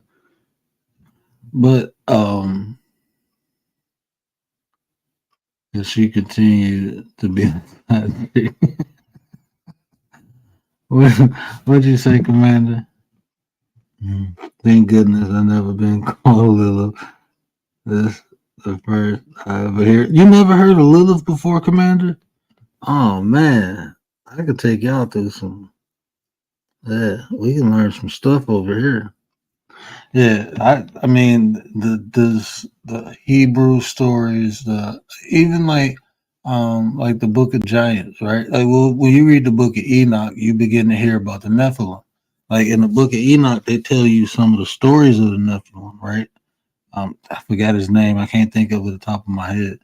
But if she continued to be, what what'd you say, Commander? Thank goodness I never been called Lilith. This the first I ever hear. You never heard of Lilith before, Commander? Oh man, I could take y'all through some. Yeah, we can learn some stuff over here. Yeah, I mean the Hebrew stories, the even like the Book of Giants, right? Like well, when you read the Book of Enoch, you begin to hear about the Nephilim. Like in the Book of Enoch, they tell you some of the stories of the Nephilim, right? I forgot his name. I can't think of it at the top of my head.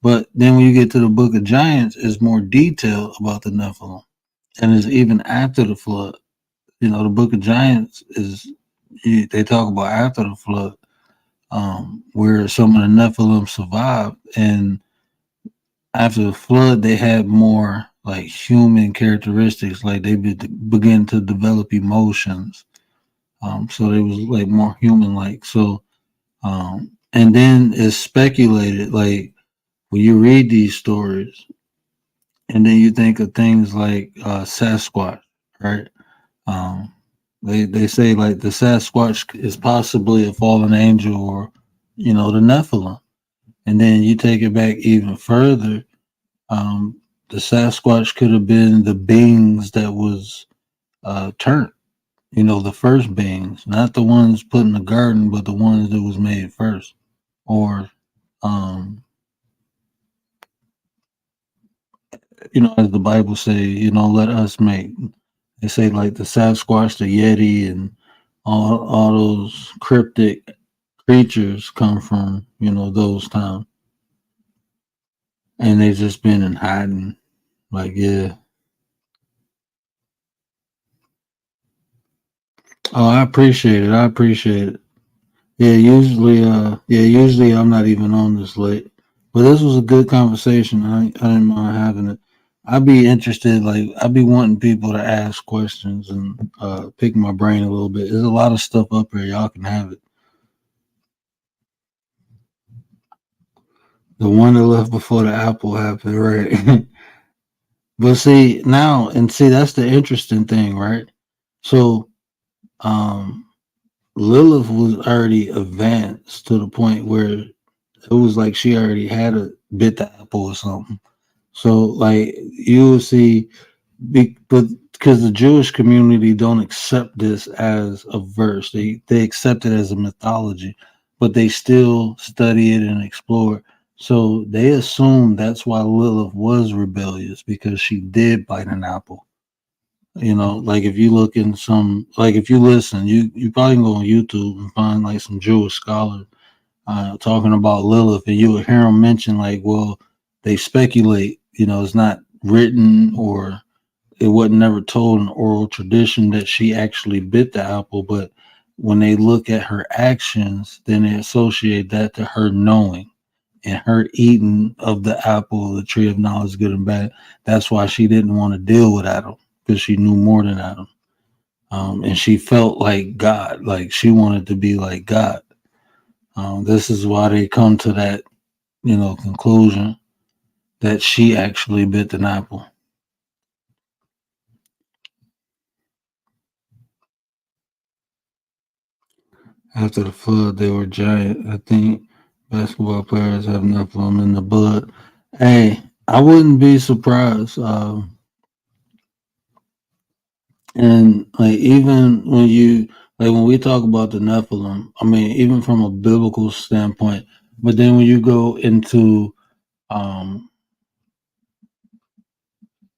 But then when you get to the Book of Giants, it's more detail about the Nephilim, and it's even after the flood. The Book of Giants is they talk about after the flood, where some of the Nephilim survived, and after the flood, they had more like human characteristics, like they begin to develop emotions. So they was like more human like. So, and then it's speculated like when you read these stories, and then you think of things like Sasquatch, right? Um, they say like the Sasquatch is possibly a fallen angel or the Nephilim, and then you take it back even further. The Sasquatch could have been the beings that was turned. The first beings, not the ones put in the garden, but the ones that was made first. Or, um, as the Bible say, let us make. They say like the Sasquatch, the Yeti, and all those cryptic creatures come from those times, and they just been in hiding. Like yeah. Oh, I appreciate it. I appreciate it. Usually I'm not even on this late, but this was a good conversation. I didn't mind having it. I'd be interested, like I'd be wanting people to ask questions and pick my brain a little bit. There's a lot of stuff up here. Y'all can have it. The one that left before the apple happened, right? But see that's the interesting thing, right? So um Lilith was already advanced to the point where it was like she already had a bit the apple or something. So like you will see, but because the Jewish community don't accept this as a verse, they accept it as a mythology, but they still study it and explore it. So they assume that's why Lilith was rebellious because she did bite an apple. Like if you look in some, like if you listen, you probably can go on YouTube and find like some Jewish scholars talking about Lilith, and you would hear them mention like, well, they speculate, it's not written or it wasn't never told in oral tradition that she actually bit the apple, but when they look at her actions, then they associate that to her knowing and her eating of the apple, the tree of knowledge, good and bad. That's why she didn't want to deal with Adam because she knew more than Adam. And she felt like God, like she wanted to be like God. This is why they come to that, conclusion that she actually bit an apple. After the flood, they were giant. I think basketball players have Nephilim in the blood. Hey, I wouldn't be surprised. And like even when you like when we talk about the Nephilim, I mean even from a biblical standpoint, but then when you go into um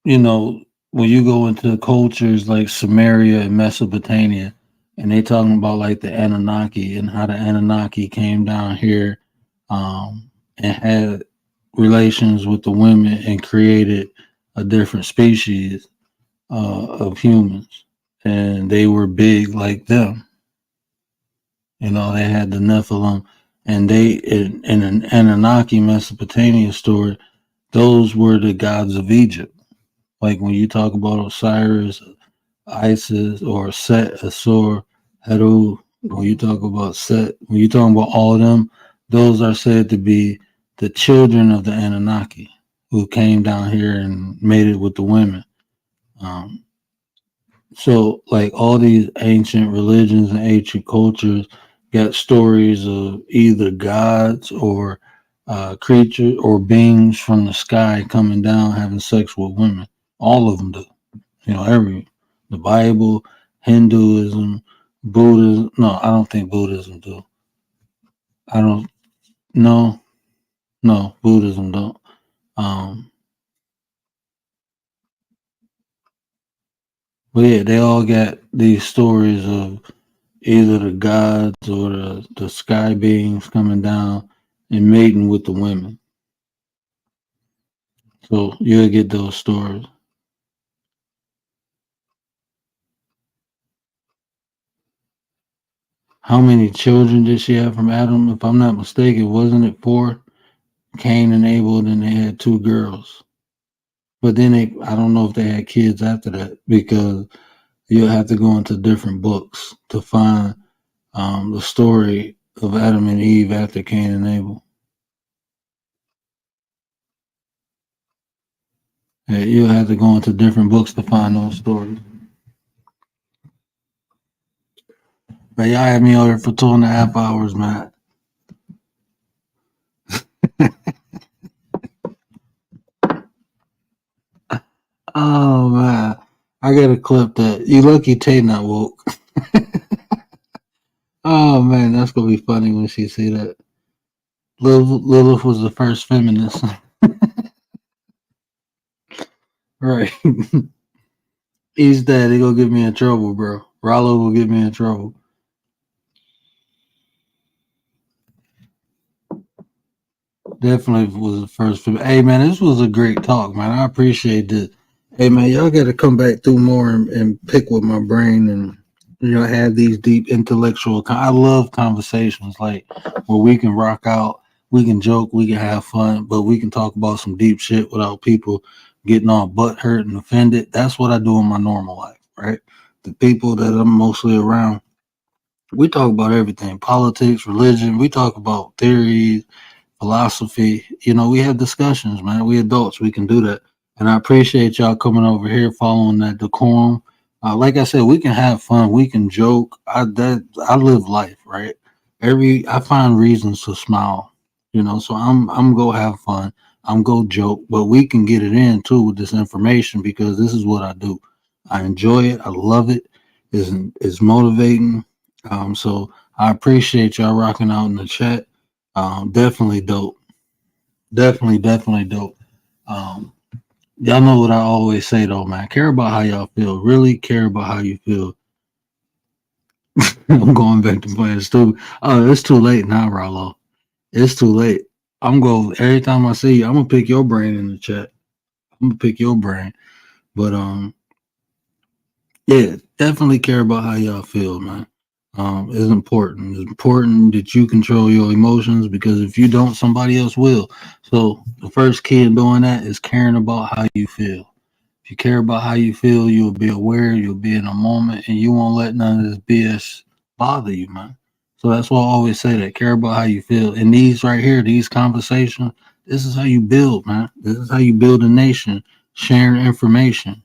you know when you go into cultures like Samaria and Mesopotamia, and they talking about like the Anunnaki and how the Anunnaki came down here and had relations with the women and created a different species of humans, and they were big like them. You know, they had the Nephilim, and they in an Anunnaki Mesopotamia story, those were the gods of Egypt. Like when you talk about Osiris, Isis, or Set, Asur, Heru, when you talk about Set, when you talk about all of them, those are said to be the children of the Anunnaki who came down here and made it with the women. Um, So, like all these ancient religions and ancient cultures got stories of either gods or creatures or beings from the sky coming down having sex with women. All of them do. You know, the Bible, Hinduism, Buddhism. No, I don't think Buddhism do. I don't. No, no, Buddhism don't. Um, but yeah, they all got these stories of either the gods or the sky beings coming down and mating with the women. So you'll get those stories. How many children did she have from Adam? If I'm not mistaken, wasn't it four? Cain and Abel, and they had two girls. But then I don't know if they had kids after that because you'll have to go into different books to find the story of Adam and Eve after Cain and Abel. Yeah, you'll have to go into different books to find those stories. But y'all had me over here for 2.5 hours, man. Oh man, I gotta clip that. You lucky Tay not woke. Oh man, that's gonna be funny when she see that. Lilith was the first feminist, right? He's dead. He gonna get me in trouble, bro. Rollo will get me in trouble. Definitely was the first feminist. Hey man, this was a great talk, man. I appreciate this. Hey man, y'all gotta come back through more and pick with my brain and have these deep intellectual. I love conversations like where we can rock out, we can joke, we can have fun, but we can talk about some deep shit without people getting all butt hurt and offended. That's what I do in my normal life, right? The people that I'm mostly around, we talk about everything: politics, religion. We talk about theories, philosophy. We have discussions, man. We adults, we can do that. And I appreciate y'all coming over here, following that decorum. Like I said, we can have fun, we can joke. I live life, right? I find reasons to smile, So I'm go have fun. I'm go joke, but we can get it in too with this information because this is what I do. I enjoy it. I love it. It's motivating. So I appreciate y'all rocking out in the chat. Definitely dope. Definitely dope. Um, y'all know what I always say though, man. Care about how y'all feel. Really care about how you feel. I'm going back to playing stupid. Oh, it's too late now, Rollo. It's too late. I'm going every time I see you, I'm gonna pick your brain in the chat. I'm gonna pick your brain. But yeah, definitely care about how y'all feel, man. It's important. It's important that you control your emotions because if you don't, somebody else will. So the first key in doing that is caring about how you feel. If you care about how you feel, you'll be aware, you'll be in a moment, and you won't let none of this BS bother you, man. So that's why I always say that. Care about how you feel. And these right here, these conversations, this is how you build, man. This is how you build a nation, sharing information.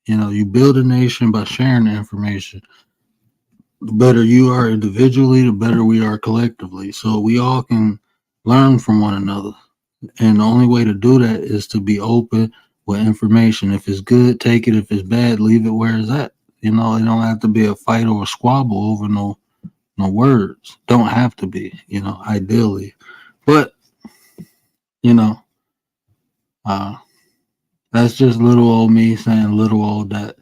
You build a nation by sharing the information. The better you are individually, the better we are collectively. So we all can learn from one another. And the only way to do that is to be open with information. If it's good, take it. If it's bad, leave it where it's at. You know, it don't have to be a fight or a squabble over no words. Don't have to be, you know, ideally. But, you know, that's just little old me saying little old that.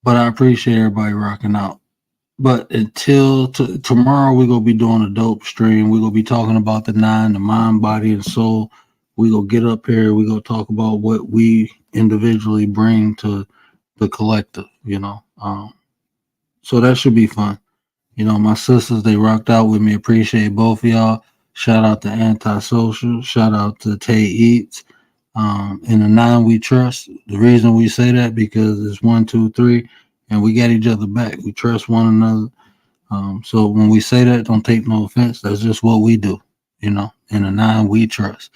But I appreciate everybody rocking out. But until tomorrow, we're going to be doing a dope stream. We're going to be talking about the 9, the mind, body, and soul. We're going to get up here. We're going to talk about what we individually bring to the collective, you know. So that should be fun. You know, my sisters, they rocked out with me. Appreciate both of y'all. Shout out to Antisocial. Shout out to Tay Eats. In the 9 we trust. The reason we say that because it's 1, 2, 3, and we got each other back. We trust one another. So when we say that, don't take no offense. That's just what we do. You know, in the 9 we trust.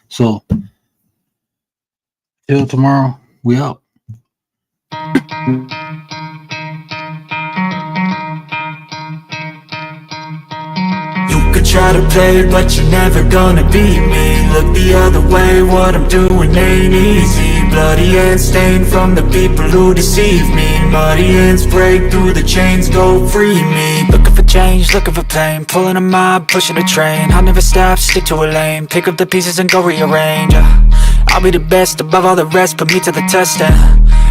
So till tomorrow, we out. You could try to play, but you're never gonna beat me. Look the other way, what I'm doing ain't easy. Bloody hands stained from the people who deceive me. Muddy hands break through the chains, go free me. Looking for change, looking for pain. Pulling a mob, pushing a train. I'll never stop, stick to a lane. Pick up the pieces and go rearrange. I'll be the best above all the rest, put me to the test and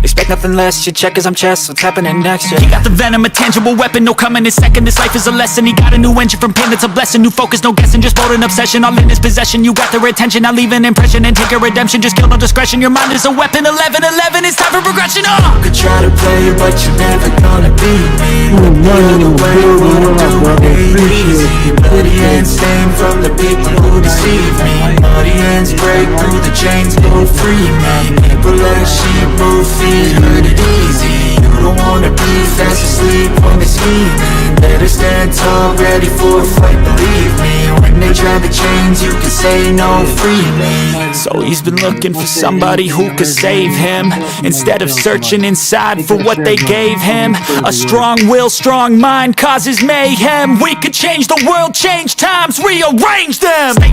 expect nothing less, your check is I'm chess, what's happening next, yeah. He got the venom, a tangible weapon, no coming in second. This life is a lesson, he got a new engine from pain, that's a blessing. New focus, no guessing, just bold and obsession. All in his possession, you got their attention. I'll leave an impression and take a redemption. Just kill no discretion, your mind is a weapon. 11-11, it's time for progression, You could try to play, but you're never gonna beat me. Look the other way, what I'm doing ain't easy. Bloody hands stained from the people who deceive me. Muddy hands break through the chains, go free me. People like sheep move feet, heard it easy. You don't wanna be fast asleep when they're scheming. Better stand tall, ready for a fight, believe me. When they try the chains, you can say no, free me. So he's been looking for somebody who could save him, instead of searching inside for what they gave him. A strong will, strong mind causes mayhem. We could change the world, change times, rearrange them.